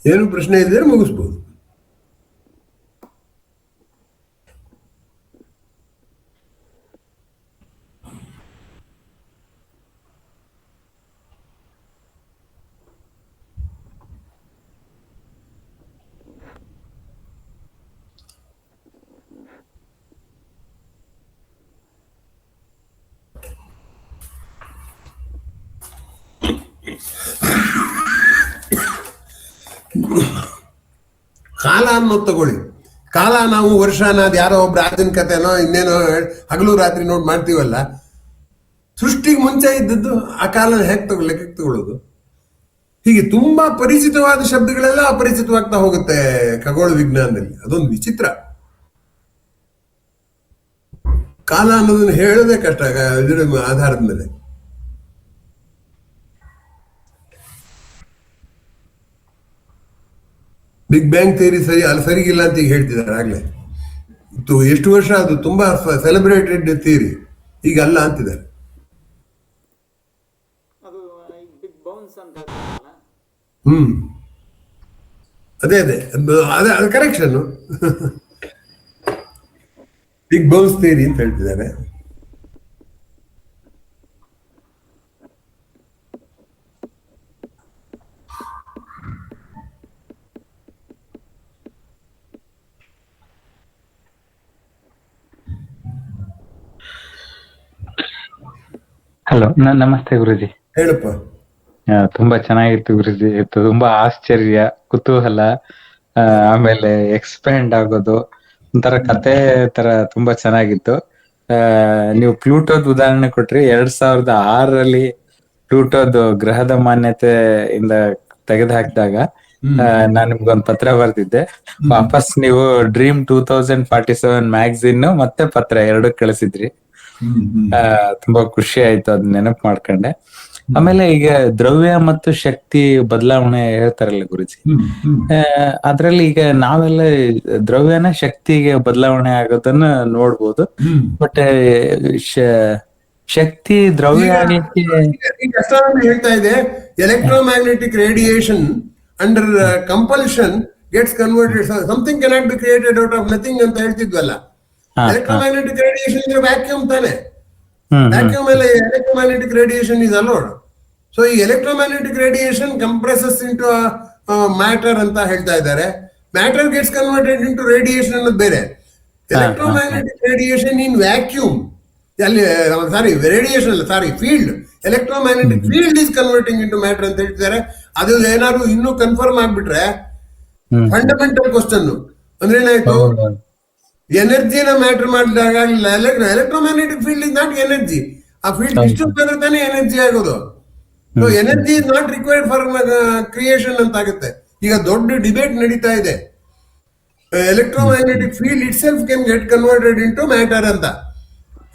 ಏನು ಪ್ರಶ್ನೆ ಇದ್ದರೆ ಮುಗಿಸ್ಬೋದು. ಕಾಲ ಅನ್ನೋದು ತಗೊಳ್ಳಿ. ಕಾಲ ನಾವು ವರ್ಷನ ಅದು ಯಾರೋ ಒಬ್ರು ಆದಿನ ಕಥೆನೋ ಇನ್ನೇನೋ ಹಗಲು ರಾತ್ರಿ ನೋಡಿ ಮಾಡ್ತೀವಲ್ಲ, ಸೃಷ್ಟಿಗೆ ಮುಂಚೆ ಇದ್ದದ್ದು ಆ ಕಾಲನ ಹೇಗೆ ಲೆಕ್ಕಕ್ಕೆ ತಗೊಳ್ಳೋದು? ಹೀಗೆ ತುಂಬಾ ಪರಿಚಿತವಾದ ಶಬ್ದಗಳೆಲ್ಲ ಅಪರಿಚಿತವಾಗ್ತಾ ಹೋಗುತ್ತೆ ಖಗೋಳ ವಿಜ್ಞಾನದಲ್ಲಿ. ಅದೊಂದು ವಿಚಿತ್ರ. ಕಾಲ ಅನ್ನೋದನ್ನ ಹೇಳೋದೇ ಕಷ್ಟ ಇದರ ಆಧಾರದ ಮೇಲೆ. ಬಿಗ್ ಬ್ಯಾಂಗ್ ಥಿಯರಿ ಅಲ್ಲಿ ಸರಿಗಿಲ್ಲ ಅಂತ ಈಗ ಹೇಳ್ತಿದ್ದಾರೆ ಆಗ್ಲೇ. ಎಷ್ಟು ವರ್ಷ ಅದು ತುಂಬಾ ಸೆಲೆಬ್ರೇಟೆಡ್ ಥಿಯರಿ, ಈಗ ಅಲ್ಲ ಅಂತಿದ್ದಾರೆ. ಅದು ಬಿಗ್ ಬೌನ್ಸ್ ಅಂತ ಹೇಳ್ತಾರಲ್ಲ. ಅದೇ ಅದೇ ಅದೇ ಅದು ಕರೆಕ್ಷನ್. ಬಿಗ್ ಬೌನ್ಸ್ ಥಿಯರಿ ಅಂತ ಹೇಳ್ತಿದ್ದಾರೆ. ಹಲೋ, ನಮಸ್ತೆ ಗುರುಜಿ. ಹೇಳಪ್ಪ. ತುಂಬಾ ಚೆನ್ನಾಗಿತ್ತು ಗುರುಜಿ. ತುಂಬಾ ಆಶ್ಚರ್ಯ, ಕುತೂಹಲ, ಆಮೇಲೆ ಎಕ್ಸ್ಪ್ಯಾಂಡ್ ಆಗೋದು, ಒಂಥರ ಕತೆ ತರ ತುಂಬಾ ಚೆನ್ನಾಗಿತ್ತು. ನೀವು ಪ್ಲೂಟೋದ್ ಉದಾಹರಣೆ ಕೊಟ್ರಿ. 2006ರಲ್ಲಿ ಪ್ಲೂಟೋದ್ ಗ್ರಹದ ಮಾನ್ಯತೆ ಇಂದ ತೆಗೆದು ಹಾಕಿದಾಗ ನಾನು ನಿಮ್ಗೊಂದು ಪತ್ರ ಬರ್ದಿದ್ದೆ. ವಾಪಸ್ ನೀವು ಡ್ರೀಮ್ 2047 ಮ್ಯಾಗಝಿನ್ ಮತ್ತೆ ಪತ್ರ ಎರಡು ಕಳಿಸಿದ್ರಿ. ತುಂಬಾ ಖುಷಿ ಆಯ್ತು ಅದ್ ನೆನಪು ಮಾಡ್ಕೊಂಡೆ. ಆಮೇಲೆ ಈಗ ದ್ರವ್ಯ ಮತ್ತು ಶಕ್ತಿ ಬದಲಾವಣೆ ಹೇಳ್ತಾರಲ್ಲ ಗುರುಜಿ, ಅದ್ರಲ್ಲಿ ಈಗ ನಾವೆಲ್ಲ ದ್ರವ್ಯನ ಶಕ್ತಿಗೆ ಬದಲಾವಣೆ ಆಗೋದನ್ನ ನೋಡ್ಬೋದು. ಬಟ್ ಶಕ್ತಿ ದ್ರವ್ಯ ಆಗ್ಲಿಕ್ಕೆ ಹೇಳ್ತಾ ಇದೆ, electromagnetic radiation under compulsion gets converted, something cannot be created out of nothing ಅಂತ ಹೇಳ್ತಿದ್ವಲ್ಲ. ಎಲೆಕ್ಟ್ರೋಮ್ಯಾಗ್ನೆಟಿಕ್ ರೇಡಿಯೇಷನ್ ಇಸ್ ವ್ಯಾಕ್ಯೂಮ್ ತಾನೆ. ವ್ಯಾಕ್ಯೂಮ್ ಮೇಲೆ electromagnetic radiation is allowed. So ಈ ಎಲೆಕ್ಟ್ರೋಮ್ಯಾಗ್ನೆಟಿಕ್ ರೇಡಿಯೇಷನ್ ಕಂಪ್ರೆಸಸ್ ಇಂಟು ಮ್ಯಾಟರ್ ಅಂತ ಹೇಳ್ತಾ ಇದ್ದಾರೆ. Matter gets converted into radiation ಅನ್ನೋದು ಬೇರೆ. ಎಲೆಕ್ಟ್ರೋಮ್ಯಾಗ್ನೆಟಿಕ್ ರೇಡಿಯೇಷನ್ ಇನ್ ವ್ಯಾಕ್ಯೂಮ್ ಅಲ್ಲಿ ರೇಡಿಯೇಷನ್ ಅಲ್ಲ, field. Electromagnetic field is converting into matter ಅಂತ ಹೇಳ್ತಿದ್ದಾರೆ. ಅದು ಏನಾದ್ರು ಇನ್ನೂ ಕನ್ಫರ್ಮ್ ಆಗ್ಬಿಟ್ರೆ ಫಂಡಮೆಂಟಲ್ ಕ್ವಶನ್ ಅಂದ್ರೆ ಏನಾಯ್ತು, ಎನರ್ಜಿನ ಮ್ಯಾಟರ್ ಮಾಡಿದಾಗ electromagnetic field is not energy. ಆ ಫೀಲ್ಡ್ ಡಿಸ್ಟರ್ಬ್ ಆದ್ರೆ ತಾನೇ ಎನರ್ಜಿ ಆಗೋದು. So energy is not required for creation ಅಂತ ಆಗುತ್ತೆ. ಈಗ ದೊಡ್ಡ ಡಿಬೇಟ್ ನಡೀತಾ ಇದೆ, electromagnetic field it self can get converted into matter ಅಂತ.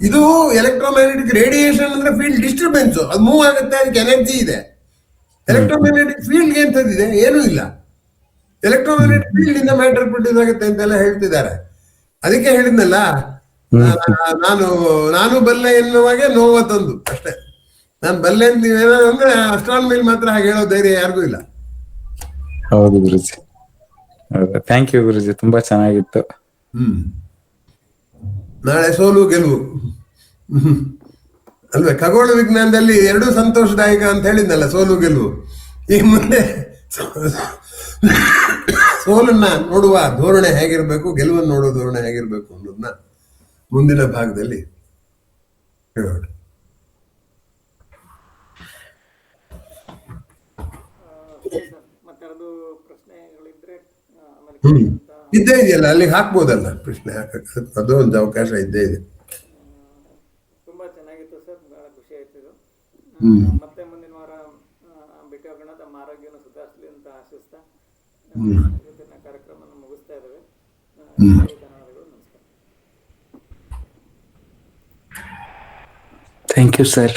ಇದು ಎಲೆಕ್ಟ್ರೋಮ್ಯಾಗ್ನೆಟಿಕ್ ರೇಡಿಯೇಷನ್ ಅಂದ್ರೆ ಫೀಲ್ಡ್ ಡಿಸ್ಟರ್ಬೆನ್ಸ್, ಅದು ಮೂವ್ ಆಗುತ್ತೆ, ಅದಕ್ಕೆ ಎನರ್ಜಿ ಇದೆ. ಎಲೆಕ್ಟ್ರೋಮ್ಯಾಗ್ನೆಟಿಕ್ ಫೀಲ್ಡ್ ಎಂತದಿದೆ, ಏನೂ ಇಲ್ಲ. ಎಲೆಕ್ಟ್ರೋಮ್ಯಾಗ್ನೆಟಿಕ್ ಫೀಲ್ಡ್ ಇಂದ ಮ್ಯಾಟರ್ ಪ್ರೊಡ್ಯೂಸ್ ಆಗುತ್ತೆ ಅಂತೆಲ್ಲ ಹೇಳ್ತಿದ್ದಾರೆ. ಅದಕ್ಕೆ ಹೇಳಿದ್ನಲ್ಲ, ನಾನು ಬಲ್ಲೆ ಎನ್ನುವಾಗೆ ನೋವ ತಂದು ಅಷ್ಟೇ. ನಾನು ಬಲ್ಲೆ ಅಂತ ನೀವೇನಾದ್ರು ಅಂದ್ರೆ ಅಸ್ಟ್ರಾನಮಿಲಿ ಮಾತ್ರ ಹಾಗೆ ಹೇಳೋ ಧೈರ್ಯ ಯಾರಿಗೂ ಇಲ್ಲ. ಹೌದು ಗುರುಜಿ, ಥ್ಯಾಂಕ್ ಯು ಗುರುಜಿ, ತುಂಬಾ ಚೆನ್ನಾಗಿತ್ತು. ನಾಳೆ ಸೋಲು ಗೆಲುವು ಅಲ್ವೇ? ಖಗೋಳ ವಿಜ್ಞಾನದಲ್ಲಿ ಎರಡೂ ಸಂತೋಷದಾಯಕ ಅಂತ ಹೇಳಿದ್ನಲ್ಲ, ಸೋಲು ಗೆಲುವು. ಈ ಮುಂದೆ ಸೋಲನ್ನ ನೋಡುವ ಧೋರಣೆ ಹೇಗಿರ್ಬೇಕು, ಗೆಲುವನ್ನು ನೋಡುವ ಧೋರಣೆ ಹೇಗಿರ್ಬೇಕು ಅನ್ನೋದನ್ನ ಮುಂದಿನ ಭಾಗದಲ್ಲಿ ಹೇಳೋಣ. ಇದ್ದೇ ಇದೆಯಲ್ಲ, ಅಲ್ಲಿಗೆ ಹಾಕ್ಬೋದಲ್ಲ ಪ್ರಶ್ನೆ ಹಾಕಕ್ಕೆ, ಅದು ಒಂದು ಅವಕಾಶ ಇದ್ದೇ ಇದೆ. ತುಂಬಾ ಚೆನ್ನಾಗಿತ್ತು ಸರ್, ಬಹಳ ಖುಷಿ ಆಯ್ತು ಇದು. ಮತ್ತೆ ಮುಂದಿನ ವಾರ ಭೇಟಿ ಆಗೋಣ. ತಮ್ಮ ಆರೋಗ್ಯನ ಸುಧಾರಿಸಲಿ ಅಂತ ಆಶಿಸ್ತಾ ಇವತ್ತಿನ ಕಾರ್ಯಕ್ರಮ ಮುಗಿಸ್ತಾ ಇದ್ದೇವೆ. ಧನ್ಯವಾದಗಳು, ನಮಸ್ಕಾರ. Thank you sir.